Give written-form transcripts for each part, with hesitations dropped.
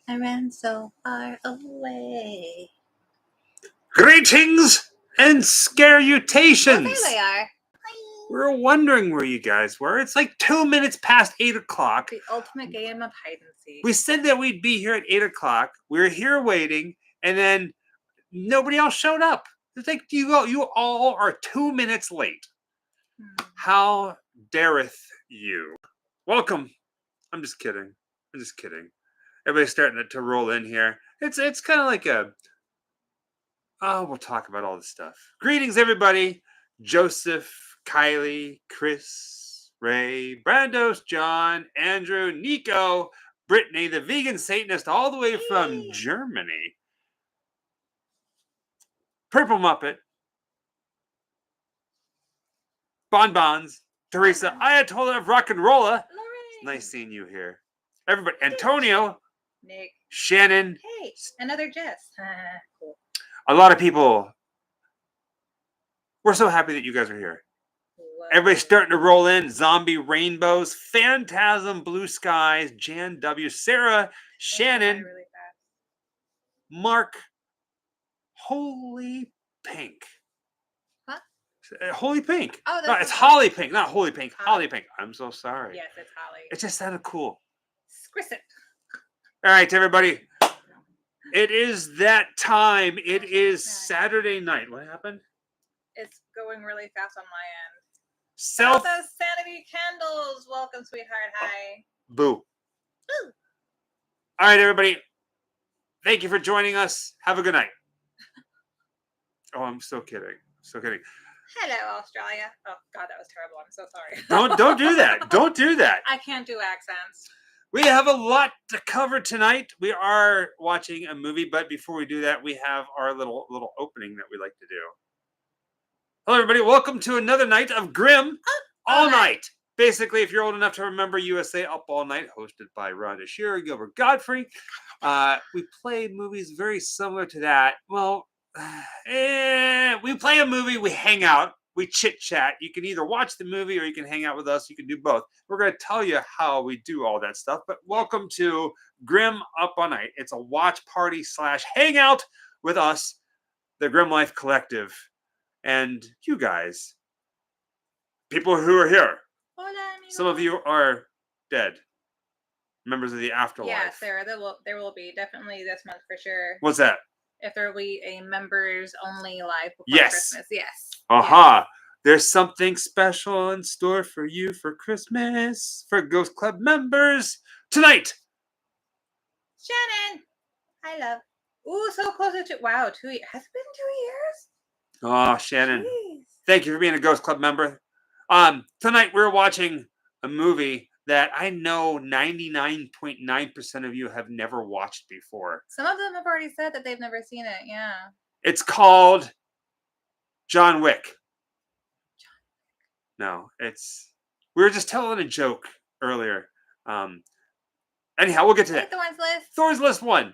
I ran so far away. Greetings and salutations. Oh, there they are. We were wondering where you guys were. It's like 2 minutes past 8 o'clock. The ultimate game of hide and seek. We said that we'd be here at 8 o'clock. We were here waiting, and then nobody else showed up. It's like you all are 2 minutes late. How dareth you? Welcome. I'm just kidding. Everybody's starting to roll in here. It's kind of like we'll talk about all this stuff. Greetings, everybody. Joseph, Kylie, Chris, Ray, Brandos, John, Andrew, Nico, Brittany, the vegan Satanist, all the way from Germany. Purple Muppet, Bonbons, Teresa, Ayatollah of Rock and Rolla. It's nice seeing you here. Everybody, Antonio, Nick, Shannon. Hey, another Jess. Cool. A lot of people. We're so happy that you guys are here. Whoa. Everybody's starting to roll in. Zombie Rainbows, Phantasm, Blue Skies, Jan W, Sarah, Shannon, really Mark, Holy Pink. Huh? Holy Pink. Oh, no, it's Holly Pink, not Holy Pink. Holly Pink. I'm so sorry. Yes, it's Holly. It just sounded cool. Squish it. All right, everybody. It is that time. It is Saturday night. What happened? It's going really fast on my end. Those sanity candles. Welcome, sweetheart. Hi. Boo. Boo. All right, everybody. Thank you for joining us. Have a good night. Oh, I'm so kidding. Hello, Australia. Oh God, that was terrible. I'm so sorry. Don't do that. Don't do that. I can't do accents. We have a lot to cover tonight. We are watching a movie, but before we do that, we have our little opening that we like to do. Hello, everybody. Welcome to another night of Grimm All Night. Basically, if you're old enough to remember USA Up All Night, hosted by Rhonda Shearer, Gilbert Godfrey, we play movies very similar to that. Well, we play a movie, we hang out, we chit-chat. You can either watch the movie or you can hang out with us. You can do both. We're going to tell you how we do all that stuff, but welcome to Grimm Up All Night. It's a watch party / hangout with us, the Grimm Life Collective, and you guys, people who are here. Some of you are dead, members of the afterlife. Yes, there will be definitely this month for sure. What's that? If there will be a members only live before Christmas. Yes. Aha. Yes. There's something special in store for you for Christmas for Ghost Club members tonight. Shannon. Hi, love. Ooh, so close to wow, 2 years. Has it been 2 years? Oh, Shannon. Jeez. Thank you for being a Ghost Club member. Tonight we're watching a movie that I know 99.9% of you have never watched before. Some of them have already said that they've never seen it, yeah. It's called John Wick. No, we were just telling a joke earlier. Anyhow, we'll get to that. Thor's List. Thor's List 1.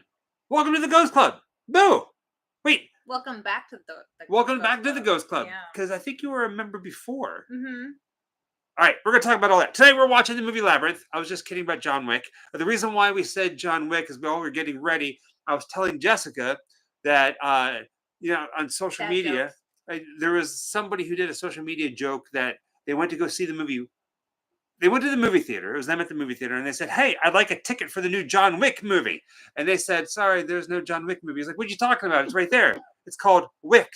Welcome to the Ghost Club. Boo! Wait. Welcome back to the Welcome back to the Ghost Club. Because I think you were a member before. Mm-hmm. All right, we're going to talk about all that. Today we're watching the movie Labyrinth. I was just kidding about John Wick. The reason why we said John Wick is while we were getting ready, I was telling Jessica that, on social media, there was somebody who did a social media joke that they went to go see the movie. They went to the movie theater. It was them at the movie theater. And they said, hey, I'd like a ticket for the new John Wick movie. And they said, sorry, there's no John Wick movie. He's like, what are you talking about? It's right there. It's called Wicked.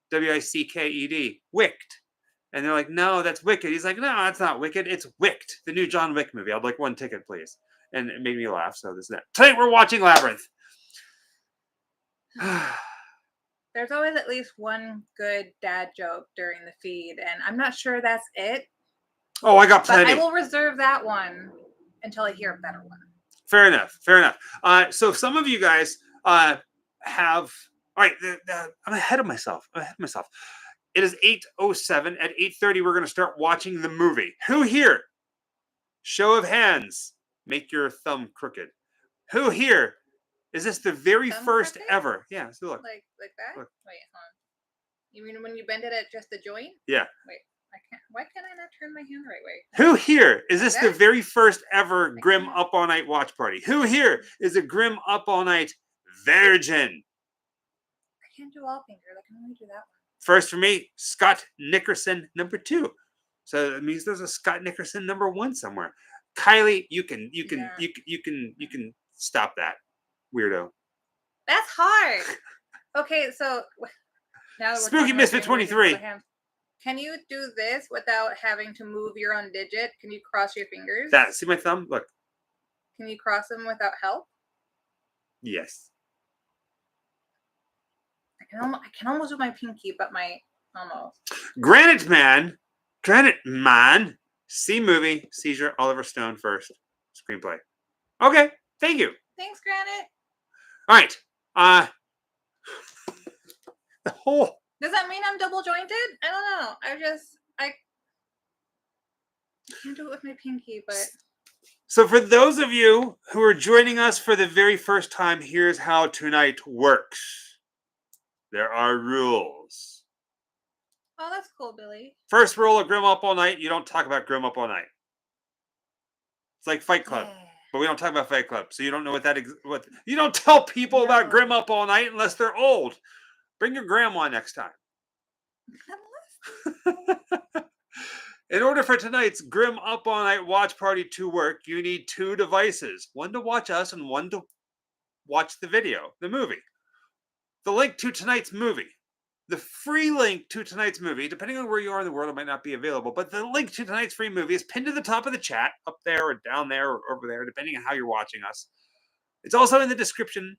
Wicked. Wicked. And they're like, no, that's Wicked. He's like, no, that's not Wicked. It's Wicked, the new John Wick movie. I'd like one ticket, please. And it made me laugh. So this is that. Tonight we're watching Labyrinth. There's always at least one good dad joke during the feed. And I'm not sure that's it. Oh, I got plenty. But I will reserve that one until I hear a better one. Fair enough. So some of you guys have... All right, I'm ahead of myself. It is 8:07. At 8:30, we're going to start watching the movie. Who here? Show of hands. Make your thumb crooked. Who here? Is this the very first ever? Yeah, so look. Like that? Look. Wait, hold on. You mean when you bend it at just the joint? Yeah. Wait. Why can't I not turn my hand the right way? Who here is this Like the that? very first ever Grim can't. Up All Night watch party? Who here is a Grim Up All Night virgin? I can't do all fingers. I can only do that one. First for me, Scott Nickerson number 2. So that means there's a Scott Nickerson number 1 somewhere. Kylie, you can stop that, weirdo. That's hard. Okay, so now that we're Spooky talking about Misfit doing weird things with 23. our hands, can you do this without having to move your own digit? Can you cross your fingers? See my thumb? Look. Can you cross them without help? Yes. I can almost do my pinky, but almost. Granite Man. See movie. Seizure. Oliver Stone first. Screenplay. Okay. Thank you. Thanks, Granite. All right. The whole. Does that mean I'm double jointed? I don't know. I can't do it with my pinky, but. So for those of you who are joining us for the very first time, here's how tonight works. There are rules. Oh, that's cool, Billy. First rule of Grim Up All Night, you don't talk about Grim Up All Night. It's like Fight Club, but we don't talk about Fight Club, so you don't know what you don't tell people about Grim Up All Night unless they're old. Bring your grandma next time. In order for tonight's Grim Up All Night watch party to work, you need 2 devices. One to watch us and one to watch the video, the movie. The link to tonight's movie. The free link to tonight's movie, depending on where you are in the world, it might not be available, but the link to tonight's free movie is pinned to the top of the chat, up there or down there or over there, depending on how you're watching us. It's also in the description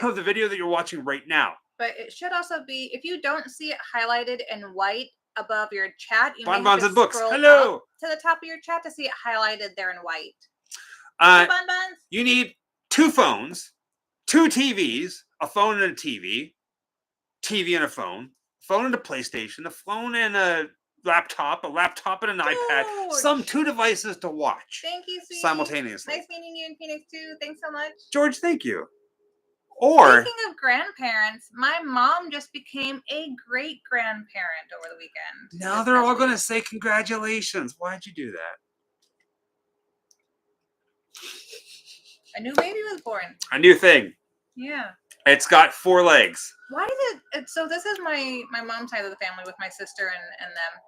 of the video that you're watching right now. But it should also be, if you don't see it highlighted in white above your chat, you may Bonbons have and to books. scroll Hello. up to the top of your chat to see it highlighted there in white. Hey, Bonbons. You need 2 phones, 2 TVs, a phone and a TV and a phone and a PlayStation, a phone and a laptop and an iPad, some 2 devices to watch. Thank you, sweetie. Simultaneously. Nice meeting you in Phoenix too. Thanks so much. George, thank you. Or speaking of grandparents, my mom just became a great grandparent over the weekend. now they're all going to say congratulations. Why'd you do that? A new baby was born. A new thing. Yeah. It's got 4 legs. Why did it? So this is my mom's side of the family with my sister and them,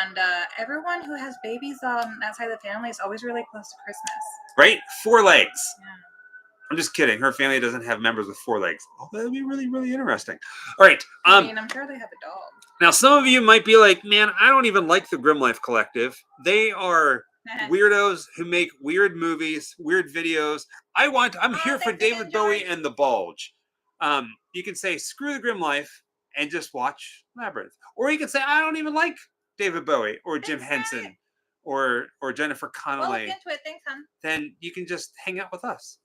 and everyone who has babies on that side of the family is always really close to Christmas. Right? 4 legs. Yeah. I'm just kidding. Her family doesn't have members with 4 legs. Oh, that would be really, really interesting. All right. I mean, I'm sure they have a dog. Now, some of you might be like, man, I don't even like the Grim Life Collective. They are weirdos who make weird movies, weird videos. I'm here for David Bowie and The Bulge. You can say, screw the Grim Life and just watch Labyrinth. Or you can say, I don't even like David Bowie or Jim Henson or Jennifer Connelly. Well, look into it. Thanks, hon. Then you can just hang out with us.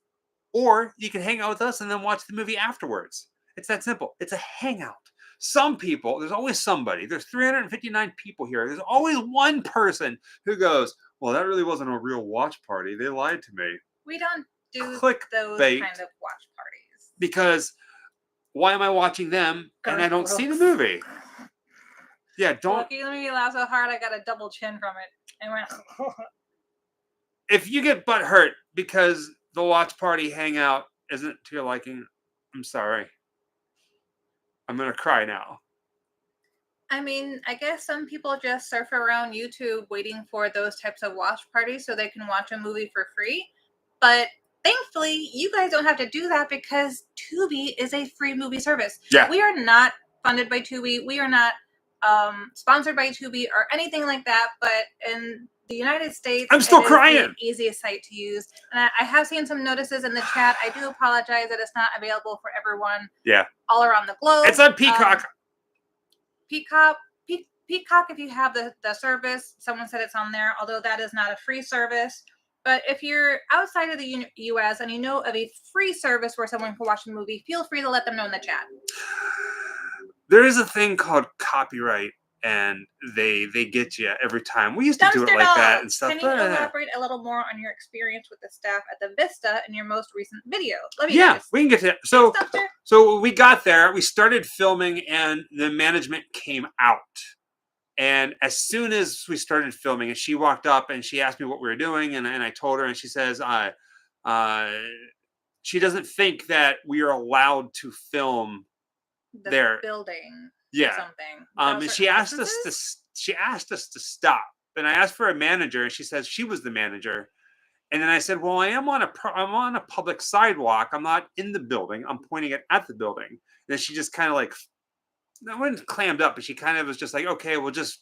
Or you can hang out with us and then watch the movie afterwards. It's that simple. It's a hangout. Some people, there's always somebody. There's 359 people here. There's always one person who goes, well, that really wasn't a real watch party. They lied to me. We don't do those Clickbait. kind of watch parties. Because why am I watching them and I don't see the movie? Yeah, don't. Lucky, let me laugh so hard I got a double chin from it. And went. If you get butt hurt because the watch party hangout isn't to your liking, I'm sorry. I'm going to cry now. I mean, I guess some people just surf around YouTube waiting for those types of watch parties so they can watch a movie for free. But thankfully, you guys don't have to do that because Tubi is a free movie service. Yeah. We are not funded by Tubi. We are not sponsored by Tubi or anything like that. But in the United States, I'm still crying. It's the easiest site to use. And I have seen some notices in the chat. I do apologize that it's not available for everyone. Yeah. All around the globe. It's on Peacock. Peacock, if you have the service, someone said it's on there, although that is not a free service. But if you're outside of the U.S. and you know of a free service where someone can watch a movie, feel free to let them know in the chat. There is a thing called copyright, and they get you every time. We used to do it like that and stuff. Can you elaborate a little more on your experience with the staff at the Vista in your most recent video? We can get to that. So we got there. We started filming, and the management came out. And as soon as we started filming, and she walked up and she asked me what we were doing, and I told her, and she says, she doesn't think that we are allowed to film The there. building. Yeah. Something. And she asked us to stop. And I asked for a manager, and she says she was the manager. And then I said, well, I'm on a public sidewalk. I'm not in the building. I'm pointing it at the building. And then she just kind of like, I wasn't clammed up, but she kind of was just like, okay, well, just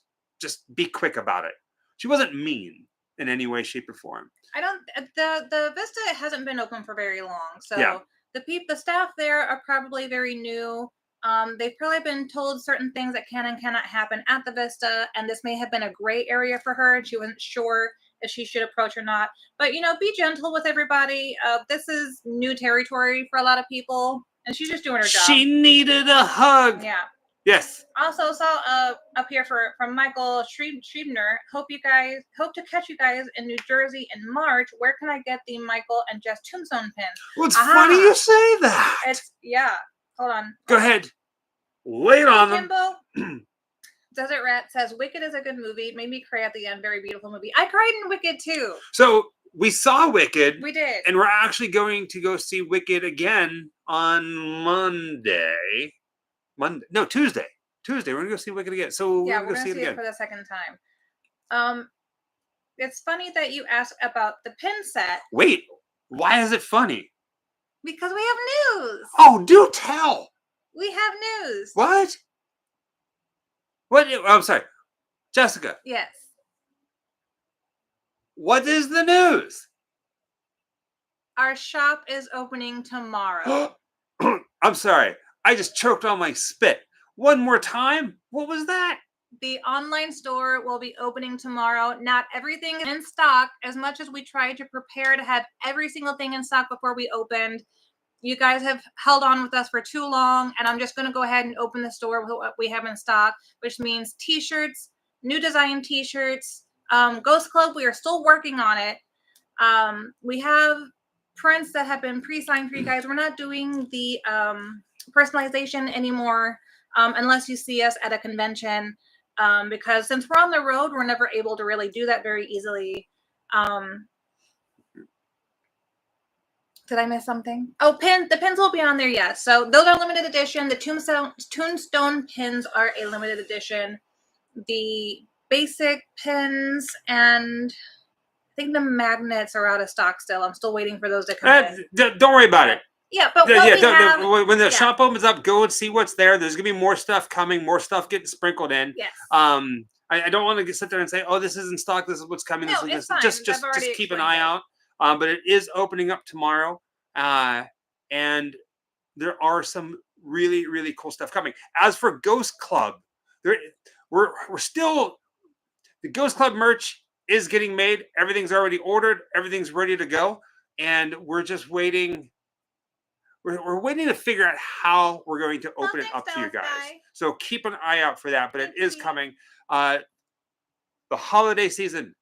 be quick about it. She wasn't mean in any way, shape, or form. I don't. The Vista hasn't been open for very long, so Yeah. the staff there are probably very new. They've probably been told certain things that can and cannot happen at the Vista, and this may have been a gray area for her, and she wasn't sure if she should approach or not. But be gentle with everybody. This is new territory for a lot of people, and she's just doing her job. She needed a hug. Yeah. Yes. Also saw up here from Michael Schriebner. Hope to catch you guys in New Jersey in March. Where can I get the Michael and Jess tombstone pins? Well, it's funny you say that. Hold on. Go ahead. Lay it on them. Kimbo. Desert Rat says Wicked is a good movie. Made me cry at the end. Very beautiful movie. I cried in Wicked too. So we saw Wicked. We did. And we're actually going to go see Wicked again on Monday. Tuesday. We're gonna go see Wicked again. So yeah, we're gonna see it again for the second time. It's funny that you asked about the pin set. Wait, why is it funny? Because we have news. Oh, do tell. We have news. What? What? I'm sorry, Jessica. Yes. What is the news? Our shop is opening tomorrow. I'm sorry. I just choked on my spit. One more time? What was that? The online store will be opening tomorrow. Not everything is in stock. As much as we tried to prepare to have every single thing in stock before we opened, you guys have held on with us for too long, and I'm just going to go ahead and open the store with what we have in stock, which means t-shirts, new design t-shirts, Ghost Club, we are still working on it. We have prints that have been pre-signed for you guys. We're not doing the personalization anymore unless you see us at a convention, because since we're on the road, we're never able to really do that very easily. Did I miss something? Oh, the pins will be on there, yes. So those are limited edition. The tombstone pins are a limited edition. The basic pins and I think the magnets are out of stock still. I'm still waiting for those to come in. Don't worry about it. Yeah, but when the shop opens up, go and see what's there. There's gonna be more stuff coming, more stuff getting sprinkled in. Yes. I don't want to sit there and say, "Oh, this isn't stock. This is what's coming." No, it's fine. Just keep an eye out. But it is opening up tomorrow, and there are some really, really cool stuff coming. As for Ghost Club, we're still, the Ghost Club merch is getting made. Everything's already ordered. Everything's ready to go, and we're just waiting. We're waiting to figure out how we're going to open it up to you guys. So keep an eye out for that. But it is coming. The holiday season.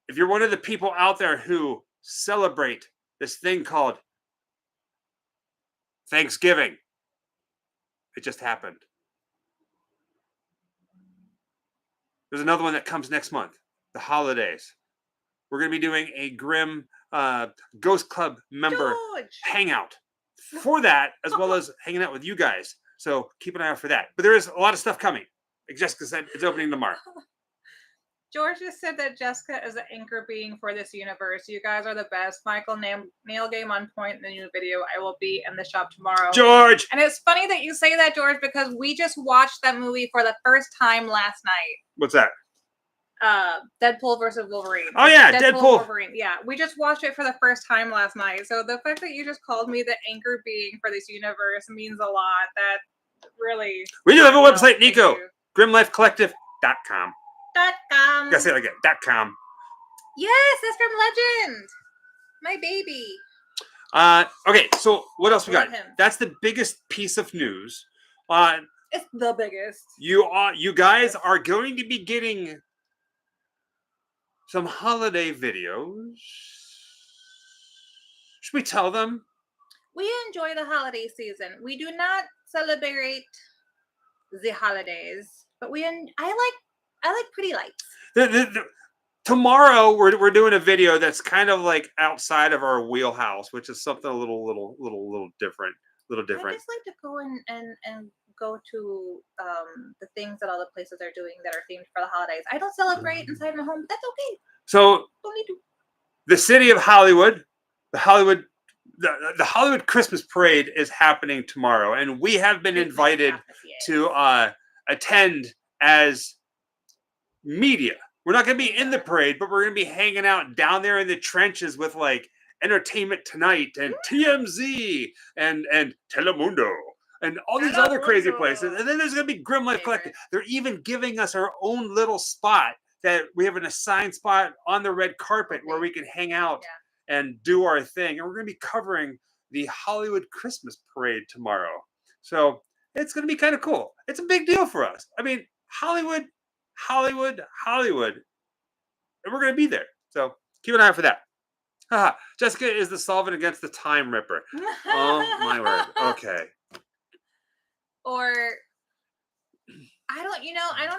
If you're one of the people out there who celebrate this thing called Thanksgiving, it just happened. There's another one that comes next month, the holidays. We're going to be doing a Grim Ghost Club member hangout for that, as well as hanging out with you guys. So keep an eye out for that. But there is a lot of stuff coming. Like Jessica said, it's opening tomorrow. George just said that Jessica is the anchor being for this universe. You guys are the best. Michael, nail game on point in the new video. I will be in the shop tomorrow. George! And it's funny that you say that, George, because we just watched that movie for the first time last night. What's that? Deadpool versus Wolverine. Oh yeah, Deadpool. Wolverine. Yeah, we just watched it for the first time last night. So the fact that you just called me the anchor being for this universe means a lot. That really. We do have a website, Nico. GrimLifeCollective.com. .com. Gotta say it again. .com. Yes, that's from Legend. My baby. Okay, so what else we got? Him. That's the biggest piece of news. It's the biggest. You guys are going to be getting some holiday videos. Should we tell them? We enjoy the holiday season. We do not celebrate the holidays. But I like pretty lights. Tomorrow we're doing a video that's kind of like outside of our wheelhouse, which is something a little different. I just like to go and go to the things that all the places are doing that are themed for the holidays. I don't celebrate inside my home, but that's okay. So Don't need to. the city of Hollywood, the Hollywood Christmas Parade is happening tomorrow, and we have been invited to attend as media. We're not going to be in the parade, but we're going to be hanging out down there in the trenches with like Entertainment Tonight and TMZ and Telemundo and all these other crazy places. And then there's going to be Grim Life Collective. They're even giving us our own little spot that we have an assigned spot on the red carpet where we can hang out and do our thing. And we're going to be covering the Hollywood Christmas Parade tomorrow. So it's going to be kind of cool. It's a big deal for us. I mean, Hollywood. And we're going to be there. So keep an eye out for that. Jessica is the solvent against the Time Ripper. Oh, my word. Okay. Or, I don't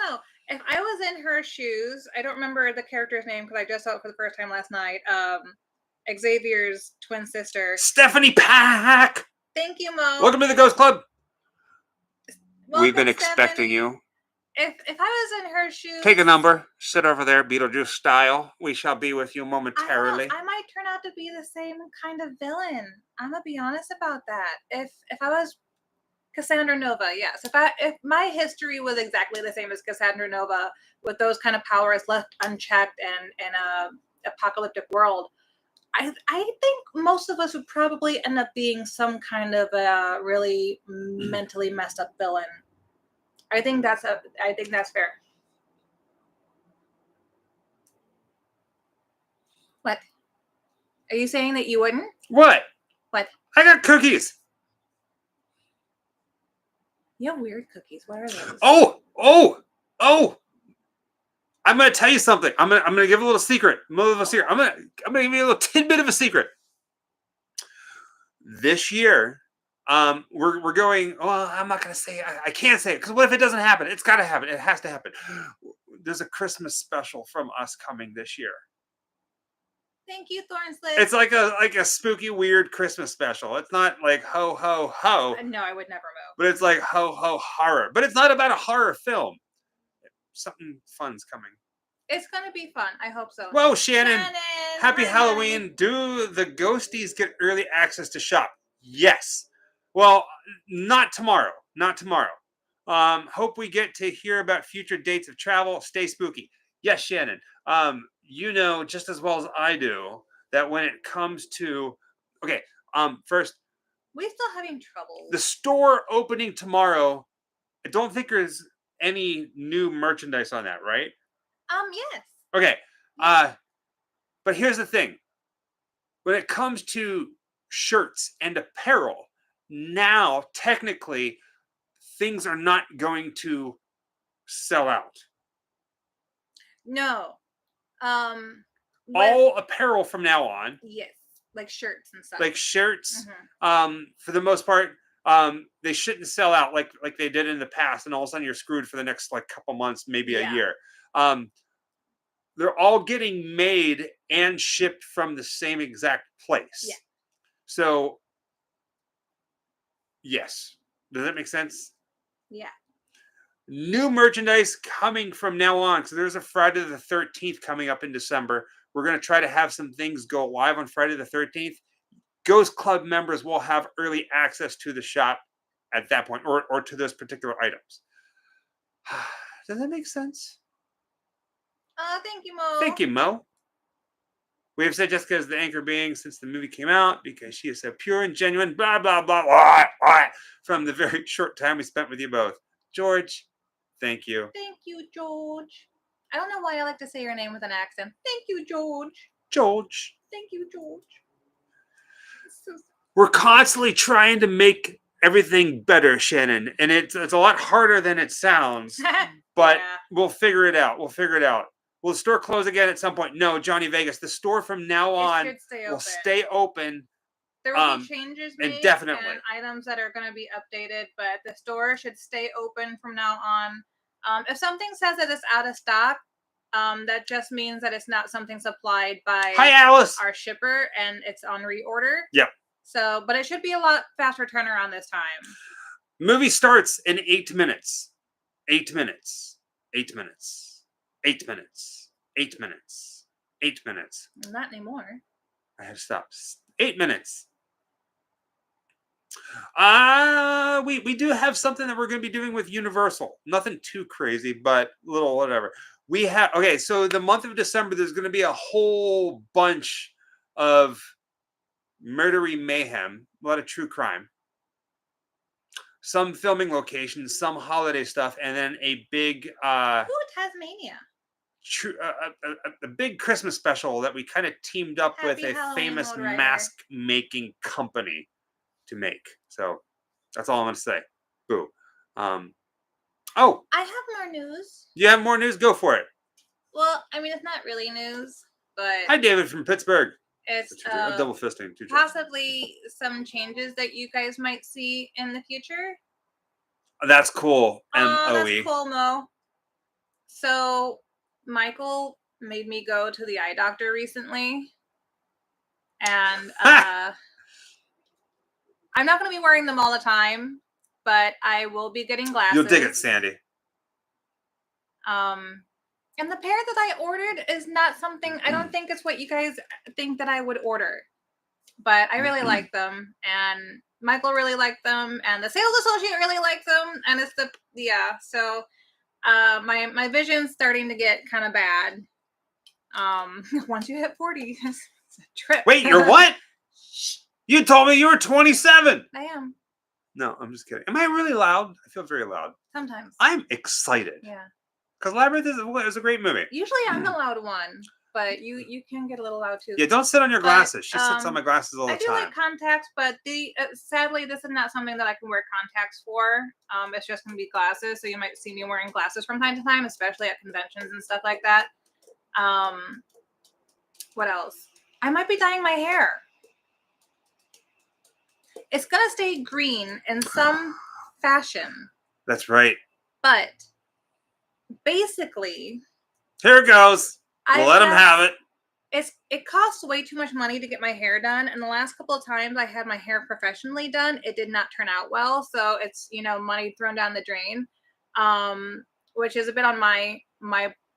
know. If I was in her shoes, I don't remember the character's name because I just saw it for the first time last night. Xavier's twin sister. Stephanie Pack. Thank you, Mo. Welcome to the Ghost Club. Welcome, we've been expecting you. If I was in her shoes, take a number, sit over there, Beetlejuice style. We shall be with you momentarily. I might turn out to be the same kind of villain. I'm gonna be honest about that. If I was Cassandra Nova, yes. If my history was exactly the same as Cassandra Nova, with those kind of powers left unchecked and in a apocalyptic world, I think most of us would probably end up being some kind of a really mentally messed up villain. I think that's fair. What? Are you saying that you wouldn't? What? What? I got cookies. You have weird cookies. What are those? Oh! I'm gonna tell you something. I'm gonna give a little secret. I'm gonna give you a little tidbit of a secret. This year, we're going. Well, I'm not gonna say. I can't say it because what if it doesn't happen? It's got to happen. It has to happen. There's a Christmas special from us coming this year. Thank you, Thornslit. It's like a spooky, weird Christmas special. It's not like ho ho ho. No, I would never move. But it's like ho ho horror. But it's not about a horror film. Something fun's coming. It's gonna be fun. I hope so. Whoa, Shannon! Happy Halloween. Do the ghosties get early access to shop? Yes. Well, not tomorrow. Not tomorrow. Hope we get to hear about future dates of travel. Stay spooky. Yes, Shannon. You know just as well as I do that when it comes to first, we're still having trouble. The store opening tomorrow. I don't think there's any new merchandise on that, right? Yes. Okay. But here's the thing. When it comes to shirts and apparel, now technically things are not going to sell out. No. All apparel from now on. Yes. Like shirts and stuff. Like shirts. For the most part, they shouldn't sell out like they did in the past, and all of a sudden you're screwed for the next couple months, maybe a year. They're all getting made and shipped from the same exact place. Yeah. So, yes. Does that make sense? Yeah. New merchandise coming from now on. So there's a Friday the 13th coming up in December. We're going to try to have some things go live on Friday the 13th. Ghost Club members will have early access to the shop at that point, or to those particular items. Does that make sense? Thank you, Mo. Thank you, Mo. We have said Jessica is the anchor being since the movie came out because she is so pure and genuine, blah, blah, blah, blah, blah, from the very short time we spent with you both. George, thank you. Thank you, George. I don't know why I like to say your name with an accent. Thank you, George. George. Thank you, George. We're constantly trying to make everything better, Shannon, and it's a lot harder than it sounds, but we'll figure it out. Will the store close again at some point? No, Johnny Vegas. The store from now on will stay open. There will be changes made indefinitely. And items that are going to be updated, but the store should stay open from now on. If something says that it's out of stock, that just means that it's not something supplied by Hi, Alice. our shipper and it's on reorder. Yep. So, but it should be a lot faster turnaround this time. Movie starts in 8 minutes. 8 minutes. 8 minutes. 8 minutes. 8 minutes. 8 minutes. Not anymore. I had to stop. 8 minutes. We do have something that we're going to be doing with Universal. Nothing too crazy, but little whatever. We have so the month of December, there's going to be a whole bunch of murdery mayhem, a lot of true crime, some filming locations, some holiday stuff, and then a big Tasmania. A big Christmas special that we kind of teamed up with a Halloween, famous Lord Rider. mask making company to make. So that's all I'm going to say. Boo. Oh, I have more news. you have more news? Go for it. Well, I mean, it's not really news, but Hi, David from Pittsburgh. it's Double fisting. possibly some changes that you guys might see in the future. That's cool. That's cool, Mo. So Michael made me go to the eye doctor recently, and I'm not going to be wearing them all the time, but I will be getting glasses. You'll dig it, Sandy. And the pair that I ordered is not something, I don't think it's what you guys think that I would order. But I really like them, and Michael really liked them, and the sales associate really liked them, and it's so my vision's starting to get kind of bad. Once you hit 40, it's a trip. Wait, you're what? You told me you were 27. I am. No, I'm just kidding. Am I really loud? I feel very loud. Sometimes. I'm excited. Yeah. Because Labyrinth is a great movie. Usually I'm the loud one, but you can get a little loud too. Yeah, don't sit on your glasses. She sits on my glasses all the time. I do like contacts, but sadly this is not something that I can wear contacts for. It's just going to be glasses, so you might see me wearing glasses from time to time, especially at conventions and stuff like that. What else? I might be dyeing my hair. It's going to stay green in some fashion. That's right. But basically, here it goes. We'll let them have it. It costs way too much money to get my hair done, and the last couple of times I had my hair professionally done, it did not turn out well. So it's money thrown down the drain, which is a bit on my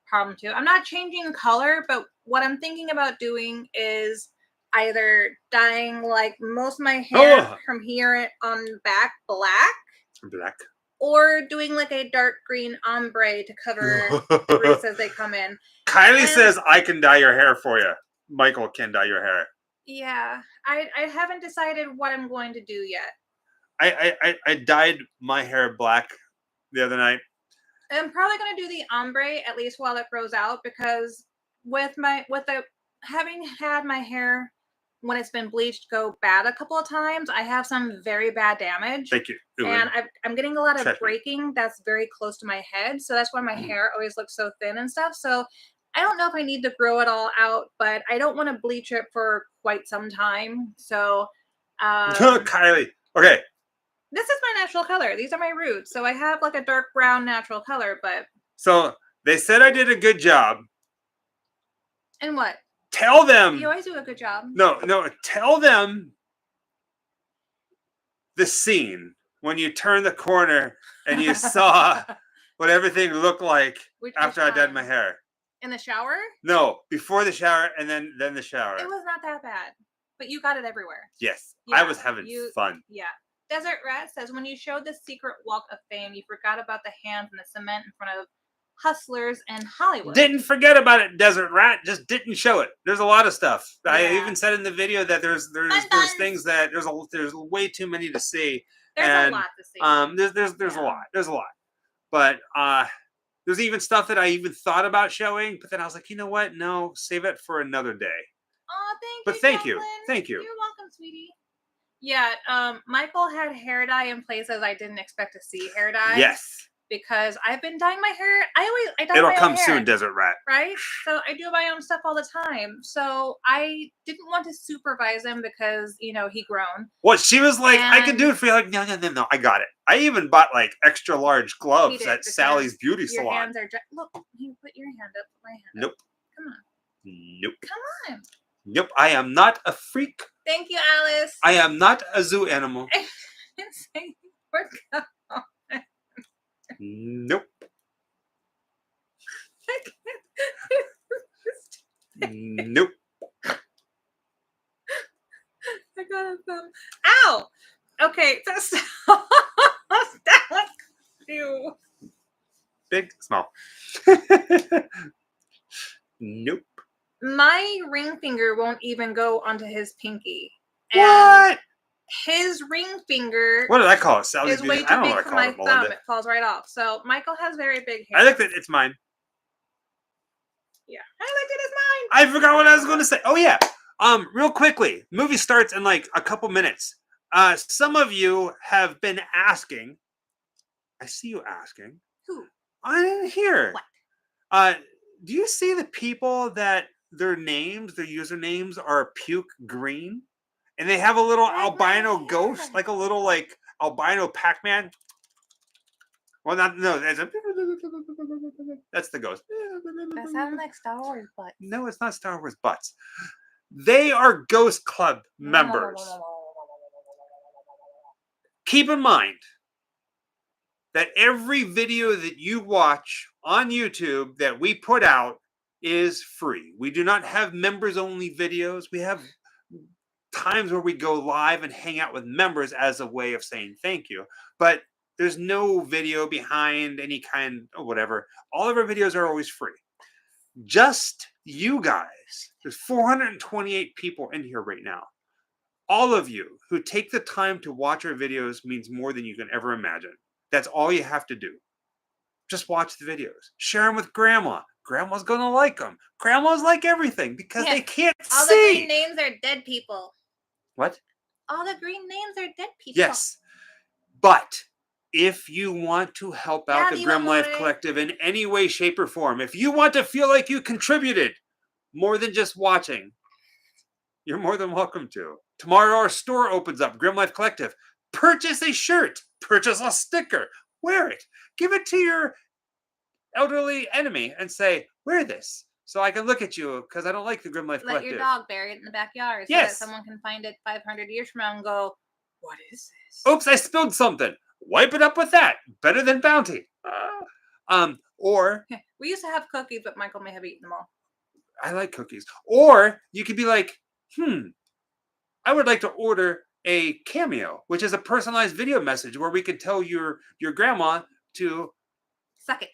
problem too. I'm not changing color, but what I'm thinking about doing is either dyeing like most of my hair from here on back black. Or doing like a dark green ombre to cover the roots as they come in. Kylie says, I can dye your hair for you. Michael can dye your hair. Yeah. I haven't decided what I'm going to do yet. I dyed my hair black the other night. I'm probably going to do the ombre at least while it grows out, because having had my hair when it's been bleached go bad a couple of times, I have some very bad damage. Thank you. And I'm getting a lot of breaking that's very close to my head. So that's why my hair always looks so thin and stuff. So I don't know if I need to grow it all out, but I don't want to bleach it for quite some time. So Kylie. Okay. This is my natural color. These are my roots. So I have like a dark brown natural color, but. So they said I did a good job. And what? Tell them. You always do a good job. No. Tell them the scene when you turn the corner and you saw what everything looked like after I dyed my hair. In the shower? No, before the shower and then the shower. It was not that bad, but you got it everywhere. Yes, yeah, I was having fun. Yeah. Desert Rat says, when you showed the secret walk of fame, you forgot about the hands and the cement in front of hustlers in Hollywood. Didn't forget about it, Desert Rat. Just didn't show it. There's a lot of stuff. Yeah. I even said in the video that there's things that there's way too many to see. There's a lot to see. There's a lot. There's a lot. But there's even stuff that I even thought about showing, but then I was like, you know what? No, save it for another day. Oh, thank you. But thank you. Thank you. You're welcome, sweetie. Yeah, Michael had hair dye in places I didn't expect to see hair dye. Yes. because I've been dyeing my hair. I dye It'll my come own hair, soon, Desert Rat. right? So I do my own stuff all the time. So I didn't want to supervise him because he grown. What she was like, I can And do it for you. Like, no, I got it. I even bought like extra large he gloves did, at Sally's because Beauty your Salon. hands are look. You put your hand up. Put my hand Nope. up. Come on. Nope. Come on. Nope. I am not a freak. Thank you, Alice. I am not a zoo animal. Nope. Nope. I got a thumb. Ow! Okay, so that was you. Big, small. Nope. My ring finger won't even go onto his pinky. What? His ring finger What did I call it? Sally's is way Beauty. too I don't know big what I for called my it, thumb. Melinda. It falls right off. So Michael has very big hair. I think that it's mine. Yeah, I looked at his mine. I forgot what I was going to say. Oh yeah. Real quickly, movie starts in like a couple minutes. Some of you have been asking. I see you asking. Who? I didn't hear. What? Do you see the people that their usernames are puke green, and they have a little Like albino my ghost, hair. like a little like albino Pac-Man? Well, that's the ghost. That sounds like Star Wars, but No, it's not Star Wars butts. They are Ghost Club members. Keep in mind that every video that you watch on YouTube that we put out is free. We do not have members only videos. We have times where we go live and hang out with members as a way of saying thank you. But there's no video behind any kind of whatever. All of our videos are always free. Just you guys. There's 428 people in here right now. All of you who take the time to watch our videos means more than you can ever imagine. That's all you have to do. Just watch the videos. Share them with Grandma. Grandma's going to like them. Grandmas like everything because they can't all see. the green names are dead people. What? All the green names are dead people. Yes. But if you want to help out the Grim Life Collective in any way, shape, or form, if you want to feel like you contributed more than just watching, you're more than welcome to. Tomorrow our store opens up, Grim Life Collective. Purchase a shirt. Purchase a sticker. Wear it. Give it to your elderly enemy and say, wear this so I can look at you because I don't like the Grim Life Collective. Let your dog bury it in the backyard so that someone can find it 500 years from now and go, what is this? Oops, I spilled something. Wipe it up with that. Better than Bounty. Or we used to have cookies, but Michael may have eaten them all. I like cookies. Or you could be like, I would like to order a CAMEO, which is a personalized video message where we could tell your grandma to suck it.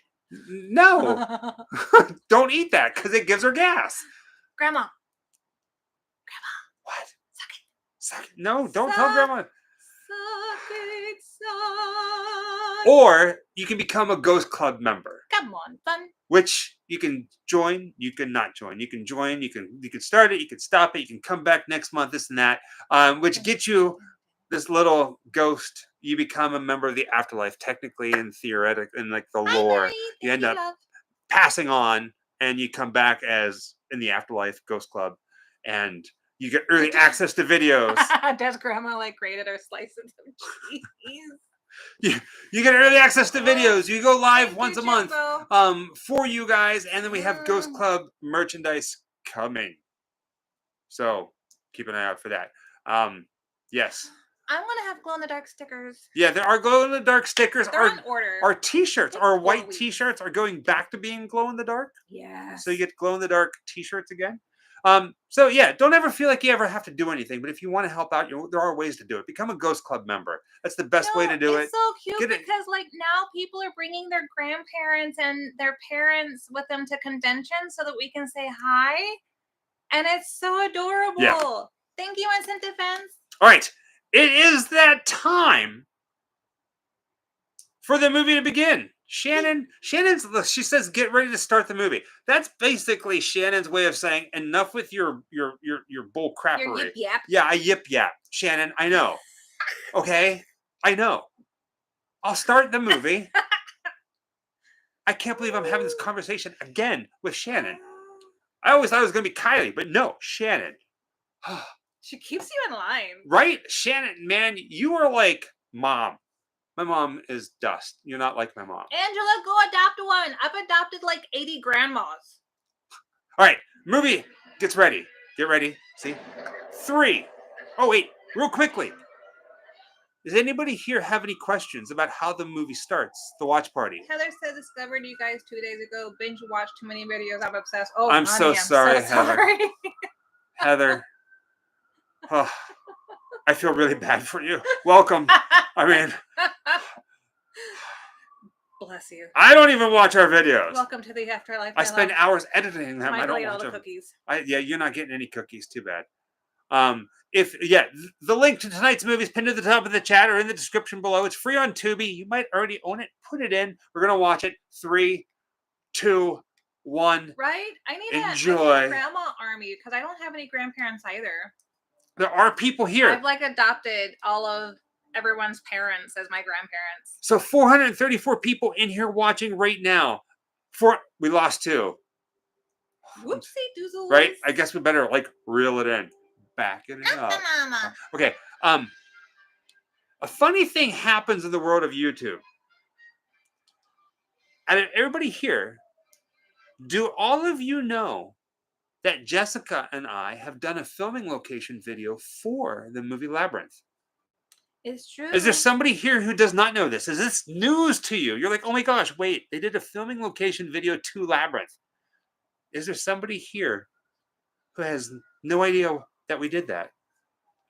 No. Don't eat that because it gives her gas. Grandma. What? Suck it. No, don't tell Grandma. Suck it, suck. Or you can become a Ghost Club member. Come on, fun. Which you can join, you can not join. You can join, you can start it, you can stop it, you can come back next month, this and that. Which gets you this little ghost. You become a member of the afterlife, technically and theoretically, in like the lore. You end up passing on, and you come back as in the afterlife Ghost Club, and you get early access to videos. Does Grandma like grated or slices of cheese? You get early access to videos. You go live once a month for you guys, and then we have Ghost Club merchandise coming. So keep an eye out for that. Yes. I'm gonna have glow-in-the-dark stickers. Yeah, there are glow-in-the-dark stickers. They're on order. Our t-shirts, our white t-shirts are going back to being glow-in-the-dark. Yes. So you get glow-in-the-dark t-shirts again. So yeah, don't ever feel like you ever have to do anything. But if you want to help out, there are ways to do it. Become a Ghost Club member. That's the best way to do it. It's so cute because like now people are bringing their grandparents and their parents with them to conventions so that we can say hi. And it's so adorable. Yeah. Thank you, Incentive Fans. All right. It is that time for the movie to begin. She says, get ready to start the movie. That's basically Shannon's way of saying, enough with your bull crappery. Your yip yap. Yeah, I yip yap. Shannon, I know. Okay? I know. I'll start the movie. I can't believe I'm having this conversation again with Shannon. I always thought it was going to be Kylie, but no, Shannon. She keeps you in line. Right? Shannon, man, you are like mom. My mom is dust. You're not like my mom. Angela, go adopt one. I've adopted like 80 grandmas. All right, movie gets ready. Get ready. See? 3. Oh, wait, real quickly. Does anybody here have any questions about how the movie starts, the watch party? Heather said discovered you guys 2 days ago. Binge watched too many videos. I'm obsessed. Oh, I'm so sorry, Heather. Sorry. Heather. Oh, I feel really bad for you. Welcome. I mean, bless you. I don't even watch our videos. Welcome to the afterlife. I spend hours editing them. I Michael don't ate all watch the them. cookies. Yeah, you're not getting any cookies. Too bad. The link to tonight's movie is pinned to the top of the chat or in the description below. It's free on Tubi. You might already own it. Put it in. We're gonna watch it. 3, 2, 1. Right? I need Enjoy. a grandma army because I don't have any grandparents either. There are people here. I've like adopted all of everyone's parents as my grandparents. So 434 people in here watching right now. We lost 2. Whoopsie doozles. Right? I guess we better like reel it in. Back it up. Okay. A funny thing happens in the world of YouTube. And everybody here, do all of you know that Jessica and I have done a filming location video for the movie Labyrinth? It's true. Is there somebody here who does not know this? Is this news to you? You're like, oh my gosh, wait, they did a filming location video to Labyrinth. Is there somebody here who has no idea that we did that?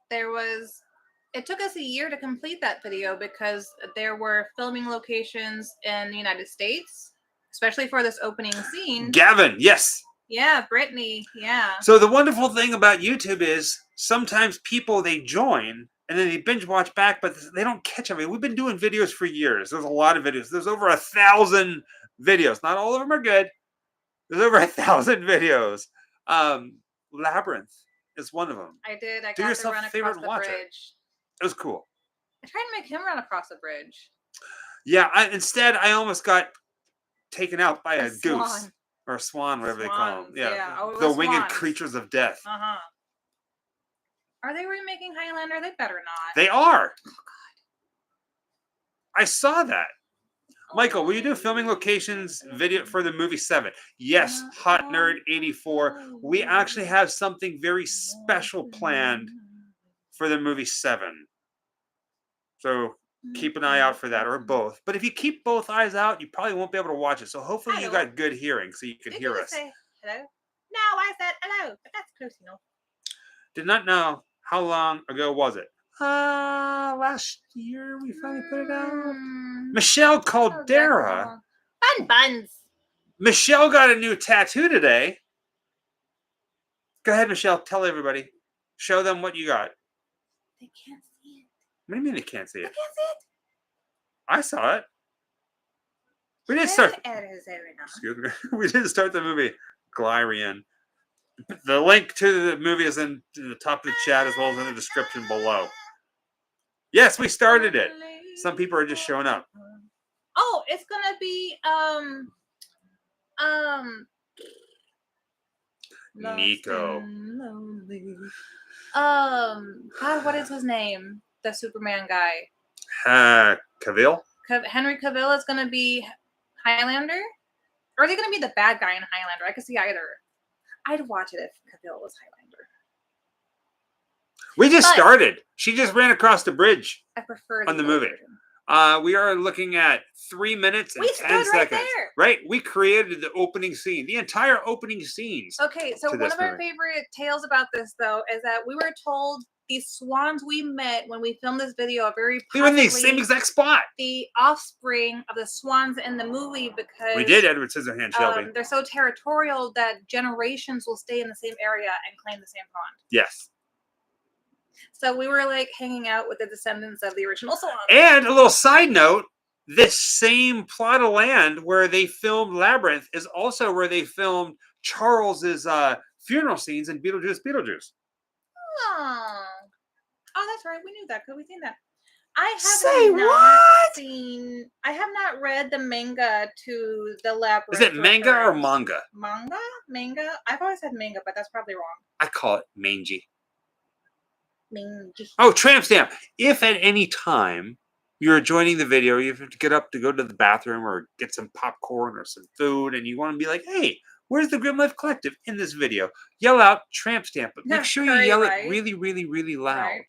It took us a year to complete that video because there were filming locations in the United States, especially for this opening scene. Gavin, yes. Yeah, Brittany, yeah. So the wonderful thing about YouTube is sometimes people, they join and then they binge watch back, but they don't catch everything. We've been doing videos for years. There's a lot of videos. There's over 1,000 videos. Not all of them are good. There's over 1,000 videos. Labyrinth is one of them. I did. I Do got to yourself run a favor across and the watch bridge. It was cool. I tried to make him run across the bridge. Yeah, instead I almost got taken out by a goose. Swan. Or a swan, whatever they call them. Yeah. Oh, the winged swans. creatures of death. Uh-huh. Are they remaking Highlander? They better not. They are. Oh, God. I saw that. Oh, Michael, will you do filming locations video for the movie 7? Yes, Hot Nerd 84. We actually have something very special planned for the movie 7. So keep an eye out for that, or both. But if you keep both eyes out, you probably won't be able to watch it. So hopefully you got good hearing so you can hear us. Say hello? No, I said hello, but that's close enough. Did not know how long ago was it. Last year we finally put it out. Michelle Caldera. Bun buns. Michelle got a new tattoo today. Go ahead, Michelle. Tell everybody. Show them what you got. They can't see it. What do you mean they can't see it? They can't see it. I saw it. We didn't start. Arizona. Excuse me. We didn't start the movie Glyrian. The link to the movie is in the top of the chat as well as in the description below. Yes, we started it. Some people are just showing up. Oh, it's gonna be Nico. God, what is his name? The Superman guy. Cavill? Henry Cavill is gonna be Highlander? Or are they gonna be the bad guy in Highlander? I could see either. I'd watch it if Cavill was Highlander. We just started. She just ran across the bridge. I prefer on the movie. We are looking at 3 minutes and 10 seconds. Right? We created the opening scene, the entire opening scenes. Okay, so one of our favorite tales about this, though, is that we were told these swans we met when we filmed this video are very we were in the same exact spot. The offspring of the swans in the movie because we did Edward Scissorhands, Shelby. They're so territorial that generations will stay in the same area and claim the same pond. Yes. So we were like hanging out with the descendants of the original swans. And a little side note, this same plot of land where they filmed Labyrinth is also where they filmed Charles's funeral scenes in Beetlejuice. Oh, that's right. We knew that because we seen that. I Say have not what? seen. I have not read the manga to the Labyrinth. Is it manga or reference. manga? Manga. I've always said manga, but that's probably wrong. I call it mangy. Mangy. Oh, tramp stamp. If at any time you're joining the video, you have to get up to go to the bathroom or get some popcorn or some food, and you want to be like, hey, where's the Grim Life Collective in this video? Yell out tramp stamp, but make sure you yell it really, really, really loud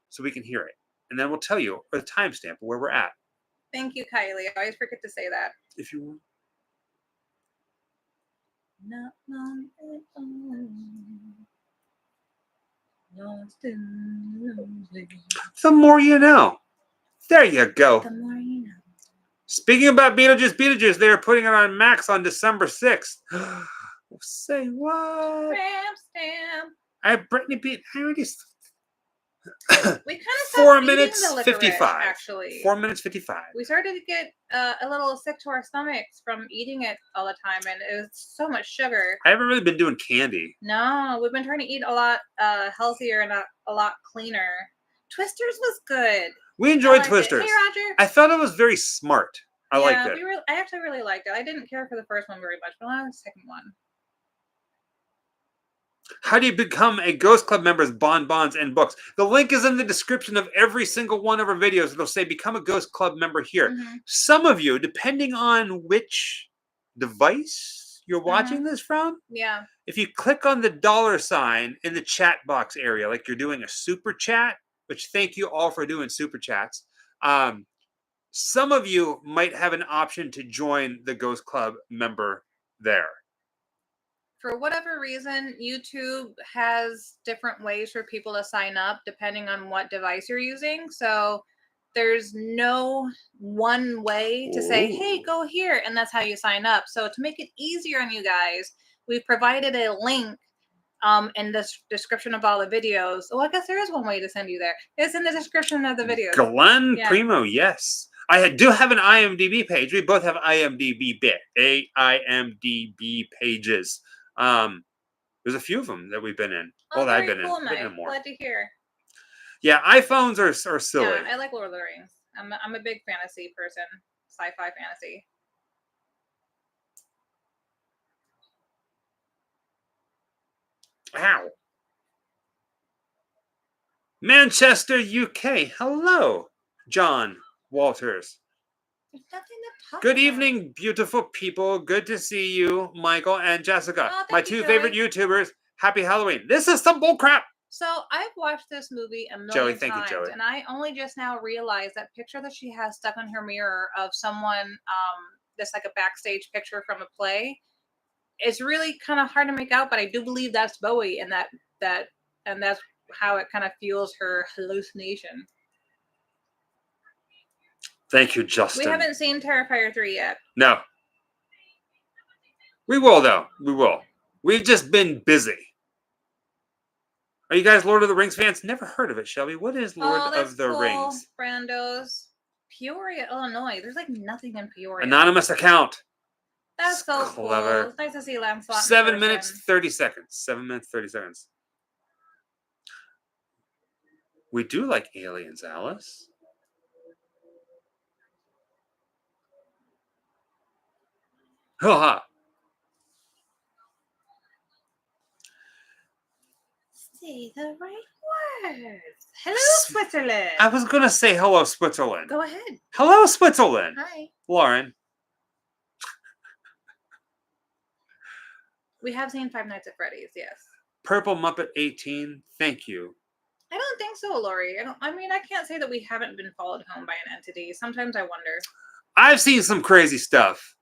so we can hear it. And then we'll tell you a timestamp where we're at. Thank you, Kylie. I always forget to say that. If you want. The more you know. There you go. The more you know. Speaking about Beetlejuice, they are putting it on Max on December 6th. Say what? Tramp stamp. Brittany beat. I already. We kind of 4 minutes the licorice, 55. actually. 4 minutes 55. We started to get a little sick to our stomachs from eating it all the time, and it was so much sugar. I haven't really been doing candy. No, we've been trying to eat a lot healthier and a lot cleaner. Twisters was good. We enjoyed Twisters. Hey, Roger. I thought it was very smart. I liked it. I actually really liked it. I didn't care for the first one very much, but I liked the second one. How do you become a Ghost Club member's bonbons and books? The link is in the description of every single one of our videos. It'll say become a Ghost Club member here. Mm-hmm. Some of you, depending on which device you're watching this from, if you click on the $sign in the chat box area, like you're doing a super chat, which thank you all for doing super chats, some of you might have an option to join the Ghost Club member there. For whatever reason, YouTube has different ways for people to sign up depending on what device you're using. So there's no one way to say, hey, go here, and that's how you sign up. So to make it easier on you guys, we've provided a link in the description of all the videos. Oh, I guess there is one way to send you there. It's in the description of the video. Glenn Primo, yes. I do have an IMDb page. We both have IMDb pages. There's a few of them that we've been in. Oh, I've been in more. Glad to hear. Yeah, iPhones are silly. Yeah, I like Lord of the Rings. I'm a big fantasy person, sci-fi fantasy. Ow. Manchester, UK. Hello, John Walters. There's nothing to talk Good about. evening, beautiful people. Good to see you, Michael and Jessica. My two Joey. favorite YouTubers. Happy Halloween. This is some bullcrap. So I've watched this movie a million Joey, times, thank you, Joey. and I only just now realized that picture that she has stuck on her mirror of someone, that's like a backstage picture from a play. It's really kind of hard to make out, but I do believe that's Bowie, and that's how it kind of fuels her hallucination. Thank you, Justin. We haven't seen Terrifier 3 yet. No. We will, though. We will. We've just been busy. Are you guys Lord of the Rings fans? Never heard of it, Shelby. What is Lord of the Rings? Brando's. Peoria, Illinois. There's like nothing in Peoria. Anonymous account. That's so clever. Cool. It's nice to see Lancelot. 7 minutes, 30 seconds. 7 minutes, 30 seconds. We do like aliens, Alice. Ha-ha. Say the right words. Hello, Switzerland. I was going to say hello, Switzerland. Go ahead. Hello, Switzerland. Hi. Lauren. We have seen Five Nights at Freddy's, yes. Purple Muppet 18. Thank you. I don't think so, Lori. I can't say that we haven't been followed home by an entity. Sometimes I wonder. I've seen some crazy stuff.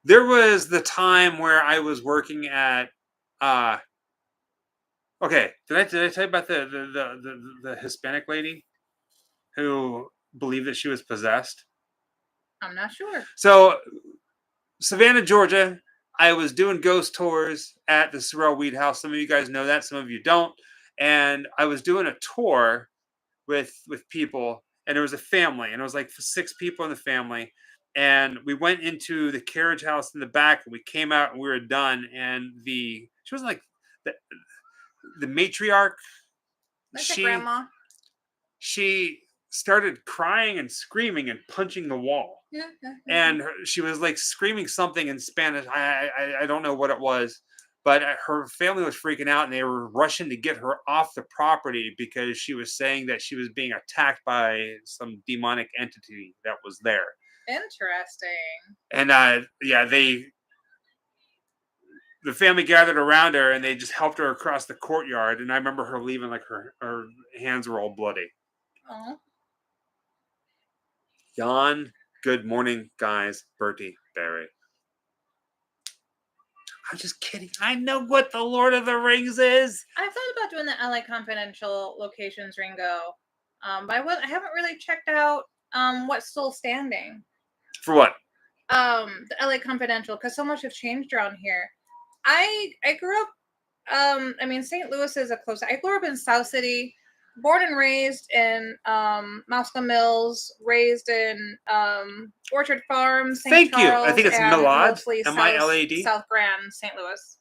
There was the time where I was working at okay, did I tell you about the Hispanic lady who believed that she was possessed? I'm not sure. So, Savannah, Georgia, I was doing ghost tours at the Sorrel Weed House. Some of you guys know that, some of you don't. And I was doing a tour with people, and there was a family, and it was like 6 people in the family. And we went into the carriage house in the back, and we came out, and we were done. And she was like the matriarch. Like a grandma. She started crying and screaming and punching the wall. And she was like screaming something in Spanish. I don't know what it was, but her family was freaking out and they were rushing to get her off the property because she was saying that she was being attacked by some demonic entity that was there. Interesting. And the family gathered around her and they just helped her across the courtyard. And I remember her leaving, like her hands were all bloody. Oh. Jan, good morning, guys. Bertie, Barry. I'm just kidding. I know what the Lord of the Rings is. I've thought about doing the LA Confidential locations, Ringo. But I haven't really checked out what's still standing. For what? The LA Confidential, because so much has changed around here. I grew up. I mean, St. Louis is a close. I grew up in South City, born and raised in Moscow Mills, raised in Orchard Farm, St. Thank Charles, you. I think it's and Milad. mostly M-I-L-A-D. South Grand, St. Louis,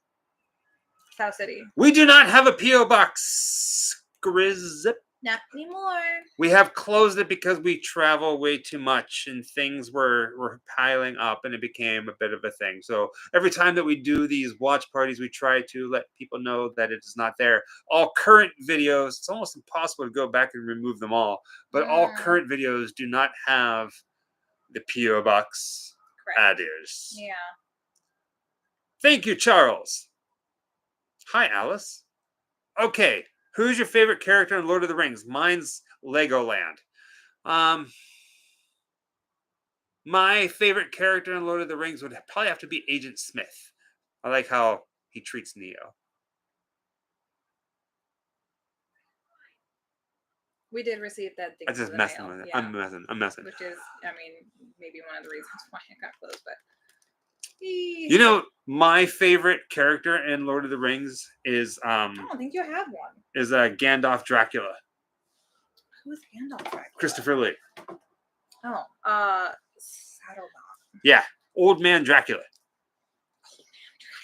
South City. We do not have a P.O. box. Grizzip. Not anymore. We have closed it because we travel way too much and things were piling up and it became a bit of a thing. So every time that we do these watch parties, we try to let people know that it is not there. All current videos, it's almost impossible to go back and remove them all, but all current videos do not have the P.O. box adders. Yeah. Thank you, Charles. Hi, Alice. Okay. Who's your favorite character in Lord of the Rings? Mine's Legoland. My favorite character in Lord of the Rings would probably have to be Agent Smith. I like how he treats Neo. We did receive that thing. I'm just messing with it. Yeah. I'm messing. Which is, I mean, maybe one of the reasons why it got closed, but... You know, my favorite character in Lord of the Rings is I don't think you have one. Is Gandalf Dracula. Who's Gandalf Dracula? Christopher Lee. Oh, Saddleback. Yeah, Old Man Dracula.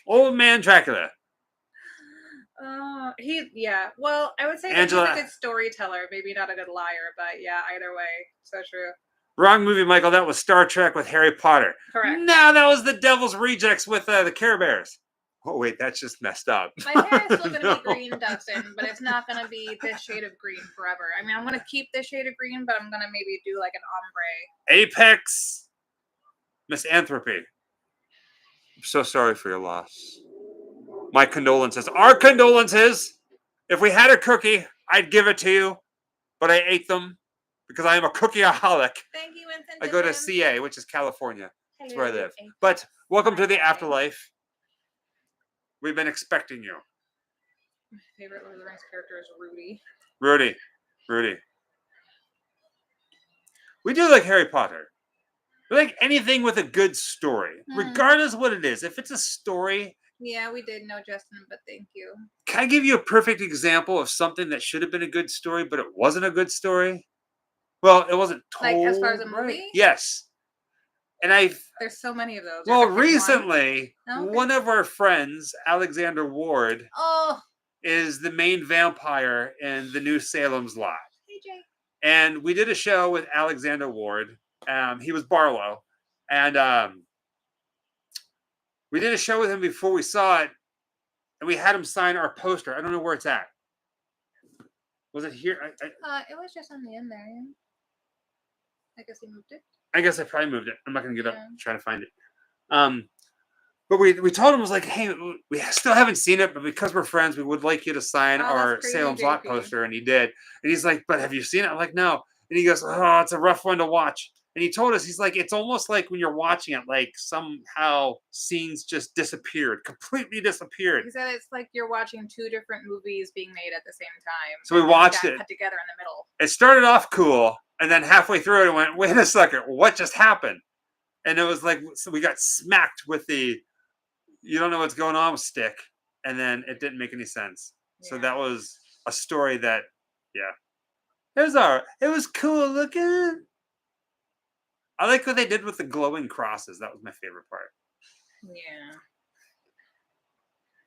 Old Man Dracula. Well, I would say that he's a good storyteller, maybe not a good liar, but yeah, either way, so true. Wrong movie, Michael. That was Star Trek with Harry Potter. Correct. No, that was the Devil's Rejects with the Care Bears. Oh, wait, that's just messed up. My hair is still going to be green, Dustin, but it's not going to be this shade of green forever. I mean, I'm going to keep this shade of green, but I'm going to maybe do like an ombre. Apex Misanthropy. I'm so sorry for your loss. My condolences. Our condolences. If we had a cookie, I'd give it to you, but I ate them. Because I am a cookieaholic. Thank you, Vincent. I go to CA, which is California. That's where I live. But welcome to the afterlife. We've been expecting you. My favorite Lord of the Rings character is Rudy. Rudy. We do like Harry Potter. We like anything with a good story, regardless of what it is. If it's a story... Yeah, we did know, Justin, but thank you. Can I give you a perfect example of something that should have been a good story, but it wasn't a good story? Well, it wasn't told. Like as far as a movie? Yes. And there's so many of those. Well, recently, one of our friends, Alexander Ward, is the main vampire in the new Salem's Lot. Hey, Jay. And we did a show with Alexander Ward. He was Barlow. And we did a show with him before we saw it. And we had him sign our poster. I don't know where it's at. Was it here? It was just on the end there, yeah. I guess he moved it. I guess I probably moved it. I'm not going to get up and try to find it. But we told him, was like, hey, we still haven't seen it, but because we're friends, we would like you to sign our Salem's Lot poster. And he did. And he's like, but have you seen it? I'm like, no. And he goes, oh, it's a rough one to watch. And he told us, he's like, it's almost like when you're watching it, like somehow scenes just disappeared, completely disappeared. He said it's like you're watching two different movies being made at the same time. So we watched it. Cut together in the middle. It started off cool. And then halfway through it, it went, wait a second, what just happened? And it was like, so we got smacked with the, you don't know what's going on with stick. And then it didn't make any sense. Yeah. So that was a story that, it was all right. It was cool looking. I like what they did with the glowing crosses. That was my favorite part. Yeah.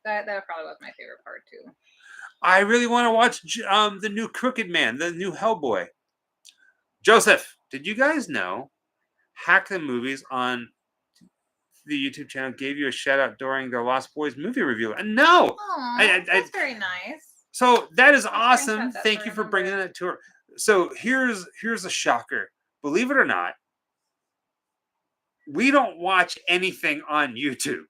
That probably was my favorite part too. I really want to watch the new Crooked Man, the new Hellboy. Joseph, did you guys know Hack the Movies on the YouTube channel gave you a shout out during the Lost Boys movie review? And no, Oh, that's very nice. so that is I'll awesome. screenshot that Thank to you for remember. bringing it to her. So here's a shocker. Believe it or not, we don't watch anything on YouTube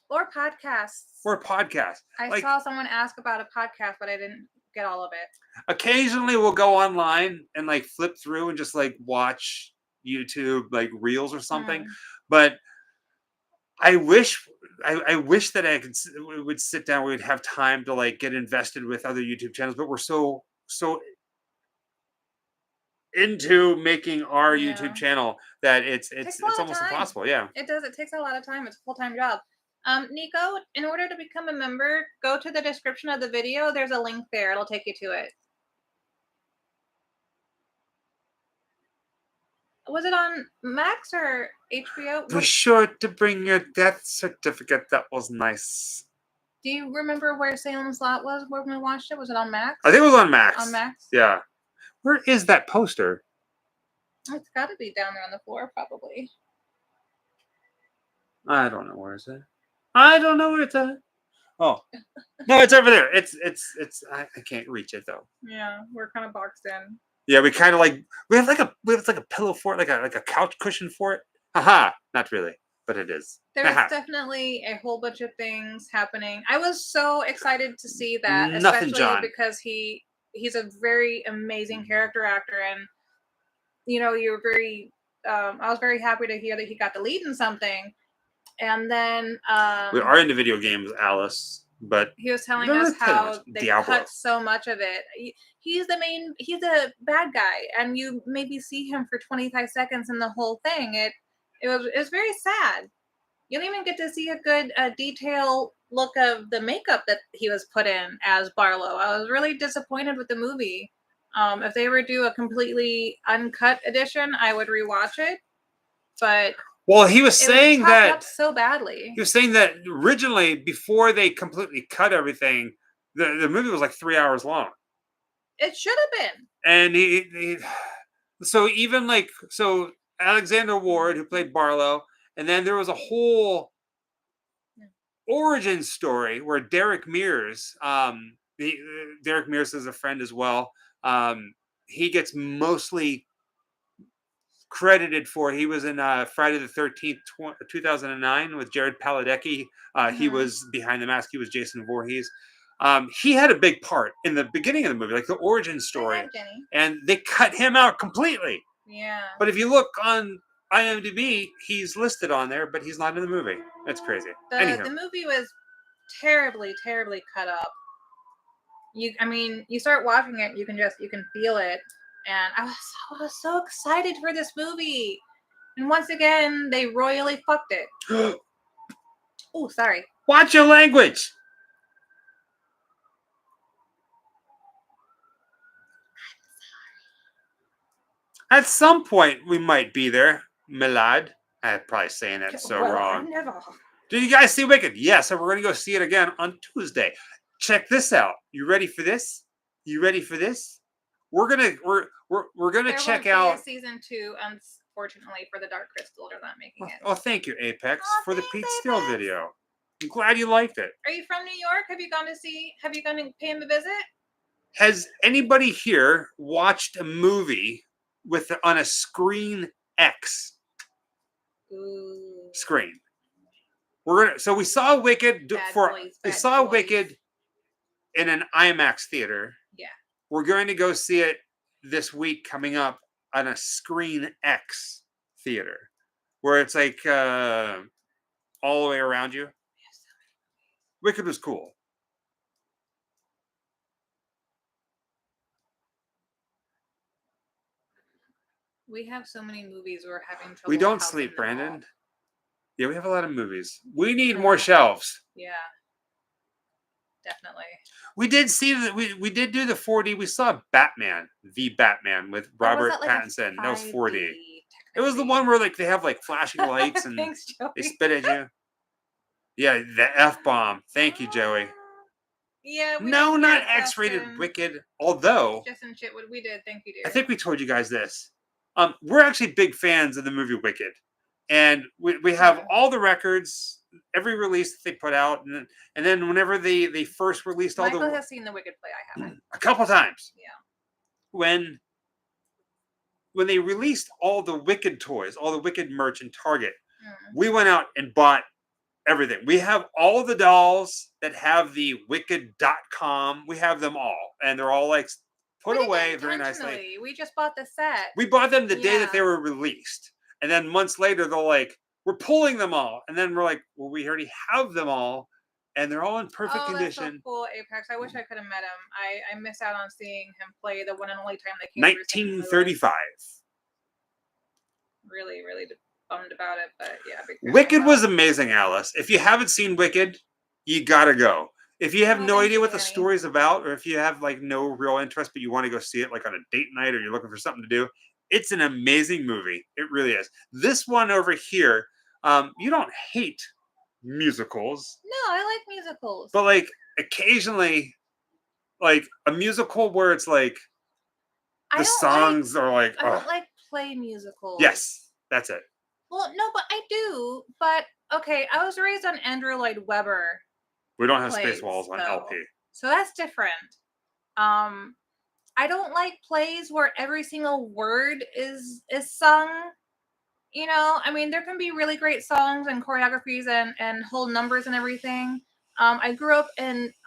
Or podcasts. or podcasts. I saw someone ask about a podcast, but I didn't get all of it. Occasionally we'll go online and like flip through and just like watch YouTube like reels or something. But I wish that I would sit down. We would have time to like get invested with other YouTube channels, but we're so into making our YouTube channel that it's almost impossible. Yeah, it does. It takes a lot of time. It's a full-time job. Nico, in order to become a member, go to the description of the video. There's a link there. It'll take you to it. Was it on Max or HBO? Be sure to bring your death certificate. That was nice. Do you remember where Salem's Lot was when we watched it? Was it on Max? I think it was on Max. On Max? Yeah. Where is that poster? It's got to be down there on the floor, probably. I don't know where it's at. I don't know where it's at. Oh, no, it's over there. It's. I can't reach it though. Yeah, we're kind of boxed in. Yeah, we kind of like we have like a pillow for it, like a couch cushion for it. Haha, not really, but it is. There's definitely a whole bunch of things happening. I was so excited to see that, especially because he's a very amazing character actor, and you're very. I was very happy to hear that he got the lead in something, and then we are into video games, Alice. But he was telling us how they cut so much of it. He's a bad guy, and you maybe see him for 25 seconds in the whole thing. It was very sad. You don't even get to see a good detailed look of the makeup that he was put in as Barlow. I was really disappointed with the movie. If they were to do a completely uncut edition, I would rewatch it. But well, he was saying that up so badly. He was saying that originally, before they completely cut everything, the movie was like 3 hours long. It should have been. And so even like Alexander Ward, who played Barlow, and then there was a whole origin story where Derek Mears, Derek Mears is a friend as well. He gets mostly credited for. He was in Friday the 13th, 2009 with Jared Padalecki. He was behind the mask. He was Jason Voorhees. He had a big part in the beginning of the movie, like the origin story. And they cut him out completely. Yeah. But if you look on IMDb, he's listed on there, but he's not in the movie. That's crazy. The movie was terribly, terribly cut up. You start watching it, you can feel it. And I was so excited for this movie. And once again, they royally fucked it. Oh, sorry. Watch your language. I'm sorry. At some point, we might be there, Milad. I'm probably saying that wrong. Never. Did you guys see Wicked? Yes, and we're going to go see it again on Tuesday. Check this out. You ready for this? We're gonna check out season 2. Unfortunately, for the Dark Crystal, they're not making it. Oh, thank you, Apex, for the Pete Steele video. I'm glad you liked it. Are you from New York? Have you gone to pay him a visit? Has anybody here watched a movie on a Screen X screen? We saw Wicked Wicked in an IMAX theater. Yeah. We're going to go see it this week coming up on a Screen X theater where it's like all the way around you. Wicked was cool. We have so many movies we're having trouble. We don't sleep, Brandon. Yeah, we have a lot of movies. We need more shelves. Yeah. Definitely. We did see that we did do the 4D. We saw Batman with Robert Pattinson. That was 4D. It was the one where like they have like flashing lights and they spit at you. Yeah, the F-bomb. Thank you, Joey. Yeah, we No, did not get X-rated Justin. Wicked. Although Justin Chitwood, we did. Thank you, I dear. think we told you guys this. We're actually big fans of the movie Wicked, and we have all the records, every release that they put out, and then whenever they first released all Michael the has seen the Wicked play. I haven't. a couple times. Yeah. When they released all the Wicked toys, all the Wicked merch in Target, Mm. we went out and bought everything. We have all the dolls that have the wicked.com. We have them all, and they're all like put away very nicely. We just bought the set. We bought them the day that they Yeah. were released, and then months later they're like, we're pulling them all, and then we're like, well, we already have them all, and they're all in perfect Oh, that's so condition. cool, Apex. I wish I could have met him. I missed out on seeing him play the one and only time they came. 1935. Really, really bummed about it, but yeah. big fan Wicked myself. was amazing, Alice. If you haven't seen Wicked, you gotta go. If you have no thank idea you, what the Danny. story's about, or if you have like no real interest, but you want to go see it like on a date night, or you're looking for something to do, it's an amazing movie. It really is. This one over here, you don't hate musicals, No, I like musicals. but like occasionally, like a musical where it's like the songs are like, I don't like play musicals. Yes, that's it. Well, no, but I do. But okay, I was raised on Andrew Lloyd Webber. We don't have plays, Spaceballs on though. LP. So that's different. I don't like plays where every single word is sung. You know, I mean, there can be really great songs and choreographies and whole numbers and everything. I grew up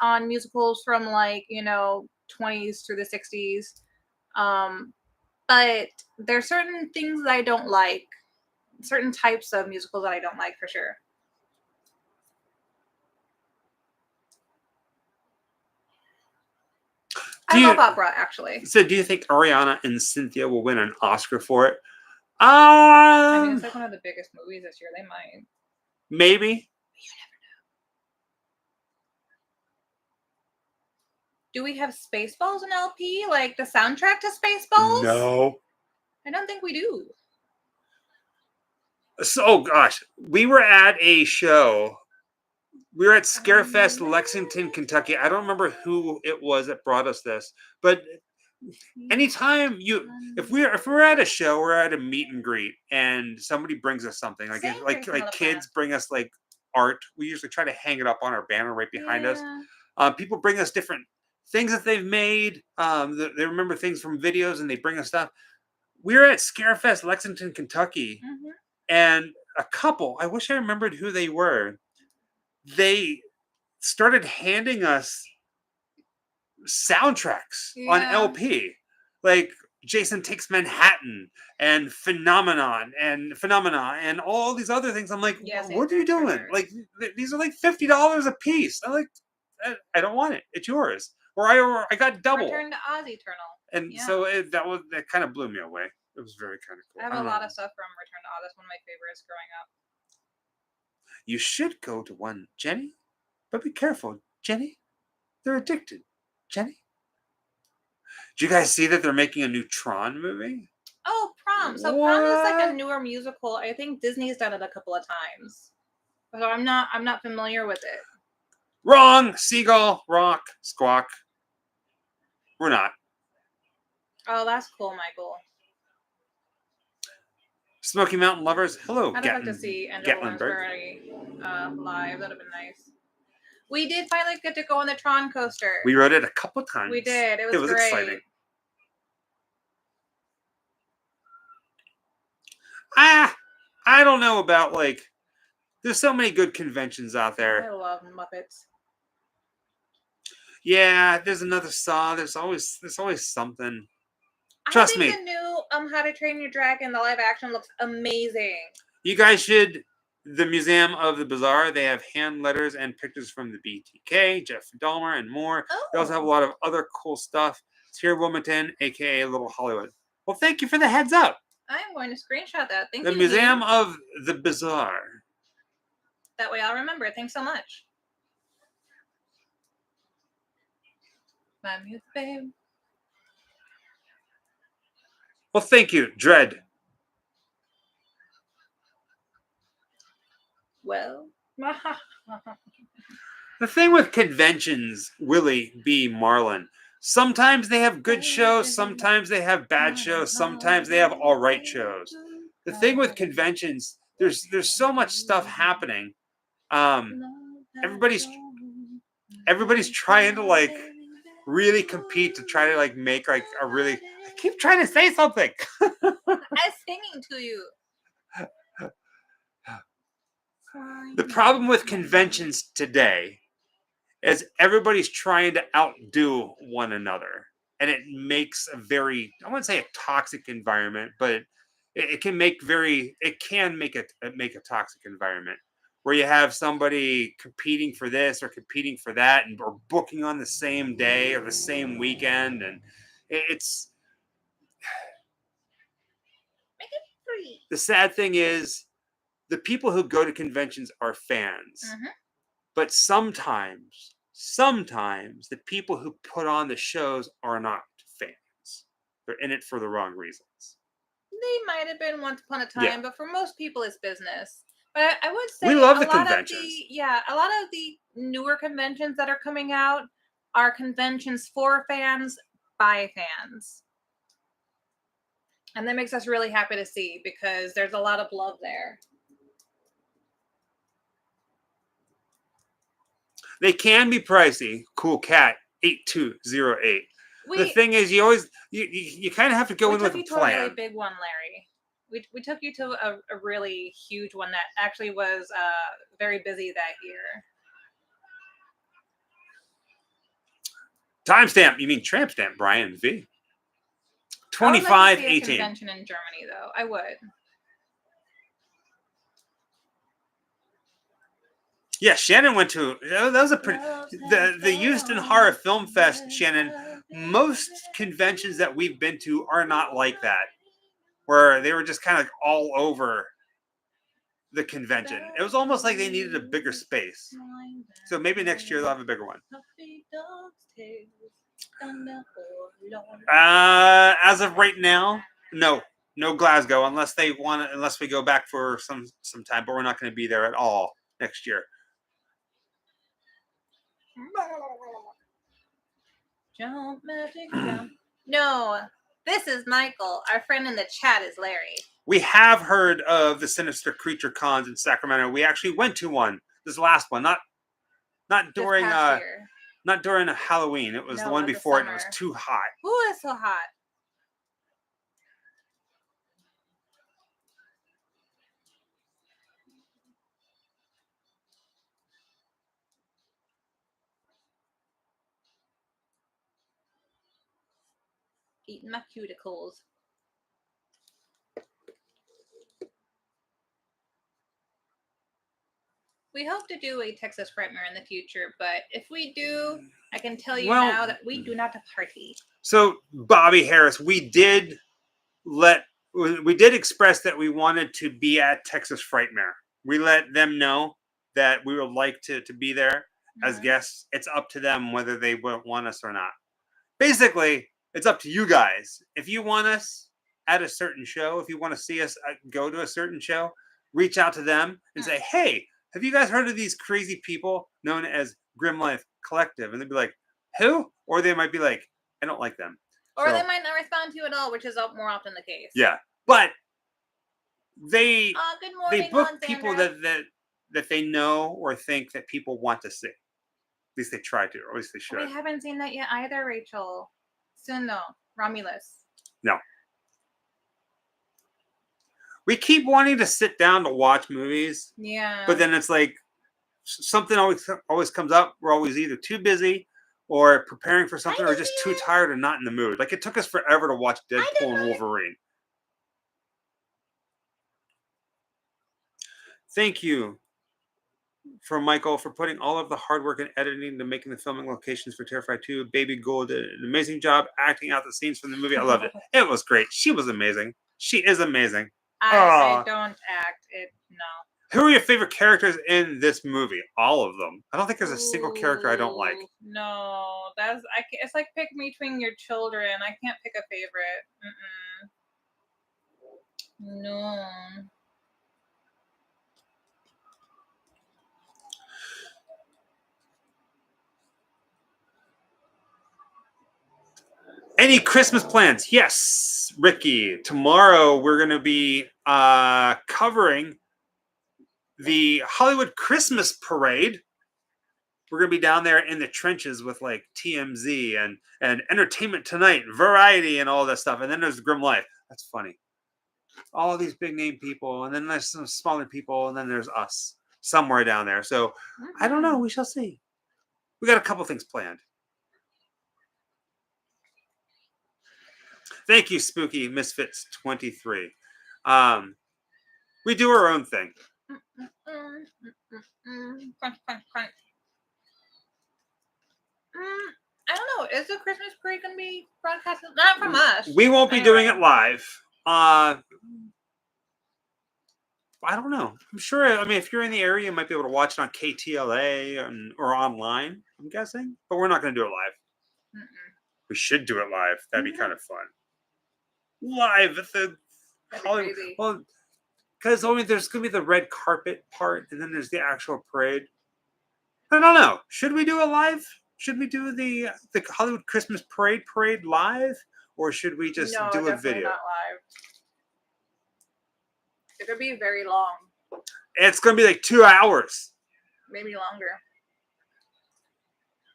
on musicals from like 20s through the 60s. But there's certain things that I don't like, certain types of musicals that I don't like for sure. I love opera, actually. So do you think Ariana and Cynthia will win an Oscar for it? I mean, it's like one of the biggest movies this year. They might. Maybe. You never know. Do we have Spaceballs in LP? Like the soundtrack to Spaceballs? No. I don't think we do. So, oh gosh, we were at a show. We were at Scarefest, Lexington, Kentucky. I don't remember who it was that brought us this, but anytime if we're at a show, we're at a meet and greet, and somebody brings us something like kids bring us like art. We usually try to hang it up on our banner right behind us. People bring us different things that they've made. They remember things from videos, and they bring us stuff. We were at Scarefest, Lexington, Kentucky, and a couple. I wish I remembered who they were. They started handing us soundtracks on LP, like Jason Takes Manhattan and Phenomena and all these other things. I'm like, what are you doing? Like these are like $50 a piece. I'm like, I don't want it. It's yours. Or I got double. Return to Oz Eternal. And so that kind of blew me away. It was very kind of cool. I have a lot of stuff from Return to Oz. That's one of my favorites growing up. You should go to one, Jenny. But be careful, Jenny. They're addicted. Jenny. Did you guys see that they're making a new Tron movie? Oh, Prom. So Prom is like a newer musical. I think Disney's done it a couple of times. So I'm not familiar with it. Wrong. Seagull, rock, squawk. We're not. Oh, that's cool, Michael. Smoky Mountain Lovers. Hello, I'd like to see Angela Lansbury live. That'd have been nice. We did finally get to go on the Tron coaster. We rode it a couple times. We did. It was great. Exciting. I don't know about like. There's so many good conventions out there. I love Muppets. Yeah, there's another Saw. There's always something. Trust me. The new How to Train Your Dragon, the live action looks amazing. You guys should. The Museum of the Bizarre, they have hand letters and pictures from the BTK, Jeff Dahmer, and more. They also have a lot of other cool stuff. It's here in Wilmington, aka Little Hollywood. Well, thank you for the heads up. I'm going to screenshot that. Thank you. The Museum of the Bizarre. That way I'll remember it. Thanks so much. My music, babe. Well, thank you, Dread. Well, The thing with conventions, Willie B. Marlin, sometimes they have good shows, sometimes they have bad shows, sometimes they have all right shows. The thing with conventions, there's so much stuff happening. Everybody's trying to like really compete to try to like make like a really. I keep trying to say something. I'm singing to you. The problem with conventions today is everybody's trying to outdo one another, and it makes a very, I wouldn't say a toxic environment, but it can make a toxic environment where you have somebody competing for this or competing for that and or booking on the same day or the same weekend, and it's Make it free. the sad thing is the people who go to conventions are fans. But sometimes the people who put on the shows are not fans. They're in it for the wrong reasons. They might have been once upon a time, Yeah. but for most people, it's business. But I would say We love a the lot conventions. a lot of the newer conventions that are coming out are conventions for fans by fans. And that makes us really happy to see because there's a lot of love there. They can be pricey. Cool Cat 8208. The thing is, you always you kind of have to go in with a plan. We took you to a really big one, Larry. We took you to a really huge one that actually was very busy that year. Timestamp? You mean tramp stamp, Brian V? 2518. I would like to see a convention in Germany, though. I would. Yeah, Shannon went to that was a pretty the Houston Horror Film Fest. Shannon, most conventions that we've been to are not like that, where they were just kind of like all over the convention. It was almost like they needed a bigger space. So maybe next year they'll have a bigger one. As of right now, no Glasgow unless we go back for some time, but we're not going to be there at all next year. Jump, magic, jump. No, this is Michael. Our friend in the chat is Larry. We have heard of the Sinister Creature cons in Sacramento. We actually went to one. This last one, not during not during Halloween. It was the one before it. And it was too hot. Ooh, it's so hot. Eating my cuticles. We hope to do a Texas Frightmare in the future, but if we do, I can tell you now that we do not party. So, Bobby Harris, we did express that we wanted to be at Texas Frightmare. We let them know that we would like to be there as guests. It's up to them whether they want us or not. Basically, it's up to you guys. If you want us at a certain show, if you want to see us go to a certain show, reach out to them and say, hey, have you guys heard of these crazy people known as Grim Life Collective? And they'd be like, who? Or they might be like, I don't like them. Or they might not respond to you at all, which is more often the case. Yeah. But they good morning, they book Alexandra. people that they know or think that people want to see. At least they try to, or at least they should. We haven't seen that yet either, Rachel. Soon though. Romulus. No. We keep wanting to sit down to watch movies. Yeah. But then it's like something always comes up. We're always either too busy or preparing for something or just too tired and not in the mood. Like it took us forever to watch Deadpool and Wolverine. Thank you for Michael for putting all of the hard work and editing to making the filming locations for Terrified 2. Baby Gold did an amazing job acting out the scenes from the movie. I loved it. It was great. She was amazing. She is amazing. I don't act it. No. Who are your favorite characters in this movie? All of them. I don't think there's a single character I don't like. No, it's like picking between your children. I can't pick a favorite. No. Any Christmas plans? Yes, Ricky. Tomorrow we're going to be covering the Hollywood Christmas Parade. We're going to be down there in the trenches with like TMZ and Entertainment Tonight, Variety, and all that stuff. And then there's Grim Life. That's funny. All of these big name people, and then there's some smaller people, and then there's us somewhere down there. So I don't know. We shall see. We got a couple things planned. Thank you, Spooky Misfits 23. We do our own thing. I don't know. Is the Christmas parade going to be broadcasted? Not from us. We won't be doing it live. I don't know. I'm sure. I mean, if you're in the area, you might be able to watch it on KTLA or online. I'm guessing, but we're not going to do it live. We should do it live. That'd be kind of fun. Live at the Hollywood. Well, because only there's going to be the red carpet part, and then there's the actual parade. I don't know. Should we do it live? Should we do the Hollywood Christmas parade live, or should we just do a video? Not live. It could be very long. It's going to be like 2 hours. Maybe longer.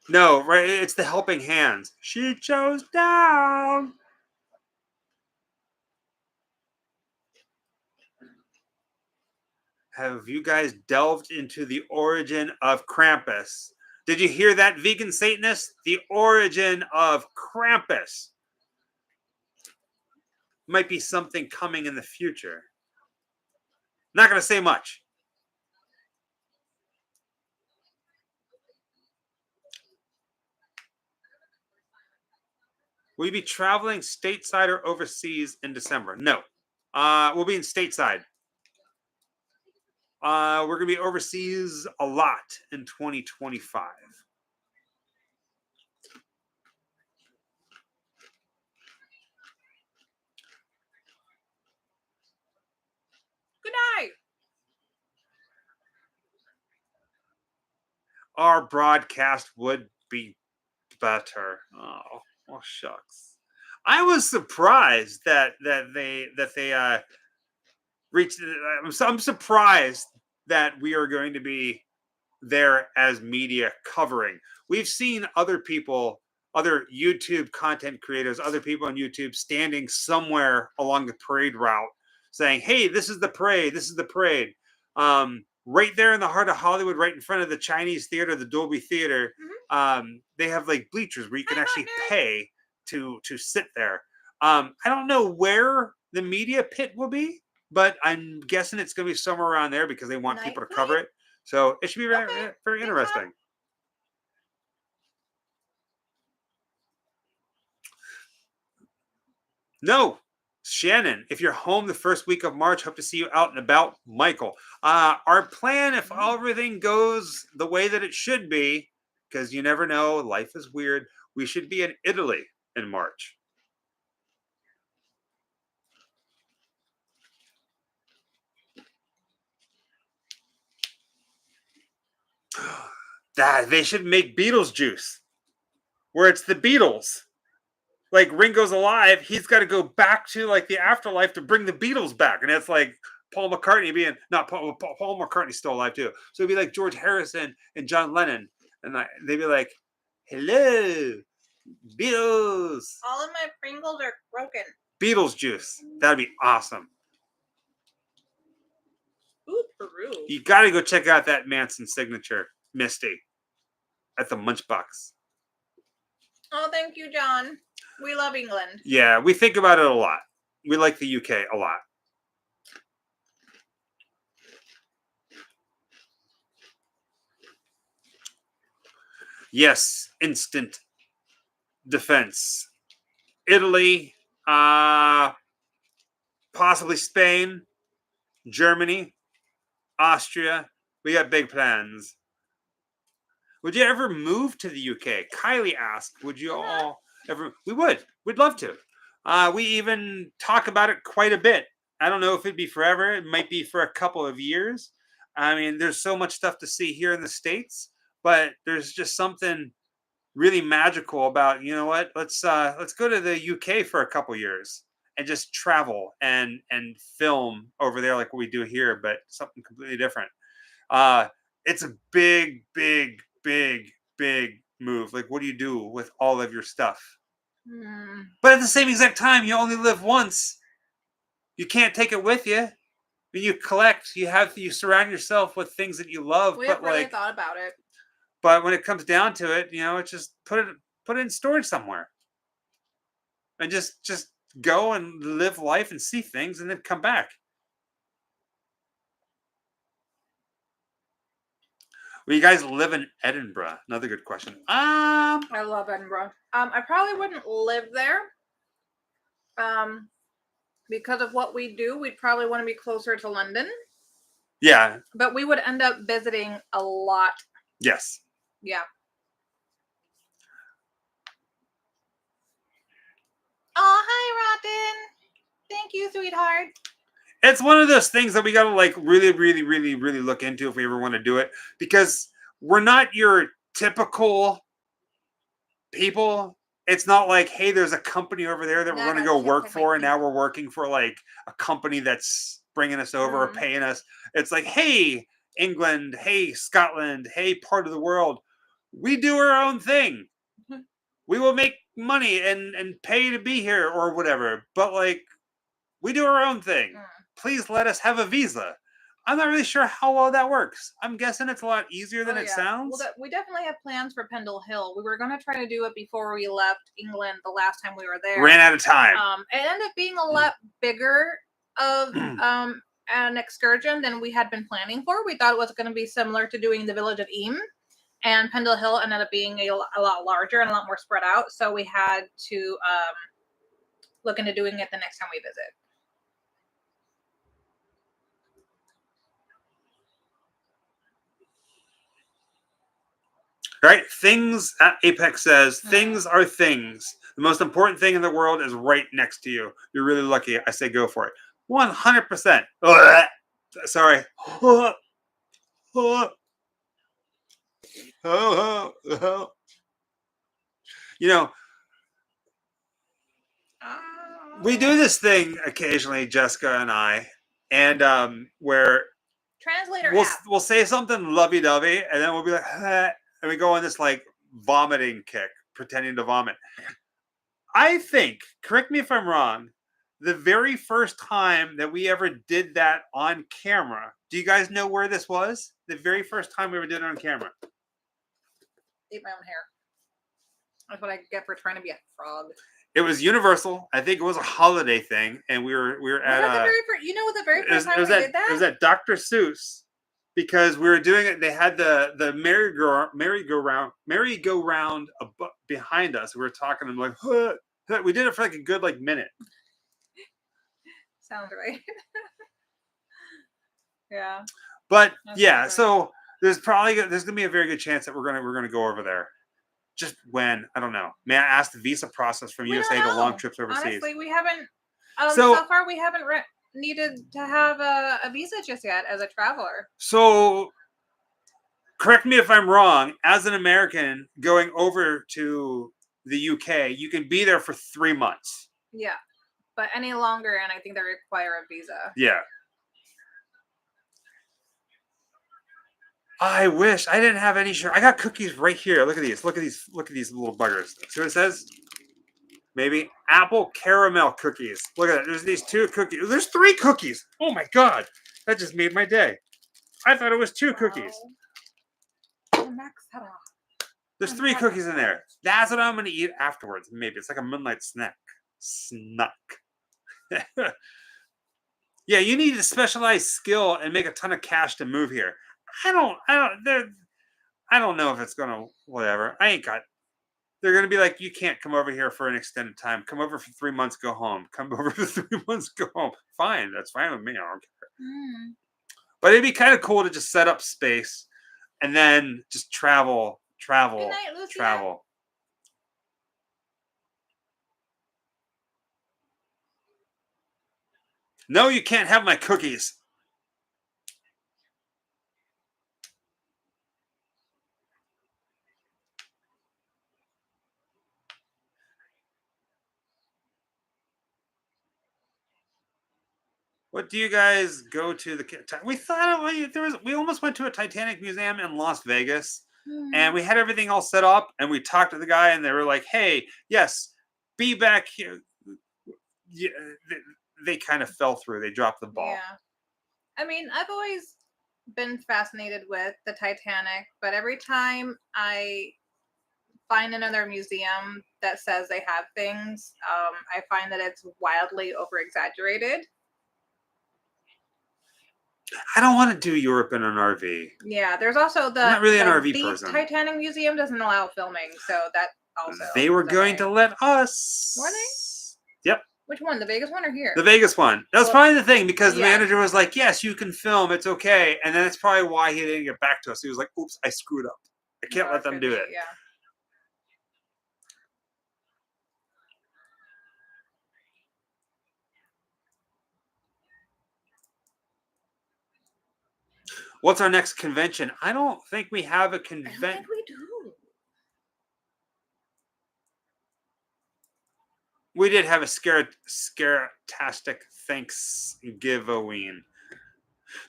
No, right? It's the helping hands. She chose down. Have you guys delved into the origin of Krampus? Did you hear that, vegan Satanist? The origin of Krampus. Might be something coming in the future. Not going to say much. Will you be traveling stateside or overseas in December? No. We'll be in stateside. We're going to be overseas a lot in 2025. Good night. Our broadcast would be better. Oh, well, shucks. I was surprised that they reached. I'm surprised that we are going to be there as media covering. We've seen other people, other YouTube content creators, other people on YouTube standing somewhere along the parade route saying, hey, this is the parade. This is the parade. Right there in the heart of Hollywood, right in front of the Chinese theater, the Dolby Theater, they have like bleachers where you can actually pay to sit there. I don't know where the media pit will be, but I'm guessing it's going to be somewhere around there because they want people to cover it. So it should be very interesting. No, Shannon, if you're home the first week of March, hope to see you out and about. Michael, our plan, if everything goes the way that it should be, because you never know, life is weird, we should be in Italy in March. That they should make Beatles juice, where it's the Beatles. Like Ringo's alive, he's got to go back to like the afterlife to bring the Beatles back, and it's like Paul McCartney being not Paul McCartney's still alive too, so it'd be like George Harrison and John Lennon, and they'd be like, "Hello, Beatles." All of my Pringles are broken. Beatles juice, that'd be awesome. Ooh, Peru. You got to go check out that Manson signature, Misty, at the Munchbox. Oh, thank you, John. We love England. Yeah, we think about it a lot. We like the UK a lot. Yes, instant defense. Italy, possibly Spain, Germany, Austria. We got big plans. Would you ever move to the UK? Kylie asked, would you all ever? We would. We'd love to. We even talk about it quite a bit. I don't know if it'd be forever. It might be for a couple of years. I mean, there's so much stuff to see here in the States, but there's just something really magical about, you know what, let's go to the UK for a couple years and just travel and film over there like what we do here, but something completely different. Uh it's a big, big, big, big move. Like, what do you do with all of your stuff? But at the same exact time, you only live once. You can't take it with you. When you collect, you surround yourself with things that you love. We But have really like, thought about it. but when it comes down to it, it's just put it in storage somewhere and just go and live life and see things and then come back. Well, you guys live in Edinburgh. Another good question. I love Edinburgh. I probably wouldn't live there. Because of what we do, we'd probably want to be closer to London. Yeah. But we would end up visiting a lot. Yes. Yeah. Oh, hi, Robin. Thank you, sweetheart. It's one of those things that we got to like really, really, really, really look into if we ever want to do it, because we're not your typical people. It's not like, hey, there's a company over there that we're going to go work for, and now we're working for like a company that's bringing us over or paying us. It's like, hey, England, hey, Scotland, hey, part of the world, we do our own thing. We will make money and pay to be here or whatever, but like, we do our own thing. Please let us have a visa. I'm not really sure how well that works. I'm guessing it's a lot easier than it sounds. Well, we definitely have plans for Pendle Hill. We were going to try to do it before we left England the last time we were there. Ran out of time. It ended up being a lot bigger of an excursion than we had been planning for. We thought it was going to be similar to doing the village of Eam, and Pendle Hill ended up being a lot larger and a lot more spread out. So we had to look into doing it the next time we visit. Right? Things, Apex says, things are things. The most important thing in the world is right next to you. You're really lucky. I say go for it. 100%. Sorry. You know, we do this thing occasionally, Jessica and I, and where translator we'll say something lovey-dovey, and then we'll be like, and we go on this like vomiting kick, pretending to vomit. I think, correct me if I'm wrong, the very first time that we ever did that on camera, do you guys know where this was? The very first time we ever did it on camera. Eat my own hair. That's what I get for trying to be a frog. It was Universal. I think it was a holiday thing, and we were at the very first time we did that? It was at Dr. Seuss, because we were doing it. They had the merry-go-round behind us. We were talking and like, huh. We did it for like a good like minute. Sounds right. Yeah. But yeah, so there's gonna be a very good chance that we're gonna go over there. Just when, I don't know. May I ask the visa process from USA to long trips overseas? Honestly, we haven't. So far, we haven't needed to have a visa just yet as a traveler. So, correct me if I'm wrong. As an American going over to the UK, you can be there for 3 months. Yeah, but any longer, and I think they require a visa. Yeah. I wish I didn't have any sugar. I got cookies right here. Look at these. Look at these. Look at these little buggers. See what it says? Maybe apple caramel cookies. Look at that. There's these 2 cookies. There's 3 cookies. Oh my god. That just made my day. I thought it was 2 cookies. There's 3 cookies in there. That's what I'm going to eat afterwards. Maybe it's like a midnight snack. Yeah, you need a specialized skill and make a ton of cash to move here. I don't know if it's gonna whatever. They're gonna be like, you can't come over here for an extended time. Come over for 3 months, go home. Come over for 3 months, go home. Fine, that's fine with me. I don't care. But it'd be kind of cool to just set up space and then just travel. Good night, Lucia. Travel. No, you can't have my cookies. What do you guys go to the? We thought we almost went to a Titanic museum in Las Vegas, and we had everything all set up, and we talked to the guy, and they were like, "Hey, yes, be back here." Yeah, they kind of fell through. They dropped the ball. Yeah. I mean, I've always been fascinated with the Titanic, but every time I find another museum that says they have things, I find that it's wildly over exaggerated. I don't want to do Europe in an RV. Yeah, there's also I'm not really an RV the person. Titanic Museum doesn't allow filming, so that also They were is going okay. to let us. Were they? Yep. Which one? The Vegas one or here? The Vegas one. That was Well, probably the thing because the yeah. manager was like, "Yes, you can film. It's okay." And then that's probably why he didn't get back to us. He was like, "Oops, I screwed up. I can't let them do it." Yeah. What's our next convention? I don't think we have a I don't convention. think we do. We did have a scare-tastic Thanksgiving.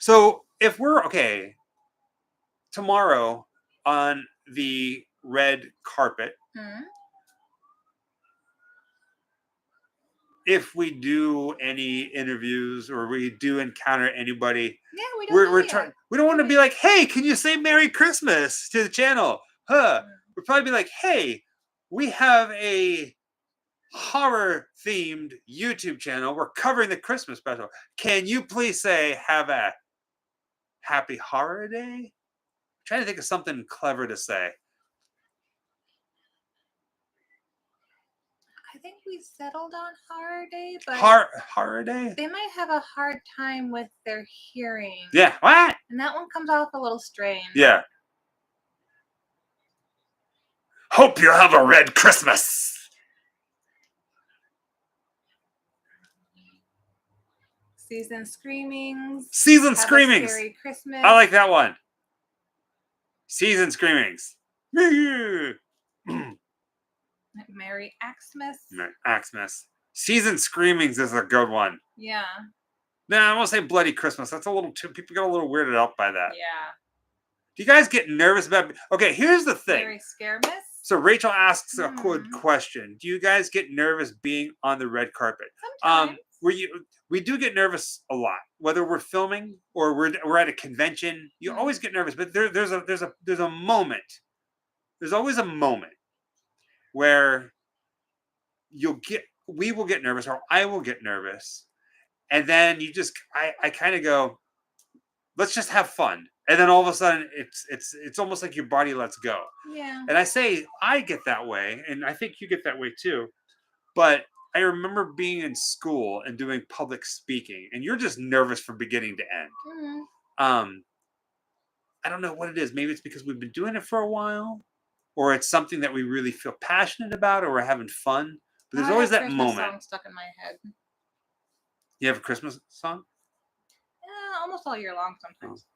So if we're okay, tomorrow on the red carpet, if we do any interviews or we do encounter anybody, yeah, we don't. we're trying. We don't want to be like, "Hey, can you say Merry Christmas to the channel?" We'll probably be like, "Hey, we have a horror themed YouTube channel. We're covering the Christmas special. Can you please say have a happy horror day?" I'm trying to think of something clever to say. I think we settled on horror day, but Horror day? they might have a hard time with their hearing. Yeah. What? And that one comes off a little strange. Yeah. Hope you have a red Christmas. Season Screamings. Season Screamings. Scary Christmas. I like that one. Season Screamings. Merry Xmas. Xmas. Season Screamings is a good one. Yeah. Nah, I won't say Bloody Christmas. That's a little too. People get a little weirded out by that. Yeah. Do you guys get nervous about? Okay, here's the thing. Merry Scaremas. So Rachel asks a good question. Do you guys get nervous being on the red carpet? Sometimes. We do get nervous a lot, whether we're filming or we're at a convention. You always get nervous, but there's a moment. There's always a moment where we will get nervous, or I will get nervous, and then I kind of go, let's just have fun. And then all of a sudden, it's almost like your body lets go. Yeah. And I say I get that way, and I think you get that way too. But I remember being in school and doing public speaking, and you're just nervous from beginning to end. I don't know what it is. Maybe it's because we've been doing it for a while, or it's something that we really feel passionate about, or we're having fun. But there's always that Christmas moment. song stuck in my head. You have a Christmas song? Yeah, almost all year long sometimes.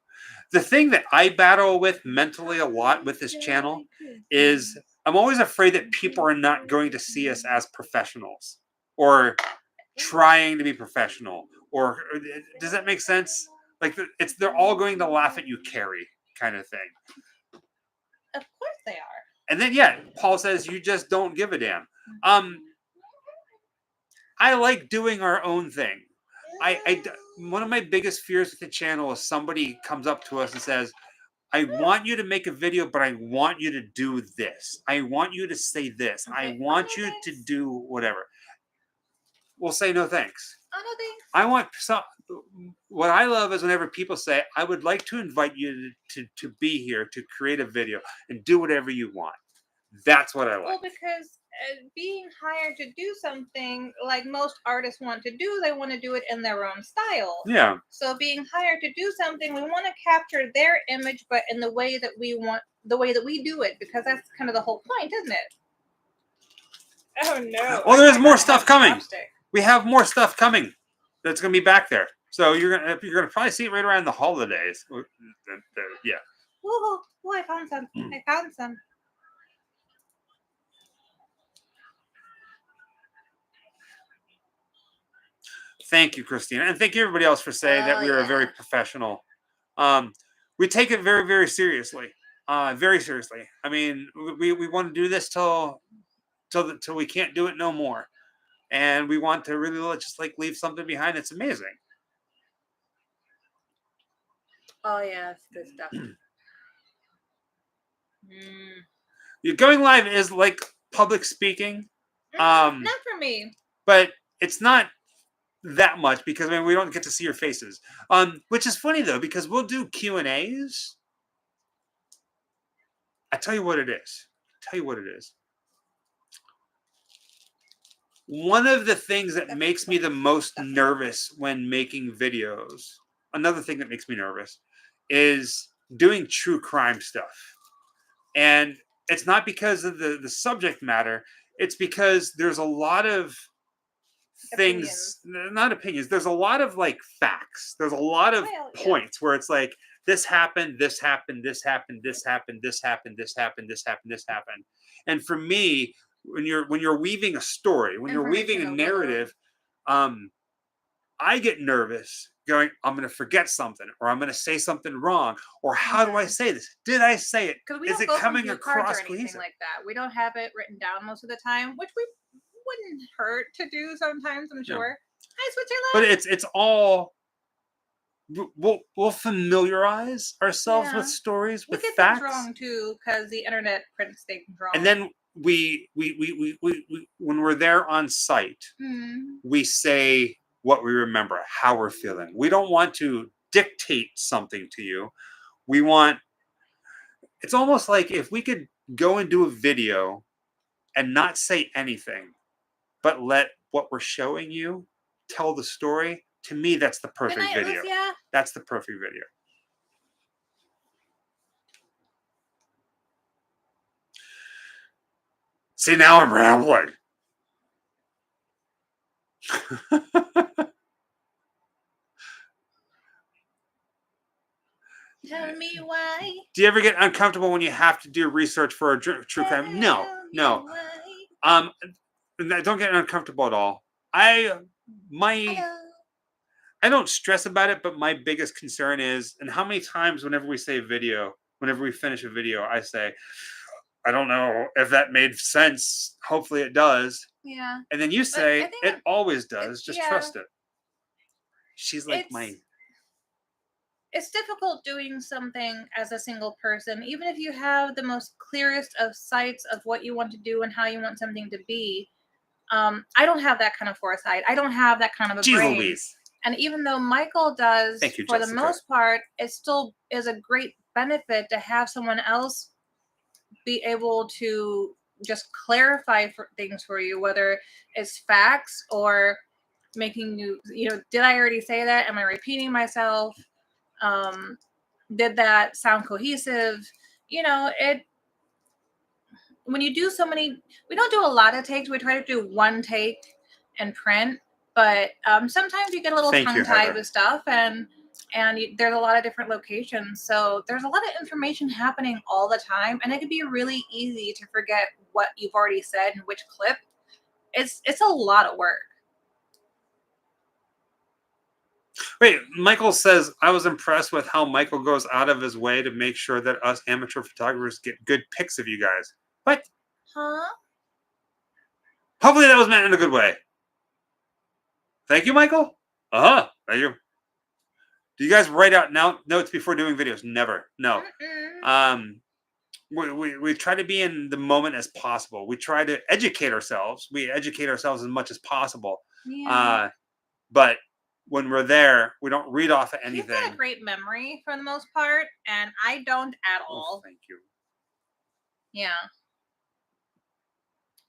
The thing that I battle with mentally a lot with this channel is I'm always afraid that people are not going to see us as professionals or trying to be professional. Or does that make sense? Like they're all going to laugh at you, Carrie, kind of thing. Of course they are. And then Paul says you just don't give a damn. I like doing our own thing. One of my biggest fears with the channel is somebody comes up to us and says, I want you to make a video, but I want you to do this. I want you to say this. Okay, I want you to do whatever. We'll say no thanks. Oh, no thanks. I want what I love is whenever people say, I would like to invite you to be here to create a video and do whatever you want. That's what I like. Well, because being hired to do something like most artists want to do, they want to do it in their own style. Yeah. So being hired to do something, we want to capture their image, but in the way that we want, the way that we do it, because that's kind of the whole point, isn't it? Oh no! Well, there's more stuff coming. We have more stuff coming. That's going to be back there. So you're gonna probably see it right around the holidays. Yeah. Oh, I found some. I found some. Thank you, Christina, and thank you everybody else for saying that we are very professional. We take it very, very seriously. Very seriously. I mean, we want to do this till we can't do it no more, and we want to really just like leave something behind. It's amazing. Oh yeah, it's good stuff. Going live is like public speaking. Not for me. But it's not that much because I mean we don't get to see your faces. Which is funny though because we'll do Q&As. I tell you what it is. One of the things that makes me the most nervous when making videos, another thing that makes me nervous, is doing true crime stuff. And it's not because of the subject matter. It's because there's a lot of things, not opinions. There's a lot of like facts. There's a lot of points where it's like, this happened, this happened, this happened, this happened, this happened, this happened, this happened, this happened. And for me, when you're weaving a story, when you're weaving a narrative, I get nervous going, I'm going to forget something, or I'm going to say something wrong, or how do I say this? Did I say it? Is it coming across cohesive? Like that. We don't have it written down most of the time, which we wouldn't hurt to do sometimes, I'm sure. Hi, Switzerland. But it's all we'll familiarize ourselves with stories, with get facts. Things wrong too, because the internet prints things wrong. And then we when we're there on site, we say what we remember, how we're feeling. We don't want to dictate something to you. We want. It's almost like if we could go and do a video and not say anything, but let what we're showing you tell the story. To me, that's the perfect video. That's the perfect video. See, now I'm rambling. Tell me why. Do you ever get uncomfortable when you have to do research for a true crime? No. Don't get uncomfortable at all. I don't stress about it, but my biggest concern is, and how many times whenever we finish a video, I say, I don't know if that made sense. Hopefully it does. Yeah. And then you say, it always does. Just trust it. She's like It's difficult doing something as a single person, even if you have the most clearest of sights of what you want to do and how you want something to be. I don't have that kind of foresight. I don't have that kind of a brain. Louise. And even though Michael does, for the most part, it still is a great benefit to have someone else be able to just clarify things for you, whether it's facts or making you, did I already say that? Am I repeating myself? Did that sound cohesive? When you do so many, we don't do a lot of takes. We try to do one take and print, but sometimes you get a little tongue-tied with stuff, and there's a lot of different locations. So there's a lot of information happening all the time, and it can be really easy to forget what you've already said in which clip. It's a lot of work. Wait, Michael says, I was impressed with how Michael goes out of his way to make sure that us amateur photographers get good pics of you guys. What? Huh? Hopefully that was meant in a good way. Thank you, Michael. Thank you. Do you guys write out notes before doing videos? Never. No. We try to be in the moment as possible. We try to educate ourselves. We educate ourselves as much as possible. Yeah. But when we're there, we don't read off of anything. You've got a great memory for the most part, and I don't at all. Thank you. Yeah.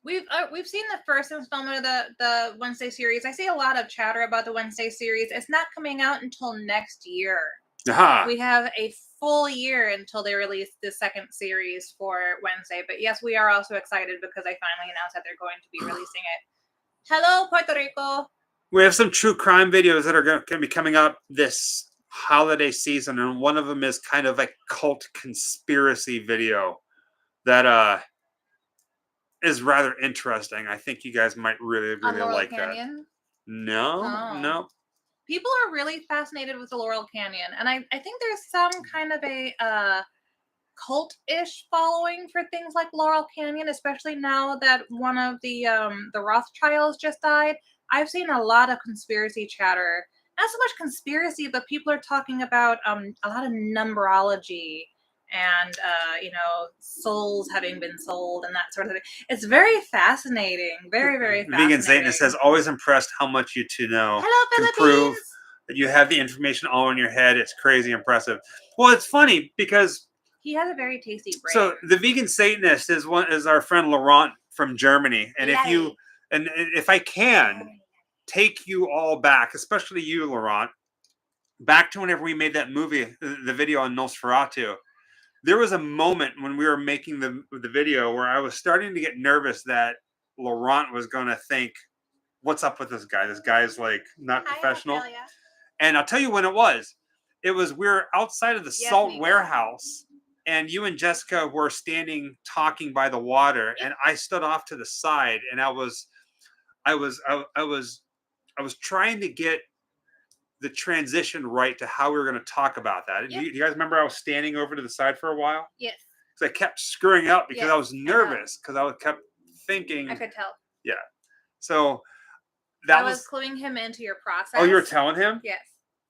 We've seen the first installment of the Wednesday series. I see a lot of chatter about the Wednesday series. It's not coming out until next year. We have a full year until they release the second series for Wednesday. But yes, we are also excited because they finally announced that they're going to be releasing it. Hello, Puerto Rico. We have some true crime videos that are going to be coming up this holiday season, and one of them is kind of a cult conspiracy video that is rather interesting. I think you guys might really like that. No, Oh. no. People are really fascinated with the Laurel Canyon, and I think there's some kind of a cult-ish following for things like Laurel Canyon, especially now that one of the Rothschilds just died. I've seen a lot of conspiracy chatter. Not so much conspiracy, but people are talking about a lot of numerology and souls having been sold and that sort of thing. It's very fascinating. Very, very Vegan fascinating. Satanist says, always impressed how much you two know. Hello, Can Philippines. prove that you have the information all in your head. It's crazy impressive. Well, it's funny because He has a very tasty brain. so the Vegan Satanist is our friend Laurent from Germany, and Larry. if I can take you all back, especially you, Laurent, back to whenever we made that movie, the video on Nosferatu. There was a moment when we were making the video where I was starting to get nervous that Laurent was going to think, what's up with this guy? This guy's like not professional. Ophelia. And I'll tell you when it was. It was we were outside of the salt warehouse, and you and Jessica were standing talking by the water, and I stood off to the side, and I was trying to get the transition right to how we were going to talk about that. Yep. Do you guys remember I was standing over to the side for a while? Yes. Because I kept screwing up because Yes, I was nervous because I kept thinking. I could tell. Yeah. So I was cluing him into your process. Oh, you were telling him? Yes.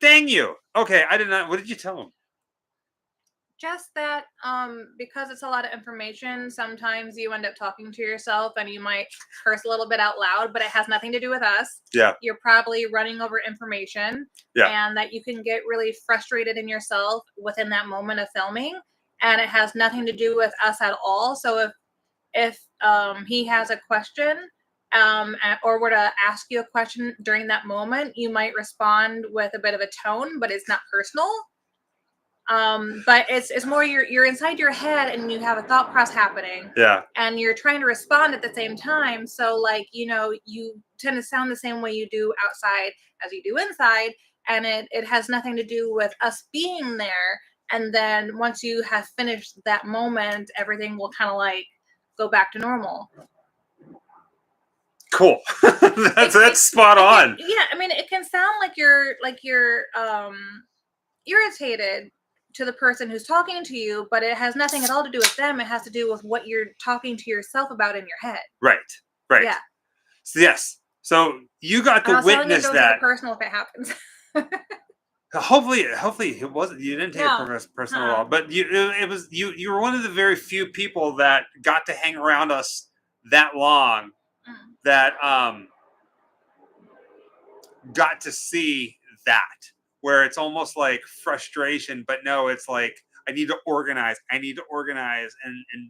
Dang you. Okay, I did not. What did you tell him? Just that because it's a lot of information, sometimes you end up talking to yourself and you might curse a little bit out loud, but it has nothing to do with us. Yeah. You're probably running over information. Yeah. And that you can get really frustrated in yourself within that moment of filming. And it has nothing to do with us at all. So if he has a question or were to ask you a question during that moment, you might respond with a bit of a tone, but it's not personal. But it's more you're inside your head and you have a thought process happening. Yeah. And you're trying to respond at the same time. So like, you tend to sound the same way you do outside as you do inside. And it has nothing to do with us being there. And then once you have finished that moment, everything will kind of like go back to normal. Cool. that's spot on. Yeah, I mean, it can sound like you're irritated to the person who's talking to you, but it has nothing at all to do with them. It has to do with what you're talking to yourself about in your head. Right. Yeah. So, yes. So you got to witness that. Personal if it happens. Hopefully it wasn't. You didn't take it personal at all. But you were one of the very few people that got to hang around us that long. That got to see that, where it's almost like frustration, but no, it's like I need to organize and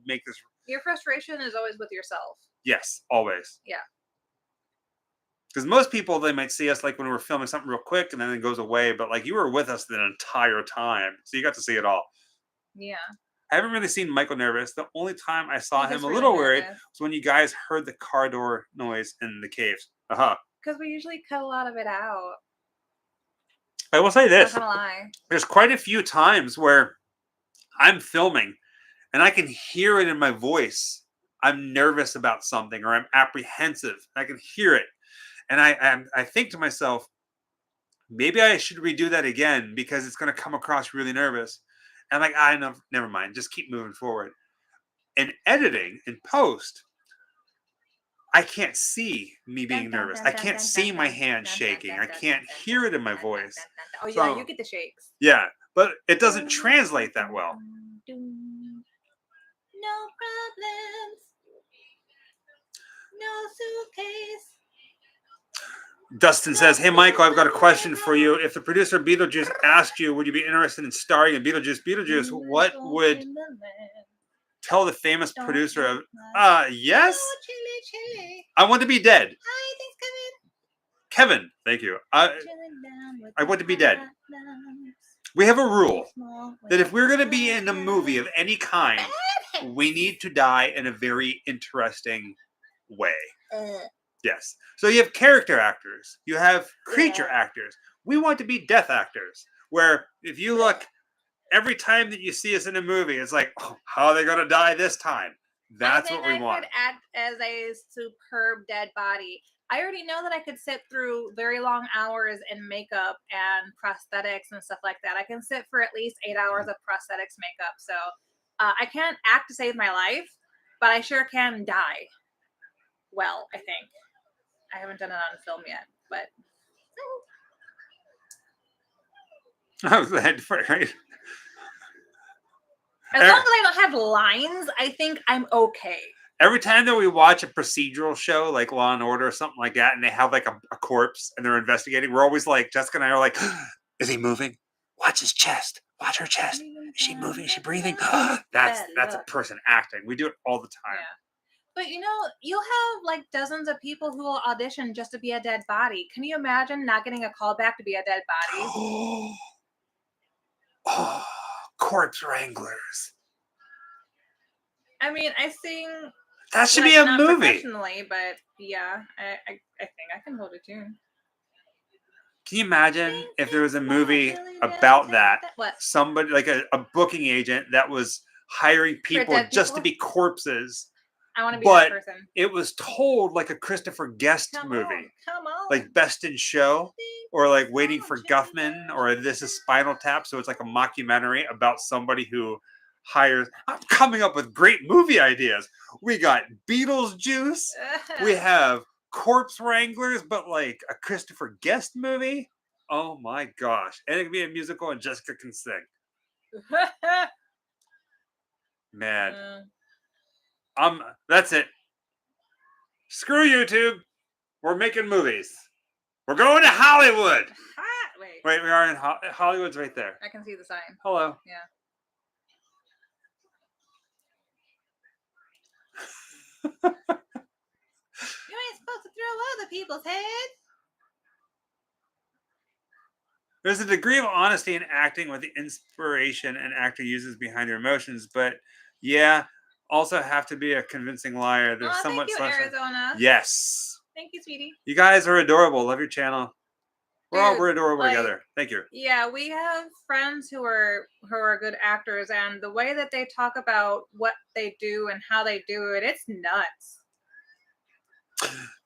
make this. Your frustration is always with yourself. Yes, always. Yeah. Because most people, they might see us like when we're filming something real quick and then it goes away, but like you were with us the entire time, so you got to see it all. Yeah. I haven't really seen Michael nervous. The only time I saw him a little worried was when you guys heard the car door noise in the caves. Because we usually cut a lot of it out. I will say this. I'm not gonna lie. There's quite a few times where I'm filming and I can hear it in my voice. I'm nervous about something or I'm apprehensive. I can hear it. And I think to myself, maybe I should redo that again because it's going to come across really nervous. And I'm like, know, never mind. Just keep moving forward. In editing, in post, I can't see me being nervous. I can't see my hand shaking. I can't hear it in my voice. Oh, yeah, you get the shakes. Yeah, but it doesn't translate that well. No problems. No suitcase. Dustin says, "Hey, Michael, I've got a question for you. If the producer of Beetlejuice asked you, would you be interested in starring in Beetlejuice, what would tell the famous producer of, yes? I want to be dead. Hi, thanks, Kevin, thank you. I want to be dead. We have a rule that if we're going to be in a movie of any kind, we need to die in a very interesting way. Yes. So you have character actors. You have creature actors. We want to be death actors. Where if you look, every time that you see us in a movie, it's like, oh, how are they going to die this time? That's what we want. I could act as a superb dead body. I already know that I could sit through very long hours in makeup and prosthetics and stuff like that. I can sit for at least 8 hours of prosthetics makeup. So I can't act to save my life, but I sure can die. Well, I think. I haven't done it on film yet, but I was glad for right. as long as I don't have lines, I think I'm okay. Every time that we watch a procedural show like Law and Order or something like that, and they have like a corpse and they're investigating, we're always like, Jessica and I are like, is he moving? Watch his chest. Watch her chest. Is she moving? Is she breathing? That's a person acting. We do it all the time. Yeah. But you'll have like dozens of people who will audition just to be a dead body. Can you imagine not getting a call back to be a dead body? Oh, corpse wranglers. I mean, I sing. That should be a not movie. Professionally, but yeah, I think I can hold a tune. Can you imagine if there was a movie about that? What? Somebody like a booking agent that was hiring people just to be corpses. I want to be that person. It was told like a Christopher Guest movie. Come on. Like Best in Show or like Waiting for Guffman or This is Spinal Tap. So it's like a mockumentary about somebody who hires. I'm coming up with great movie ideas. We got Beetlejuice. We have Corpse Wranglers, but like a Christopher Guest movie. Oh my gosh. And it could be a musical and Jessica can sing. Man. That's it. Screw YouTube. We're making movies. We're going to Hollywood. Wait, we are in Hollywood's right there. I can see the sign. Hello. Yeah. You ain't supposed to throw other people's heads. There's a degree of honesty in acting with the inspiration an actor uses behind their emotions, but yeah, also have to be a convincing liar. They're somewhat thank you, Arizona. Yes. Thank you, sweetie. You guys are adorable. Love your channel. We're adorable together. Thank you. Yeah, we have friends who are good actors, and the way that they talk about what they do and how they do it, it's nuts.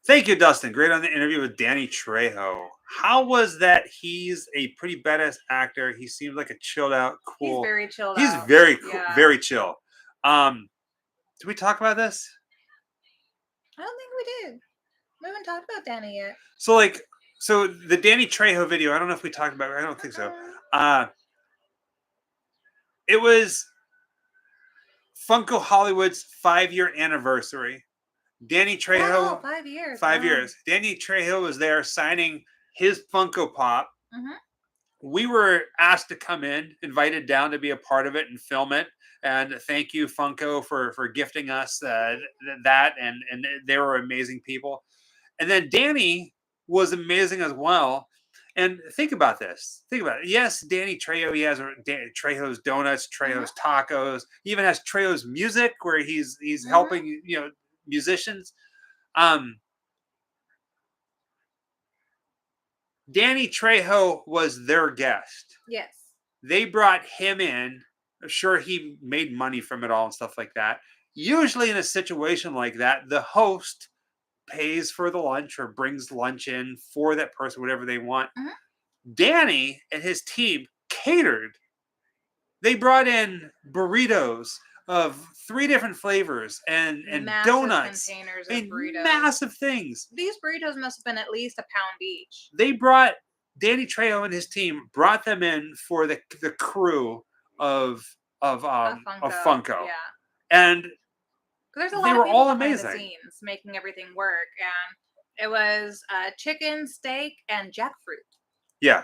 Thank you, Dustin. Great on the interview with Danny Trejo. How was that? He's a pretty badass actor. He seems like a chilled out, cool. He's very chilled out. He's very cool, very chill. Did we talk about this? I don't think we did. We haven't talked about Danny yet. So the Danny Trejo video, I don't know if we talked about it. I don't think so. It was Funko Hollywood's 5-year anniversary. Danny Trejo. 5 years. 5 years. Danny Trejo was there signing his Funko Pop. Mm-hmm. We were asked to come in, invited down to be a part of it and film it. And thank you, Funko, for gifting us that. And they were amazing people. And then Danny was amazing as well. And think about this. Think about it. Yes, Danny Trejo, he has Trejo's Donuts, Trejo's Tacos. He even has Trejo's music where he's helping, musicians. Danny Trejo was their guest. Yes. They brought him in. Sure, he made money from it all and stuff like that. Usually in a situation like that, the host pays for the lunch or brings lunch in for that person, whatever they want. Danny and his team catered. They brought in burritos of 3 different flavors and massive donuts containers of and burritos. massive things. These burritos must have been at least £1 each. They brought Danny Trejo and his team brought them in for the crew of Funko. Yeah. And there's a lot of people all behind amazing. The scenes making everything work, and it was chicken, steak, and jackfruit. Yeah,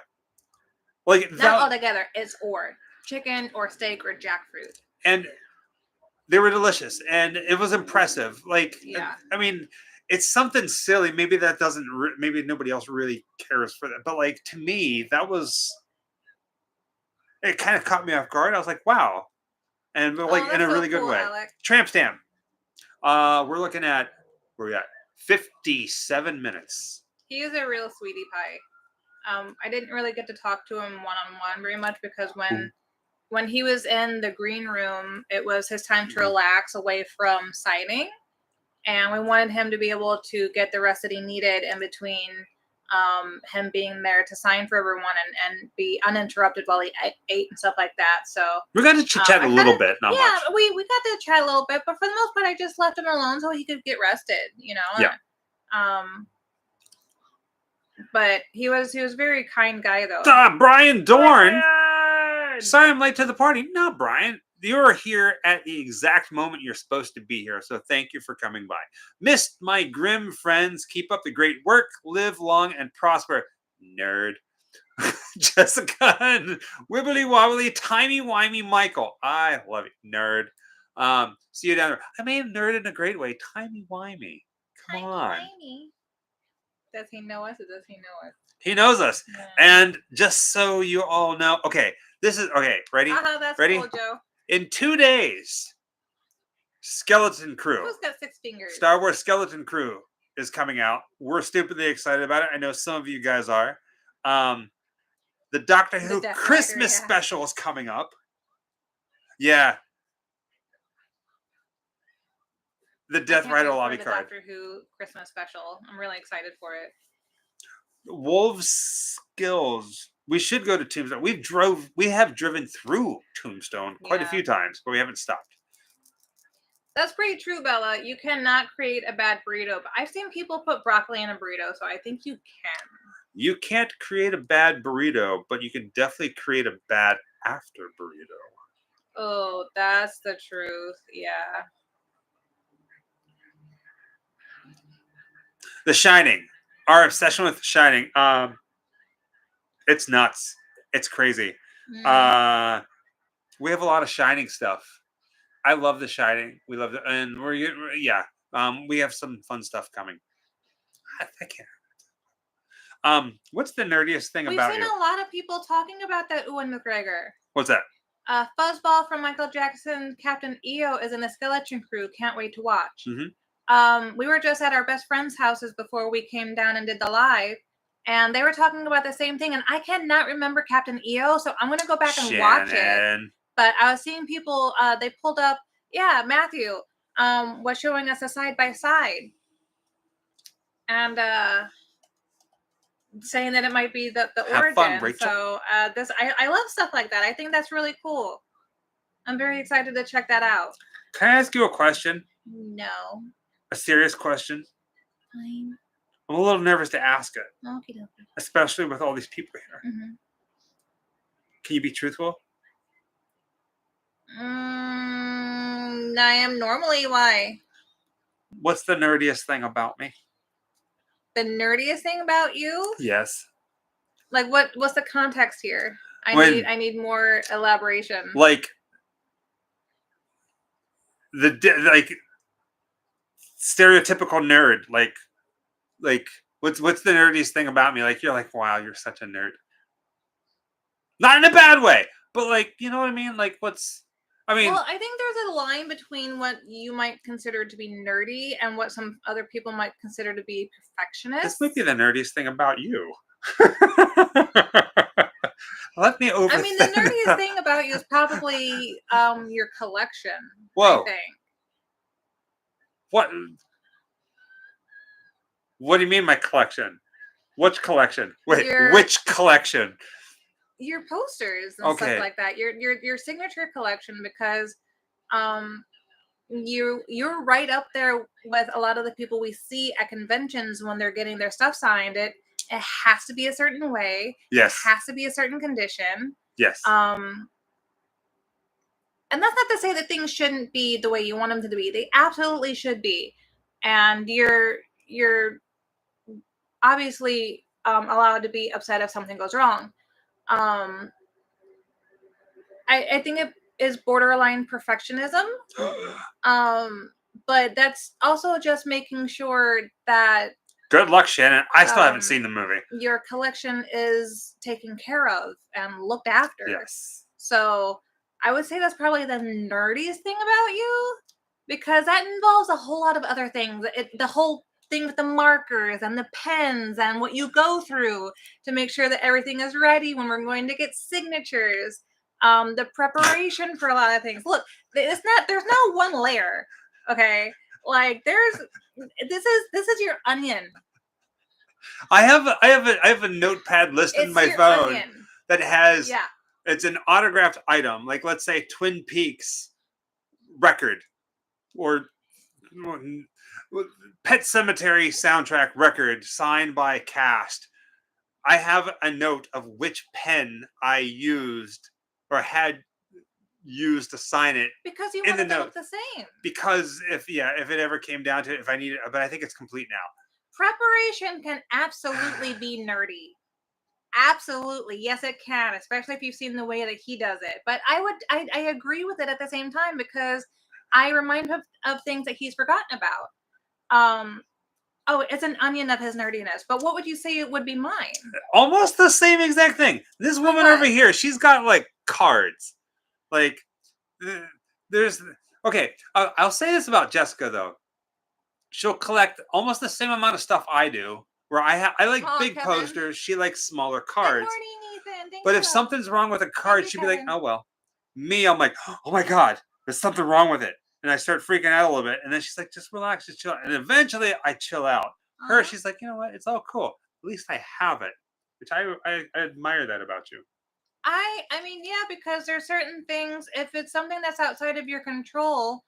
like not all together. It's or chicken or steak or jackfruit. And they were delicious, and it was impressive. Like, yeah. I mean, it's something silly. Maybe that doesn't. Maybe nobody else really cares for that. But like to me, that was. It kind of caught me off guard. I was like, wow, and like in a really good way. Alex. Tramp stamp. We're looking at where we at 57 minutes. He is a real sweetie pie. I didn't really get to talk to him one-on-one very much because when he was in the green room, it was his time to relax away from signing. and we wanted him to be able to get the rest that he needed in between him being there to sign for everyone and be uninterrupted while he ate and stuff like that. So we got to chat a little bit, not much. Yeah, we got to chat a little bit, but for the most part, I just left him alone so he could get rested. Yeah. But he was a very kind guy though. Brian Dorn. Sorry, I'm late to the party. No, Brian. You're here at the exact moment you're supposed to be here, so thank you for coming by. Missed my grim friends. Keep up the great work. Live long and prosper. Nerd. Jessica and Wibbly Wobbly, Timey Wimey Michael. I love it. Nerd. See you down there. I may have nerded in a great way. Timey Wimey. Come on. Does he know us or does he know us? He knows us. Yeah. And just so you all know, okay, this is okay. Ready? That's ready? Cool, Joe. In 2 days, Skeleton Crew. Who's got 6 fingers? Star Wars Skeleton Crew is coming out. We're stupidly excited about it. I know some of you guys are. The Doctor Who Christmas special is coming up. Yeah. The Death Rider lobby card. Doctor Who Christmas special. I'm really excited for it. Wolves Skills. We should go to Tombstone. We have driven through Tombstone quite a few times, but we haven't stopped. That's pretty true, Bella. You cannot create a bad burrito, but I've seen people put broccoli in a burrito, so I think you can. You can't create a bad burrito, but you can definitely create a bad after burrito. Oh, that's the truth. Yeah. The Shining. Our obsession with The Shining. It's nuts. It's crazy. We have a lot of Shining stuff. I love The Shining. We love it, and we have some fun stuff coming. I can't. What's the nerdiest thing about you? We've seen a lot of people talking about that Ewan McGregor. What's that? Fuzzball from Michael Jackson, Captain EO is in the Skeleton Crew. Can't wait to watch. Mm-hmm. We were just at our best friends' houses before we came down and did the live, and they were talking about the same thing. And I cannot remember Captain EO, so I'm gonna go back and watch it. But I was seeing people. They pulled up. Yeah, Matthew was showing us a side by side, and saying that it might be the origin. Fun, Rachel. So I love stuff like that. I think that's really cool. I'm very excited to check that out. Can I ask you a question? No. A serious question? Fine. I'm a little nervous to ask it. Okay. Especially with all these people here. Mm-hmm. Can you be truthful? I am normally. Why? What's the nerdiest thing about me? The nerdiest thing about you? Yes. Like what's the context here? I need more elaboration. Like stereotypical nerd. Like what's the nerdiest thing about me? Like you're like, wow, you're such a nerd. Not in a bad way, but like, you know what I mean? Like well, I think there's a line between what you might consider to be nerdy and what some other people might consider to be perfectionist. This might be the nerdiest thing about you. Let me over. I mean, the nerdiest thing about you is probably your collection. Whoa. I think. What? What do you mean my collection? Which collection? Wait, which collection? Your posters and stuff like that. Your signature collection, because you're right up there with a lot of the people we see at conventions when they're getting their stuff signed. It has to be a certain way. Yes. It has to be a certain condition. Yes. And that's not to say that things shouldn't be the way you want them to be. They absolutely should be. And you're obviously allowed to be upset if something goes wrong. I think it is borderline perfectionism. But that's also just making sure that good luck, Shannon. I still haven't seen the movie. Your collection is taken care of and looked after. Yes. So I would say that's probably the nerdiest thing about you, because that involves a whole lot of other things. The whole thing with the markers and the pens and what you go through to make sure that everything is ready when we're going to get signatures. The preparation for a lot of things. Look, there's no one layer. Okay. Like this is your onion. I have a notepad list in It's my your phone onion. that has Yeah. it's an autographed item, like let's say Twin Peaks record or Pet Cemetery soundtrack record signed by cast. I have a note of which pen I used or had used to sign it Because you in want the it to note. look the same. Because if it ever came down to it, if I need it, but I think it's complete now. Preparation can absolutely be nerdy. Absolutely. Yes, it can, especially if you've seen the way that he does it. But I agree with it at the same time because I remind him of things that he's forgotten about. Oh, it's an onion of his nerdiness. But what would you say it would be mine? Almost the same exact thing. This woman over here, she's got like cards. Like there's okay. I'll say this about Jessica though. She'll collect almost the same amount of stuff I do. Where I like big Kevin. posters. She likes smaller Good cards. morning, Ethan. But if something's wrong with a card, she'd be like, "Oh well." Me, I'm like, "Oh my god, there's something wrong with it," and I start freaking out a little bit. And then she's like, "Just relax, just chill." And eventually, I chill out. Her, she's like, "You know what? It's all cool. At least I have it," which I admire that about you. I mean, yeah, because there's certain things. If it's something that's outside of your control,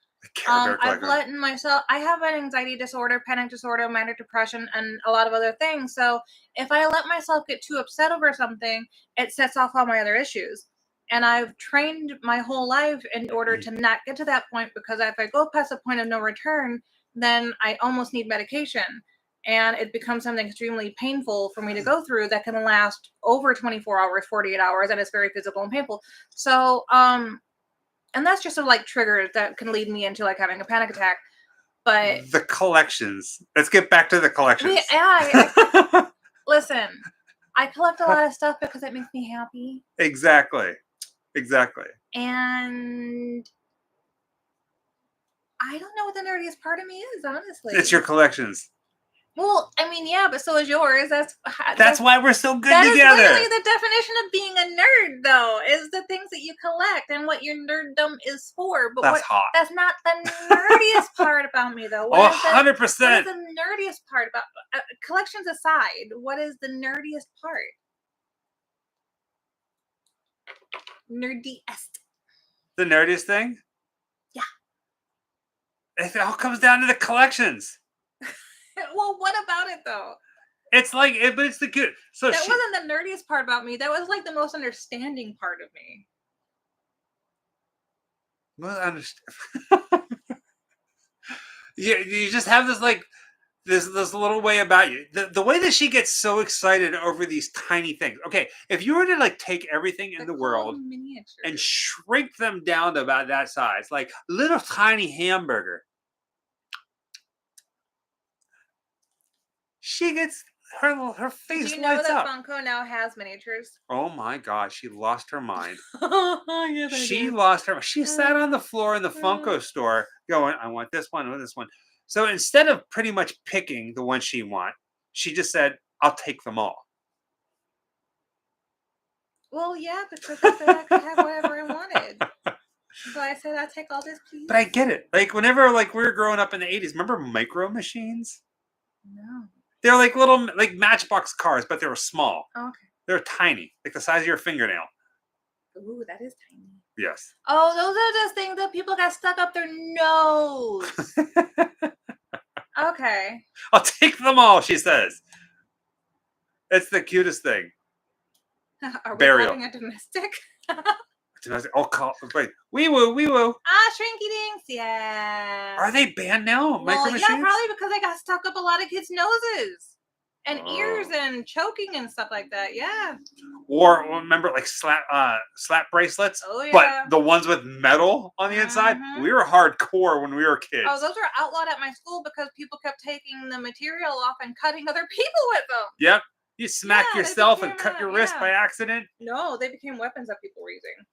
I've let myself. I have an anxiety disorder, panic disorder, manic depression, and a lot of other things. So if I let myself get too upset over something, it sets off all my other issues. And I've trained my whole life in order to not get to that point because if I go past a point of no return, then I almost need medication. And it becomes something extremely painful for me to go through that can last over 24 hours, 48 hours, and it's very physical and painful. So, and that's just a like trigger that can lead me into like having a panic attack. But the collections. Let's get back to the collections. Listen, I collect a lot of stuff because it makes me happy. Exactly. And I don't know what the nerdiest part of me is, honestly. It's your collections. Well, I mean, yeah, but so is yours. That's why we're so good that together. That is literally the definition of being a nerd, though, is the things that you collect and what your nerddom is for. But that's hot. That's not the nerdiest part about me, though. 100%. What is the nerdiest part about collections aside? What is the nerdiest part? Nerdiest. The nerdiest thing? Yeah. It all comes down to the collections. Well, what about it though? It's like, but it's the good. So that wasn't the nerdiest part about me. That was like the most understanding part of me. Well, understand. You just have this like this little way about you. The way that she gets so excited over these tiny things. Okay, if you were to like take everything in the world and shrink them down to about that size, like little tiny hamburger. She gets her face. Do you know that Funko now has miniatures? Oh my god, she lost her mind. Yes, she lost her. She sat on the floor in the Funko store, going, "I want this one, I want this one." So instead of pretty much picking the one she wants, she just said, "I'll take them all." Well, yeah, because I said I could have whatever I wanted. So I said, "I'll take all this, please." But I get it. Like whenever like we were growing up in the 80s, remember Micro Machines? No. They're like little like Matchbox cars, but they were small. Oh, okay. They're tiny, like the size of your fingernail. Ooh, that is tiny. Yes. Oh, those are just things that people got stuck up their nose. Okay. I'll take them all, she says. It's the cutest thing. Are we having a domestic? Oh, wait. Wee woo, wee woo. Shrinky dinks, yeah. Are they banned now? Well, yeah, probably because they got stuck up a lot of kids' noses and ears and choking and stuff like that. Yeah. Or remember, like slap bracelets. Oh yeah. But the ones with metal on the inside, we were hardcore when we were kids. Oh, those were outlawed at my school because people kept taking the material off and cutting other people with them. Yep. You smack yourself and cut your wrist by accident. No, they became weapons that people were using.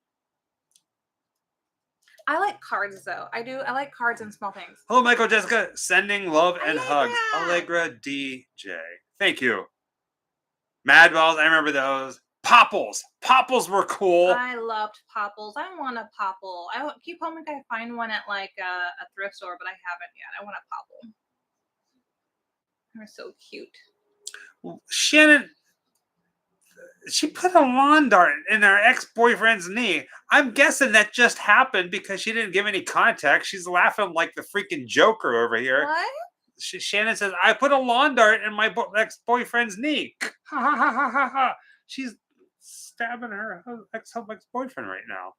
I like cards though. I do. I like cards and small things. Hello, Michael, Jessica. Sending love and hugs. Allegra DJ. Thank you. Mad Balls. I remember those. Popples. Popples were cool. I loved Popples. I want a Popple. I keep hoping I find one at like a thrift store, but I haven't yet. I want a Popple. They're so cute. Shannon, she put a lawn dart in her ex-boyfriend's knee. I'm guessing that just happened because she didn't give any context. She's laughing like the freaking Joker over here. What? Shannon says, I put a lawn dart in my ex-boyfriend's knee. Ha ha ha ha ha ha. She's stabbing her ex-boyfriend right now.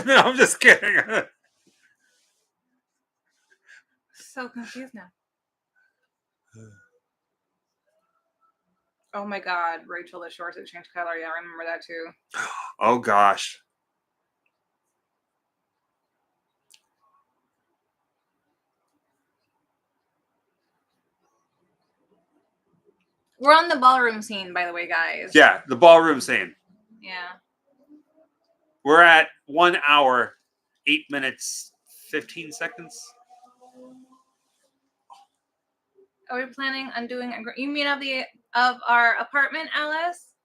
No, I'm just kidding. So confused now. Oh my God, Rachel, the shorts that changed color. Yeah, I remember that too. Oh gosh. We're on the ballroom scene, by the way, guys. Yeah, the ballroom scene. Yeah. We're at 1 hour, 8 minutes, 15 seconds. Are we planning on doing? You mean of our apartment, Alice?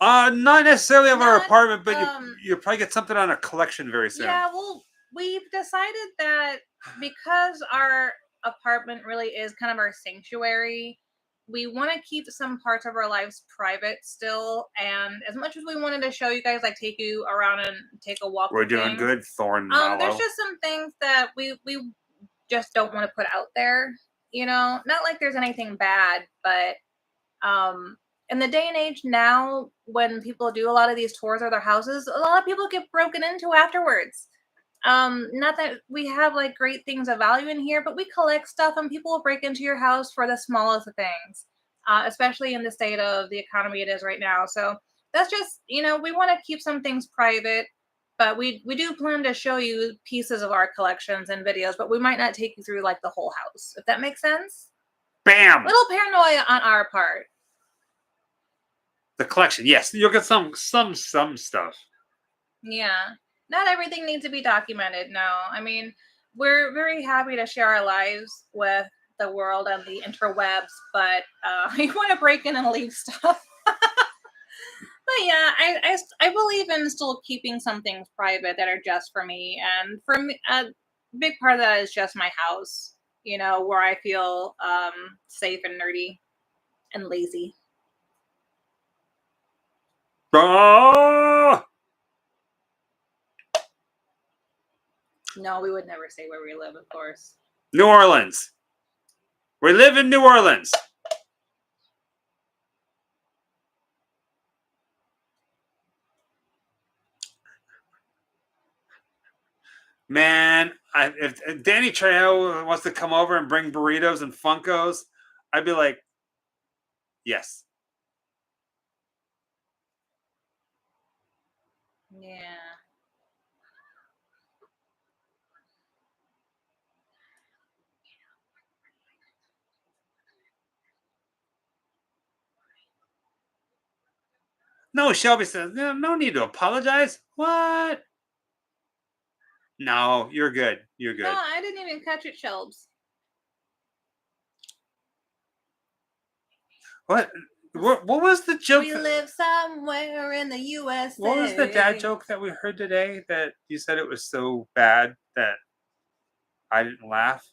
Not necessarily of our apartment, but you'll probably get something on a collection very soon. Yeah, well, we've decided that because our apartment really is kind of our sanctuary, we want to keep some parts of our lives private still. And as much as we wanted to show you guys, like take you around and take a walk, we're doing good, Thorn Mallow. There's just some things that we just don't want to put out there. You know, not like there's anything bad, but in the day and age now, when people do a lot of these tours of their houses, a lot of people get broken into afterwards. Not that we have like great things of value in here, but we collect stuff and people will break into your house for the smallest of things, especially in the state of the economy it is right now. So that's just, we want to keep some things private, but we do plan to show you pieces of our collections and videos, but we might not take you through like the whole house, if that makes sense. Bam! Little paranoia on our part. The collection, yes, you'll get some stuff. Yeah, not everything needs to be documented. No, I mean, we're very happy to share our lives with the world and the interwebs, but you want to break in and leave stuff. But yeah, I believe in still keeping some things private that are just for me, and for me, a big part of that is just my house. Where I feel safe and nerdy and lazy. Oh! No, we would never say where we live, of course. New Orleans. We live in New Orleans. Man, if Danny Trejo wants to come over and bring burritos and Funkos, I'd be like, yes. Yeah. No, Shelby says, no need to apologize. What? No, you're good. You're good. No, I didn't even catch it, Shelbs. What was the joke? We live somewhere in the USA. What was the dad joke that we heard today that you said it was so bad that I didn't laugh?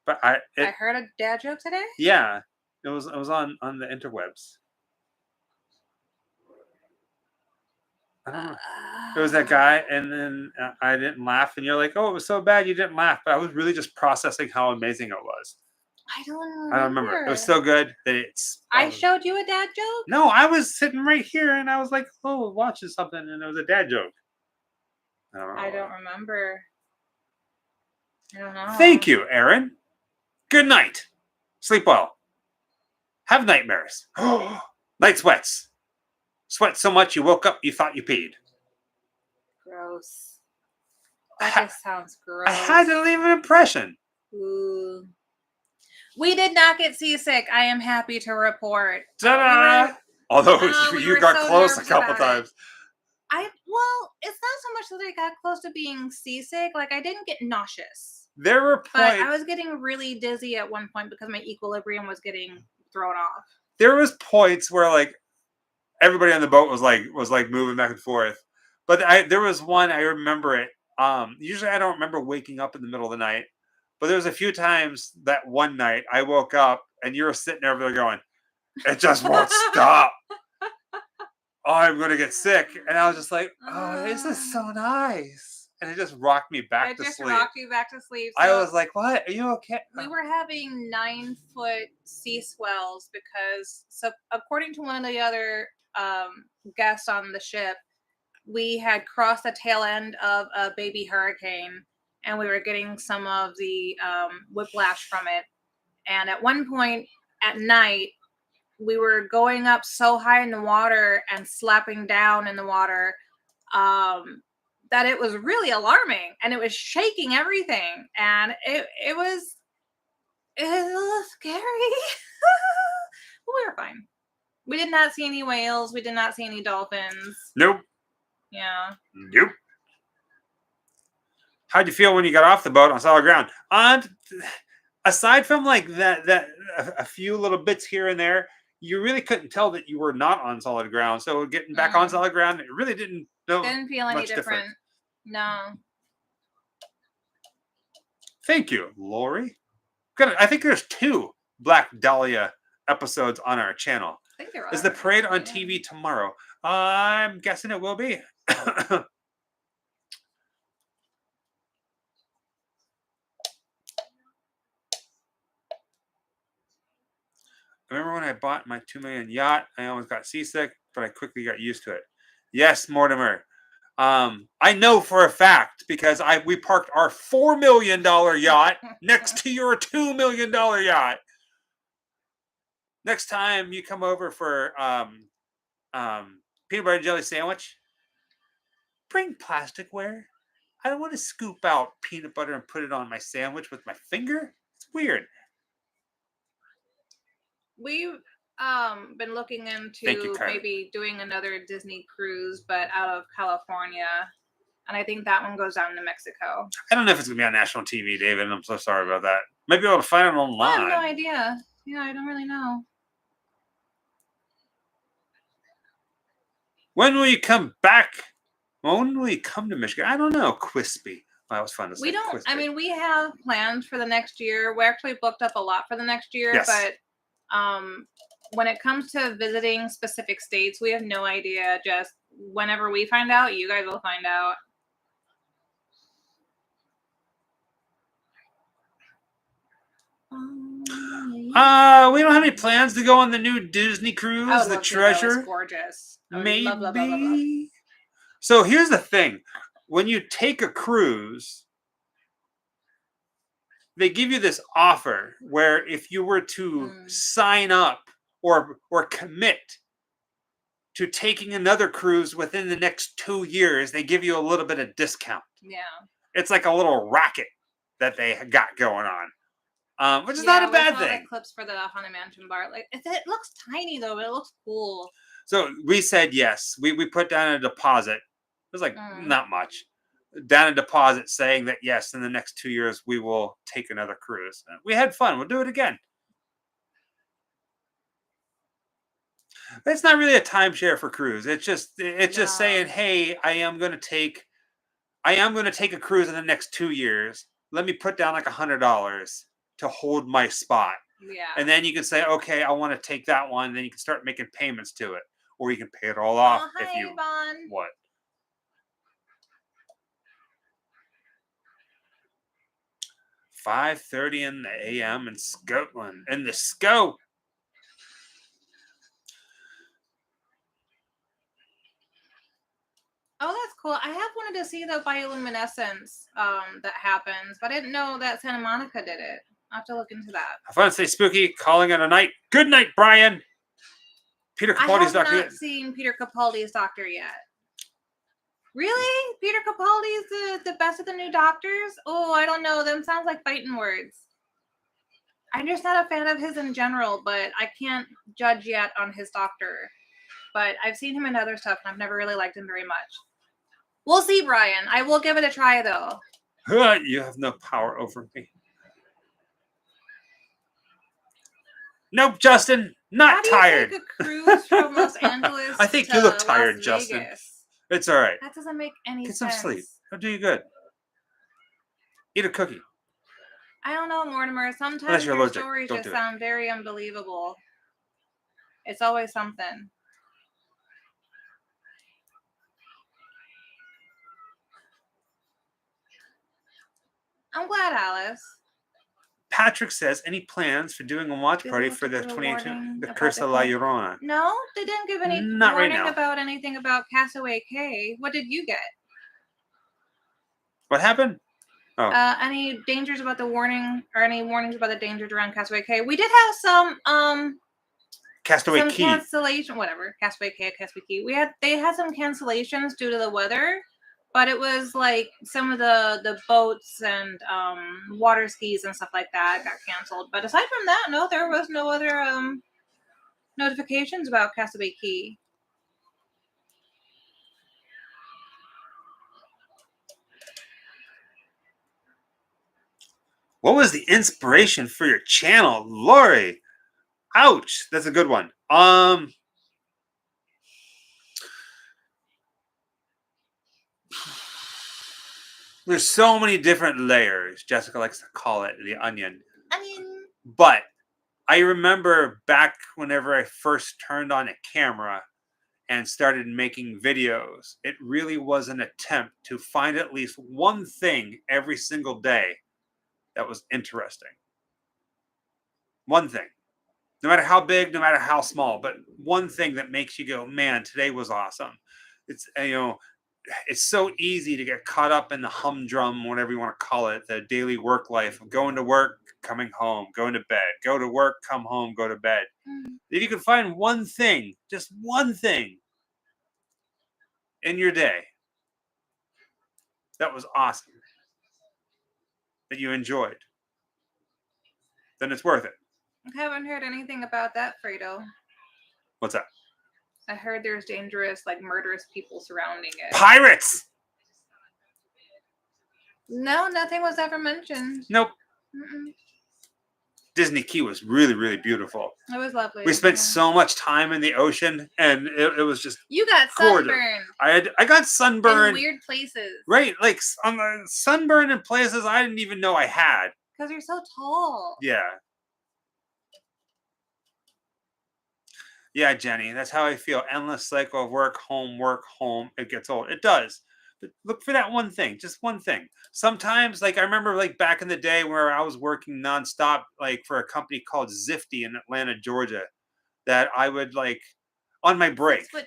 But I heard a dad joke today? Yeah. It was on the interwebs. I don't know. It was that guy, and then I didn't laugh, and you're like, "Oh, it was so bad you didn't laugh," but I was really just processing how amazing it was. I don't remember. It was so good that it's. I showed you a dad joke? No, I was sitting right here, and I was like, "Oh, watching something," and it was a dad joke. I don't remember. I don't know. Thank you, Aaron. Good night. Sleep well. Have nightmares. Night sweats. Sweat so much you woke up, you thought you peed. Gross. That just sounds gross. I had to leave an impression. Ooh. We did not get seasick. I am happy to report. Ta-da! Although you got so close a couple times. Well, it's not so much that I got close to being seasick. Like, I didn't get nauseous. There were But I points. was getting really dizzy at one point because my equilibrium was getting thrown off. There was points where like everybody on the boat was like moving back and forth. But there was one I remember it. Usually I don't remember waking up in the middle of the night, but there was a few times that one night I woke up and you were sitting there going, "It just won't stop. Oh, I'm gonna get sick." And I was just like, "Oh, this is so nice," and it just rocked me back It to just sleep. rocked you back to sleep. I So was like, "What? Are you okay?" we were having 9-foot sea swells because, so according to one of the other guests on the ship, we had crossed the tail end of a baby hurricane and we were getting some of the whiplash from it. And at one point at night, we were going up so high in the water and slapping down in the water that it was really alarming and it was shaking everything. And it was a little scary. But we were fine. We did not see any whales. We did not see any dolphins. Nope. Yeah. Nope. How'd you feel when you got off the boat on solid ground? Aside from like that a few little bits here and there, you really couldn't tell that you were not on solid ground. So getting back on solid ground, it really didn't feel any much different. No. Thank you, Lori. I think there's 2 Black Dahlia episodes on our channel. I think there are. Is the parade on TV tomorrow? I'm guessing it will be. Remember when I bought my $2 million yacht? I almost got seasick, but I quickly got used to it. Yes, Mortimer. I know for a fact because we parked our $4 million yacht next to your $2 million yacht. Next time you come over for peanut butter and jelly sandwich, bring plasticware. I don't want to scoop out peanut butter and put it on my sandwich with my finger. It's weird. We've been looking into Carly. maybe doing another Disney cruise, but out of California. And I think that one goes down to Mexico. I don't know if it's going to be on national TV, David. I'm so sorry about that. Might be able to find it online. I have no idea. Yeah, I don't really know. When will you come back? When will you come to Michigan? I don't know. Quispy. That was fun to say. We don't. Quispy. I mean, we have plans for the next year. We actually booked up a lot for the next year, Yes. but when it comes to visiting specific states, we have no idea. Just whenever we find out, you guys will find out. We don't have any plans to go on the new Disney cruise, the Treasure. It's gorgeous. Maybe. Love. So here's the thing: when you take a cruise, they give you this offer where if you were to sign up or commit to taking another cruise within the next 2 years, they give you a little bit of discount. Yeah. It's like a little racket that they got going on, which is not a bad thing. The clips for the Haunted Mansion bar, like it looks tiny though, but it looks cool. So we said yes. We put down a deposit. It was like not much. Down a deposit saying that yes, in the next 2 years we will take another cruise. We had fun. We'll do it again. But it's not really a timeshare for cruise. It's just saying, hey, I am going to take a cruise in the next 2 years. Let me put down like $100 to hold my spot. Yeah. And then you can say, okay, I want to take that one. Then you can start making payments to it, or you can pay it all off if you what. 5:30 in the a.m. in Scotland. In the scope. Oh, that's cool. I have wanted to see the bioluminescence that happens, but I didn't know that Santa Monica did it. I'll have to look into that. Have fun, stay spooky, calling it a night. Good night, Brian. Peter Capaldi's doctor. I have not seen Peter Capaldi's doctor yet. Really? Peter Capaldi's the best of the new doctors? Oh, I don't know. Them sounds like fighting words. I'm just not a fan of his in general, but I can't judge yet on his doctor. But I've seen him in other stuff, and I've never really liked him very much. We'll see, Brian. I will give it a try, though. You have no power over me. Nope, Justin. Not How do tired. you take a cruise from Los Angeles I think to you look Las tired, Justin. Vegas? It's all right. That doesn't make any Get sense. some sleep. It'll do you good. Eat a cookie. I don't know, Mortimer. Unless Sometimes you're your allergic. stories Don't just do it. sound very unbelievable. It's always something. I'm glad, Alice. Patrick says, any plans for doing a watch Did party they for the give a 22, warning the about Curse the of La con- Llorona? No, they didn't give any Not right warning now. about anything about Castaway Cay. What did you get? What happened? Oh, Any dangers about the warning or any warnings about the dangers around Castaway Cay? We did have some Castaway some Key. cancellation, whatever. Castaway Key. They had some cancellations due to the weather, but it was like some of the boats and water skis and stuff like that got canceled. But aside from that, no, there was no other notifications about Castaway Key. What was the inspiration for your channel, Lori? Ouch, that's a good one. There's so many different layers. Jessica likes to call it the onion. But I remember back whenever I first turned on a camera and started making videos, it really was an attempt to find at least one thing every single day that was interesting. One thing. No matter how big, no matter how small, but one thing that makes you go, man, today was awesome. It's, it's so easy to get caught up in the humdrum, whatever you want to call it, the daily work life of going to work, coming home, going to bed, go to work, come home, go to bed. If you could find one thing, just one thing in your day that was awesome, that you enjoyed, then it's worth it. I haven't heard anything about that, Fredo. What's that? I heard there's dangerous, like murderous people surrounding it. Pirates! No, nothing was ever mentioned. Nope. Mm-mm. Disney Key was really, really beautiful. It was lovely. We spent so much time in the ocean, and it was just You got gorgeous. sunburned. I got sunburned in weird places. Right, like on the sunburn in places I didn't even know I had. Because you're so tall. Yeah. Yeah, Jenny, that's how I feel. Endless cycle of work, home. It gets old. It does. But look for that one thing, just one thing. Sometimes, like I remember, like back in the day where I was working nonstop, like for a company called Zifty in Atlanta, Georgia, that I would like on my break. 6'2".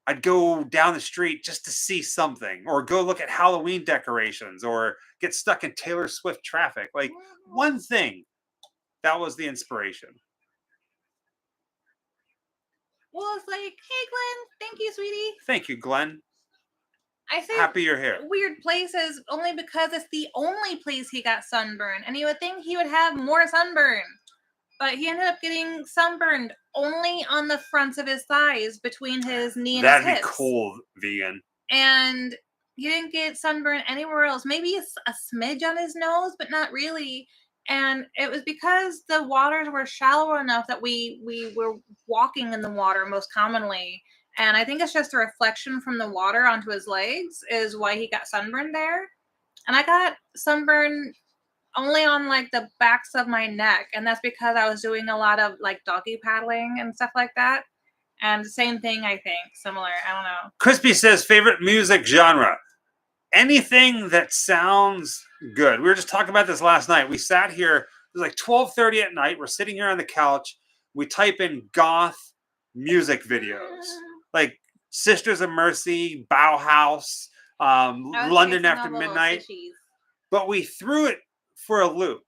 I'd go down the street just to see something, or go look at Halloween decorations, or get stuck in Taylor Swift traffic. Like one thing, that was the inspiration. Well, it's like, hey, Glenn, thank you, sweetie. Thank you, Glenn. I say Happy you're here. Weird places only because it's the only place he got sunburned, and you would think he would have more sunburn, but he ended up getting sunburned only on the fronts of his thighs between his knee and his hips. That'd be cool, vegan. And he didn't get sunburn anywhere else. Maybe a smidge on his nose, but not really. And it was because the waters were shallow enough that we were walking in the water most commonly. And I think it's just a reflection from the water onto his legs is why he got sunburned there. And I got sunburn only on like the backs of my neck. And that's because I was doing a lot of like doggy paddling and stuff like that. And same thing, I think. Similar. I don't know. Crispy says favorite music genre. Anything that sounds good. We were just talking about this last night. We sat here. It was like 12:30 at night. We're sitting here on the couch. We type in goth music videos. Like Sisters of Mercy, Bauhaus, London After Midnight. But we threw it for a loop.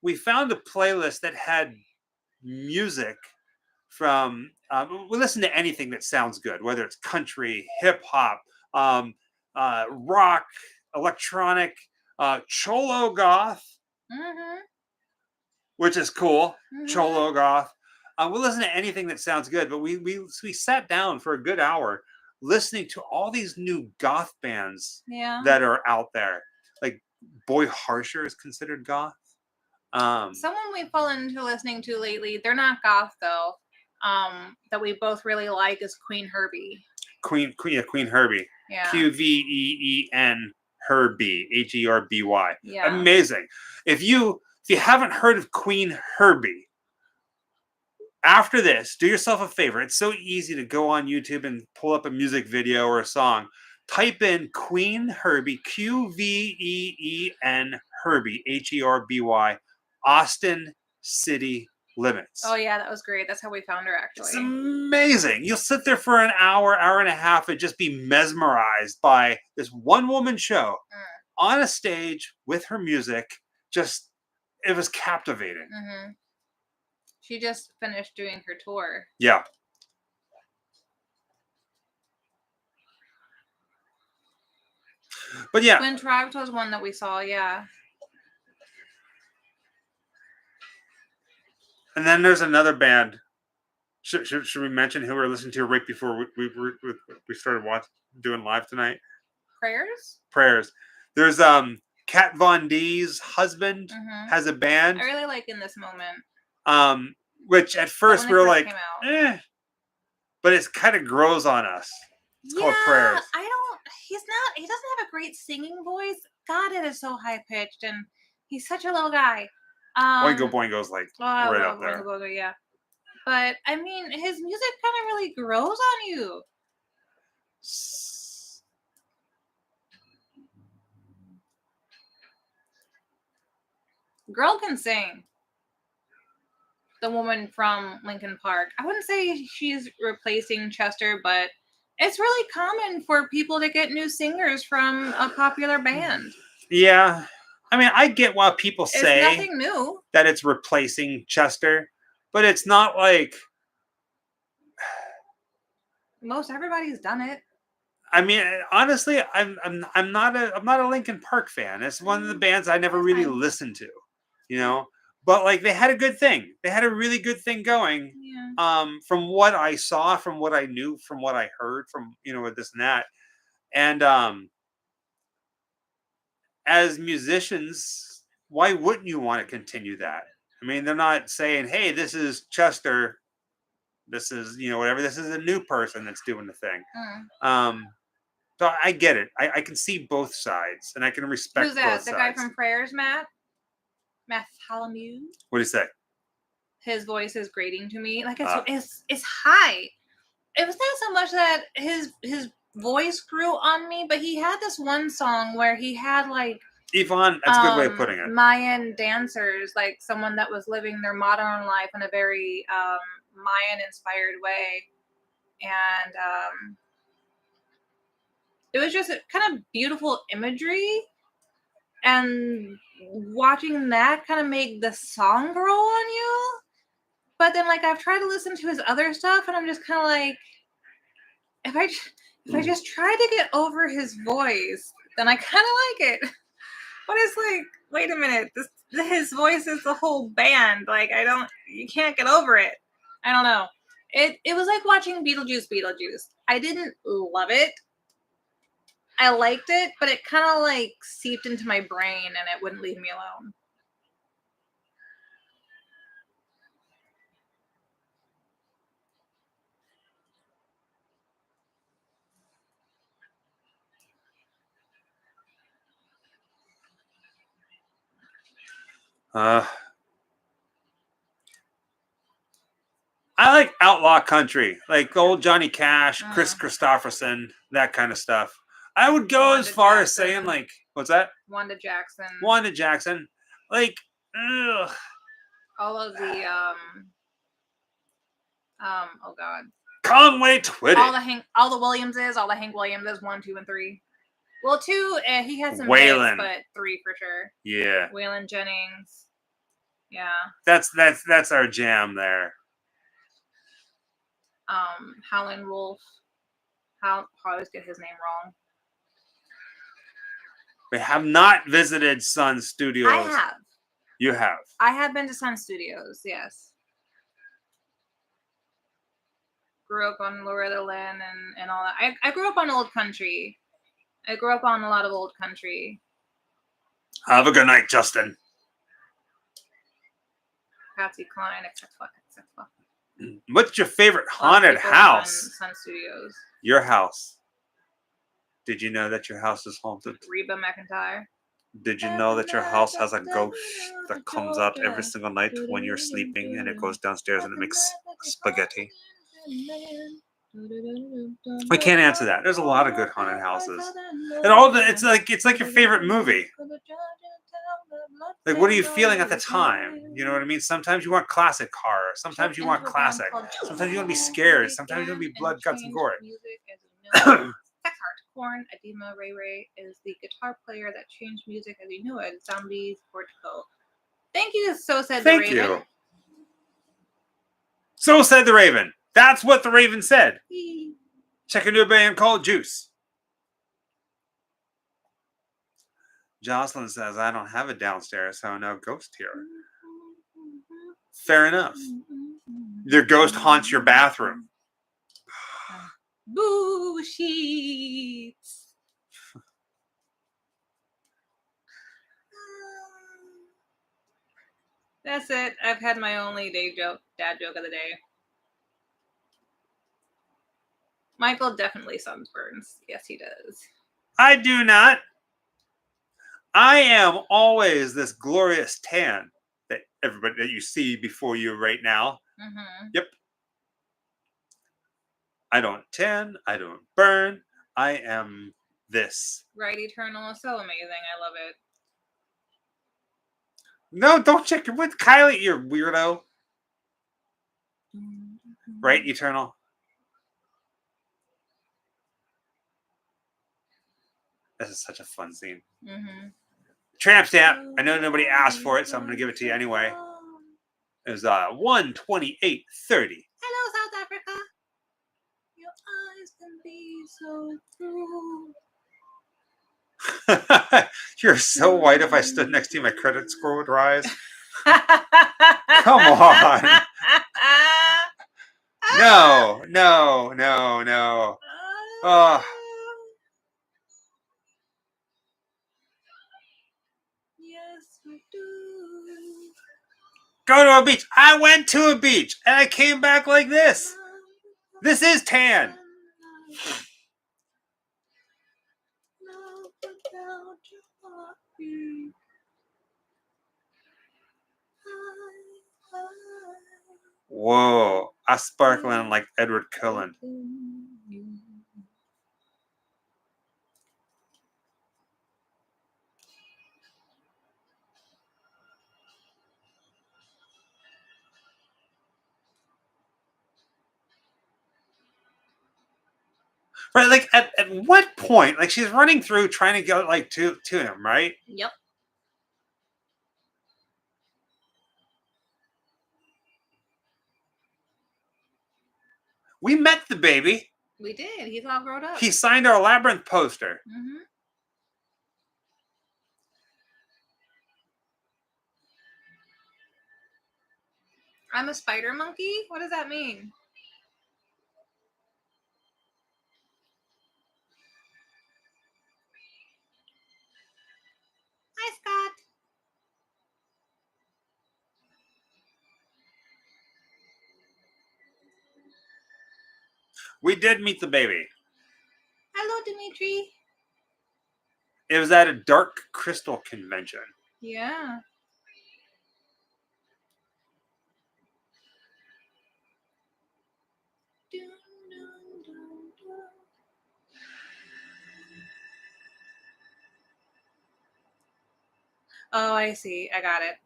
We found a playlist that had music from, we listen to anything that sounds good, whether it's country, hip hop, rock, electronic, cholo goth, which is cool. Cholo goth. We'll listen to anything that sounds good, but we sat down for a good hour listening to all these new goth bands that are out there. Like Boy Harsher is considered goth. Someone we've fallen into listening to lately, they're not goth though. That we both really like is Queen Herbie. Queen Herbie. Yeah. Queen Herbie. Herby. Yeah. Amazing. If you haven't heard of Queen Herbie, after this, do yourself a favor. It's so easy to go on YouTube and pull up a music video or a song. Type in Queen Herbie, Qveen Herbie, Herby, Austin City Limits. Oh yeah, that was great. That's how we found her, actually. It's amazing. You'll sit there for an hour and a half and just be mesmerized by this one woman show on a stage with her music. Just, it was captivating. Mm-hmm. She just finished doing her tour. Yeah. But yeah. Twin Tribes was one that we saw, yeah. And then there's another band. Should we mention who we're listening to right before we started doing live tonight? Prayers. There's Kat Von D's husband has a band. I really like In This Moment. Which at first we were like, but it kind of grows on us. It's called Prayers. He doesn't have a great singing voice. God, it is so high pitched, and he's such a little guy. Boingo's like right up there. Boingo, yeah. But I mean, his music kind of really grows on you. Girl can sing. The woman from Linkin Park. I wouldn't say she's replacing Chester, but it's really common for people to get new singers from a popular band. Yeah. I mean, I get why people say it's nothing new. That it's replacing Chester, but it's not like most everybody's done it. I mean, honestly, I'm not a Linkin Park fan. It's one of the bands I never really listened to, you know. But like they had a good thing. They had a really good thing going. Yeah. From what I saw, from what I knew, from what I heard, from with this and that. And as musicians, why wouldn't you want to continue that? I mean, they're not saying, "Hey, this is Chester. This is whatever. This is a new person that's doing the thing." So I get it. I can see both sides, and I can respect. Who's that? Both the sides. Guy from Prayers, Matt Halamu. What do you say? His voice is grating to me. Like it's high. It was not so much that his voice grew on me, but he had this one song where he had like Yvonne, that's a good way of putting it. Mayan dancers, like someone that was living their modern life in a very Mayan inspired way. And it was just kind of beautiful imagery, and watching that kind of make the song grow on you. But then like I've tried to listen to his other stuff, and I'm just kind of like, if I just try to get over his voice, then I kind of like it. But it's like, wait a minute, his voice is the whole band. Like you can't get over it. I don't know. It was like watching Beetlejuice. I didn't love it. I liked it, but it kind of like seeped into my brain and it wouldn't leave me alone. I like outlaw country, like old Johnny Cash, Chris Christopherson, that kind of stuff. I would go as far as saying like, what's that? Wanda Jackson. Like, ugh. All of the oh god. Conway Twitty. All the Williamses, all the Hank Williamses, 1, 2, and 3. Well, 2, he had some Waylon, hits, but 3 for sure. Yeah. Waylon Jennings. Yeah. That's our jam there. Howlin' Wolf. I always get his name wrong. We have not visited Sun Studios. I have. You have. I have been to Sun Studios, yes. Grew up on Loretta Lynn and all that. I grew up on old country. I grew up on a lot of old country. Have a good night, Justin. Patsy Cline, etc. What's your favorite haunted house? Sun Studios. Your house. Did you know that your house is haunted? Reba McEntire. Did you know that your house has a ghost that comes out every single night when you're sleeping and it goes downstairs and it makes spaghetti? We can't answer that. There's a lot of good haunted houses. And it's like your favorite movie. Like, what are you feeling at the time? You know what I mean? Sometimes you want classic horror. Sometimes you want classic. Sometimes you want to be scared. Sometimes you want to be blood, guts, and gore. Sex Heart, Korn, Adema Ray Ray is the guitar player that changed music as you knew it. Zombies, Portugal. Thank you, So Said the Raven. Thank you. So Said the Raven. That's what the Raven said. Check into a band called Juice. Jocelyn says, I don't have a downstairs, so no ghost here. Fair enough. Your ghost haunts your bathroom. Boo sheets. That's it. I've had my only dad joke of the day. Michael definitely sunburns. Yes, he does. I do not. I am always this glorious tan that everybody that you see before you right now. Mm-hmm. Yep. I don't tan. I don't burn. I am this. Right, Eternal is so amazing. I love it. No, don't check your with Kylie, you weirdo. Right, Eternal? This is such a fun scene. Mm-hmm. Tramp stamp. I know nobody asked for it, so I'm going to give it to you anyway. It was 128.30. Hello, South Africa. Your eyes can be so cruel. You're so white. If I stood next to you, my credit score would rise. Come on. No. Oh. Yes, we do. Go to a beach. I went to a beach and I came back like this. This is tan. Whoa. I sparkling like Edward Cullen. Right, like at what point? Like she's running through trying to get like to him, right? Yep. We met the baby. We did. He's all grown up. He signed our Labyrinth poster. Mm-hmm. I'm a spider monkey? What does that mean? Hi, Scott. We did meet the baby. Hello, Dimitri. It was at a Dark Crystal convention. Yeah. Oh, I see. I got it.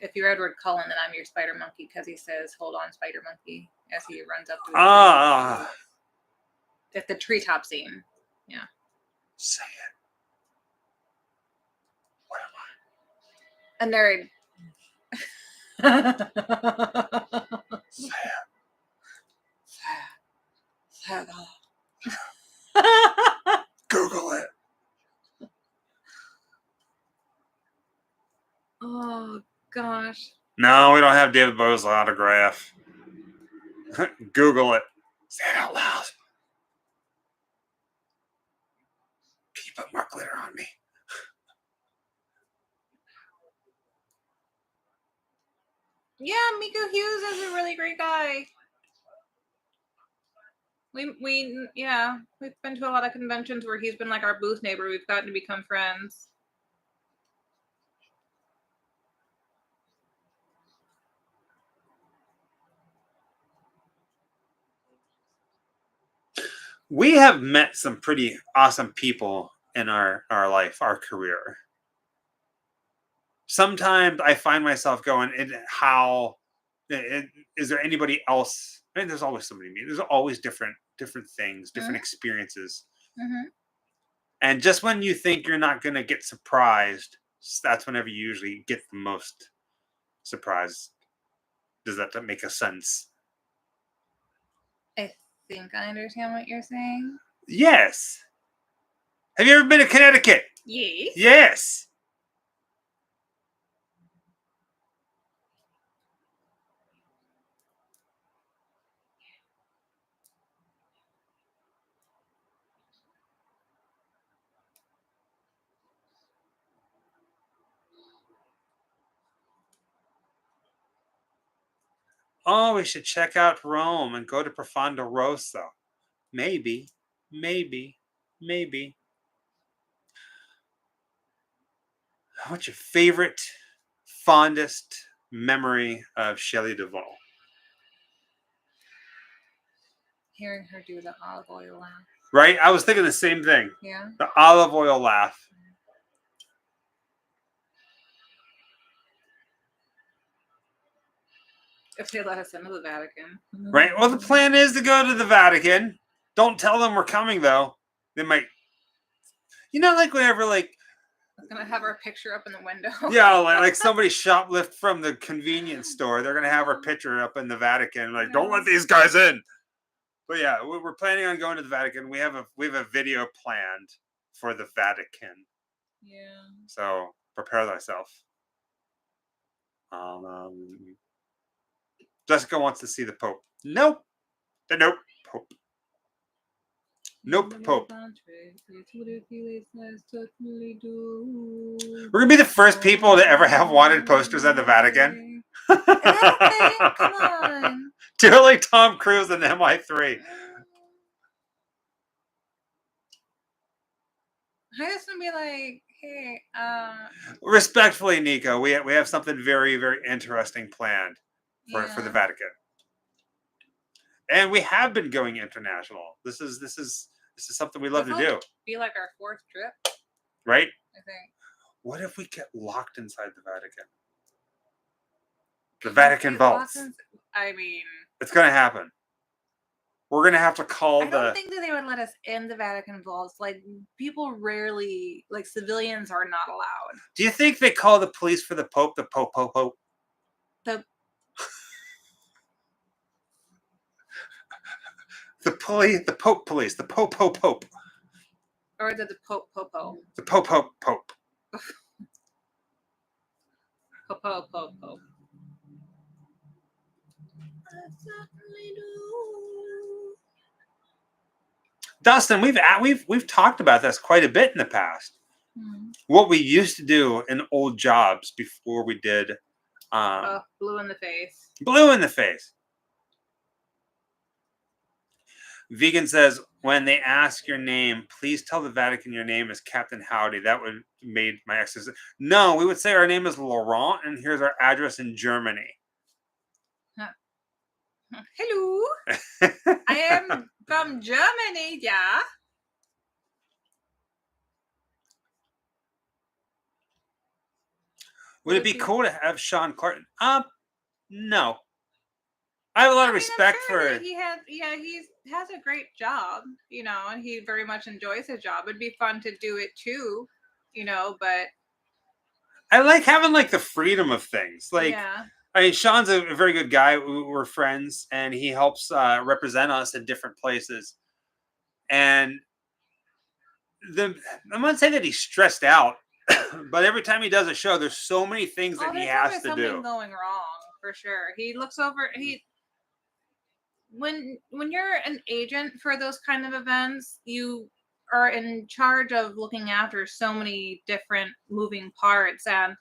If you're Edward Cullen, then I'm your spider monkey because he says, "Hold on, spider monkey," as he runs up to his tree. At the treetop scene. Yeah. Say it. What am I? A nerd. Say it. Say it. Google it. Oh gosh. No, we don't have David Bowie's autograph. Google it. Say it out loud. put more glitter on me. Yeah, Miko Hughes is a really great guy. We've been to a lot of conventions where he's been like our booth neighbor. We've gotten to become friends. We have met some pretty awesome people in our life, our career. Sometimes I find myself going, is there anybody else? I mean, there's always somebody to meet. There's always different things, different experiences. Mm-hmm. And just when you think you're not going to get surprised, that's whenever you usually get the most surprised. Does that make a sense? I think I understand what you're saying. Yes. Have you ever been to Connecticut? Yes. Yes. Oh, we should check out Rome and go to Profondo Rosso. Maybe. What's your favorite, fondest memory of Shelley Duvall? Hearing her do the olive oil laugh. Right? I was thinking the same thing. Yeah. The olive oil laugh. If they let us into the Vatican. Right? Well, the plan is to go to the Vatican. Don't tell them we're coming, though. They might... like whenever, like... I'm going to have our picture up in the window. Yeah, like somebody shoplift from the convenience store. They're going to have her picture up in the Vatican. Like, don't let these guys in. But yeah, we're planning on going to the Vatican. We have a video planned for the Vatican. Yeah. So prepare thyself. Jessica wants to see the Pope. Nope. Nope. Pope. Nope. Pope. We're gonna be the first people to ever have wanted posters at the Vatican. Is that a thing? Come on. Dueling Tom Cruise and MI3. I just want to be like, hey, Respectfully, Nico, we have something very, very interesting planned for the Vatican, and we have been going international. This is something we love to do. Be like our fourth trip, right? I think. What if we get locked inside the Vatican? The Vatican vaults. I mean, it's gonna happen. We're gonna have to call I don't think that they would let us in the Vatican vaults. Like, people rarely, like, civilians are not allowed. Do you think they call the police for the Pope the Pope? The police, the Pope police, the Pope. Or the Pope. The Pope. Pope. Dustin, we've talked about this quite a bit in the past. What we used to do in old jobs before we did blue in the face. Blue in the face. Vegan says, when they ask your name, please tell the Vatican your name is Captain Howdy. That would made my exes. No, we would say our name is Laurent, and here's our address in Germany. Hello. I am from Germany, yeah. Would it be cool to have Sean Clark? No. I have a lot of respect for. He has a great job, and he very much enjoys his job. It'd be fun to do it too, but I like having like the freedom of things. Like, yeah. I mean, Sean's a very good guy. We're friends, and he helps represent us in different places. And I'm not saying that he's stressed out, but every time he does a show, there's so many things that he has to do. There's something going wrong for sure. He looks over. When you're an agent for those kind of events, you are in charge of looking after so many different moving parts, and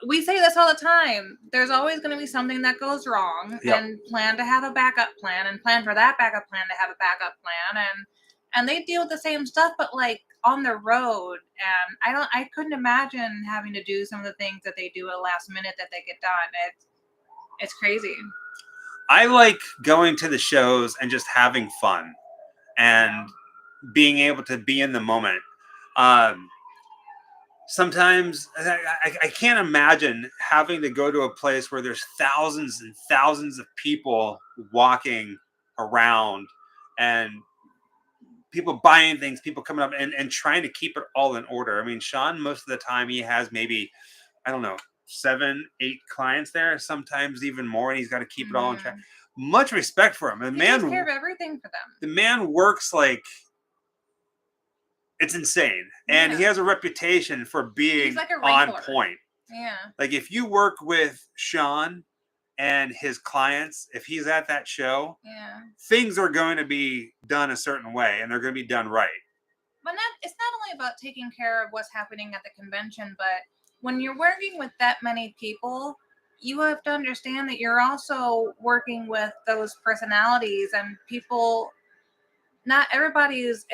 we say this all the time. There's always going to be something that goes wrong, Yep. and plan to have a backup plan, and plan for that backup plan to have a backup plan, and they deal with the same stuff, but like on the road. And I couldn't imagine having to do some of the things that they do at the last minute that they get done. It's crazy. I like going to the shows and just having fun and being able to be in the moment. Sometimes I can't imagine having to go to a place where there's thousands and thousands of people walking around and people buying things, people coming up and trying to keep it all in order. I mean, Sean, most of the time he has maybe, I don't know, 7, 8 clients there, sometimes even more, and he's got to keep it all in track. Much respect for him. The He man takes care of everything for them. The man works like it's insane. And he has a reputation for being like on point. Yeah. Like if you work with Sean and his clients, if he's at that show, things are going to be done a certain way and they're going to be done right. But it's not only about taking care of what's happening at the convention, but when you're working with that many people, you have to understand that you're also working with those personalities and people. Not everybody is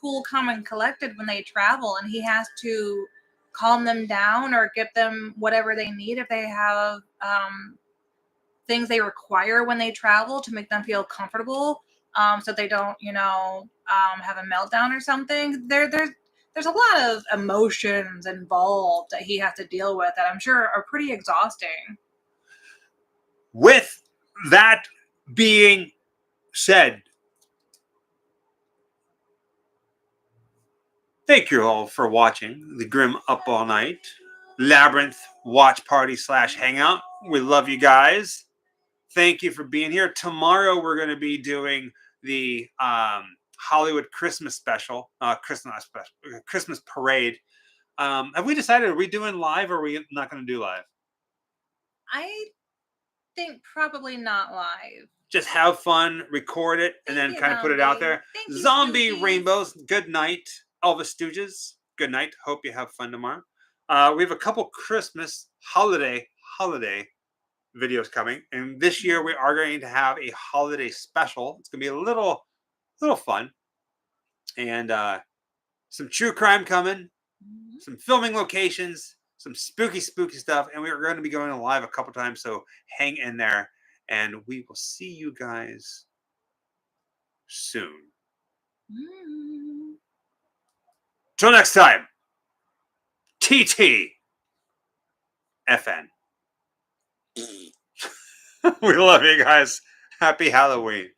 cool, calm, and collected when they travel, and he has to calm them down or get them whatever they need if they have things they require when they travel to make them feel comfortable, so they don't, have a meltdown or something. There's a lot of emotions involved that he has to deal with that I'm sure are pretty exhausting. With that being said, thank you all for watching the Grim Up All Night Labyrinth Watch Party / Hangout. We love you guys. Thank you for being here. Tomorrow we're going to be doing the Hollywood Christmas special, Christmas parade. Have we decided, are we doing live or are we not going to do live? I think probably not live. Just have fun, record it, and then kind of put it out there. Zombie Rainbows, good night. Elvis Stooges, good night. Hope you have fun tomorrow. We have a couple Christmas holiday videos coming, and this year we are going to have a holiday special. It's going to be a little fun, and some true crime coming, some filming locations, some spooky stuff, and we are going to be going live a couple times, so hang in there, and we will see you guys soon. Till next time, TT FN. We love you guys. Happy Halloween.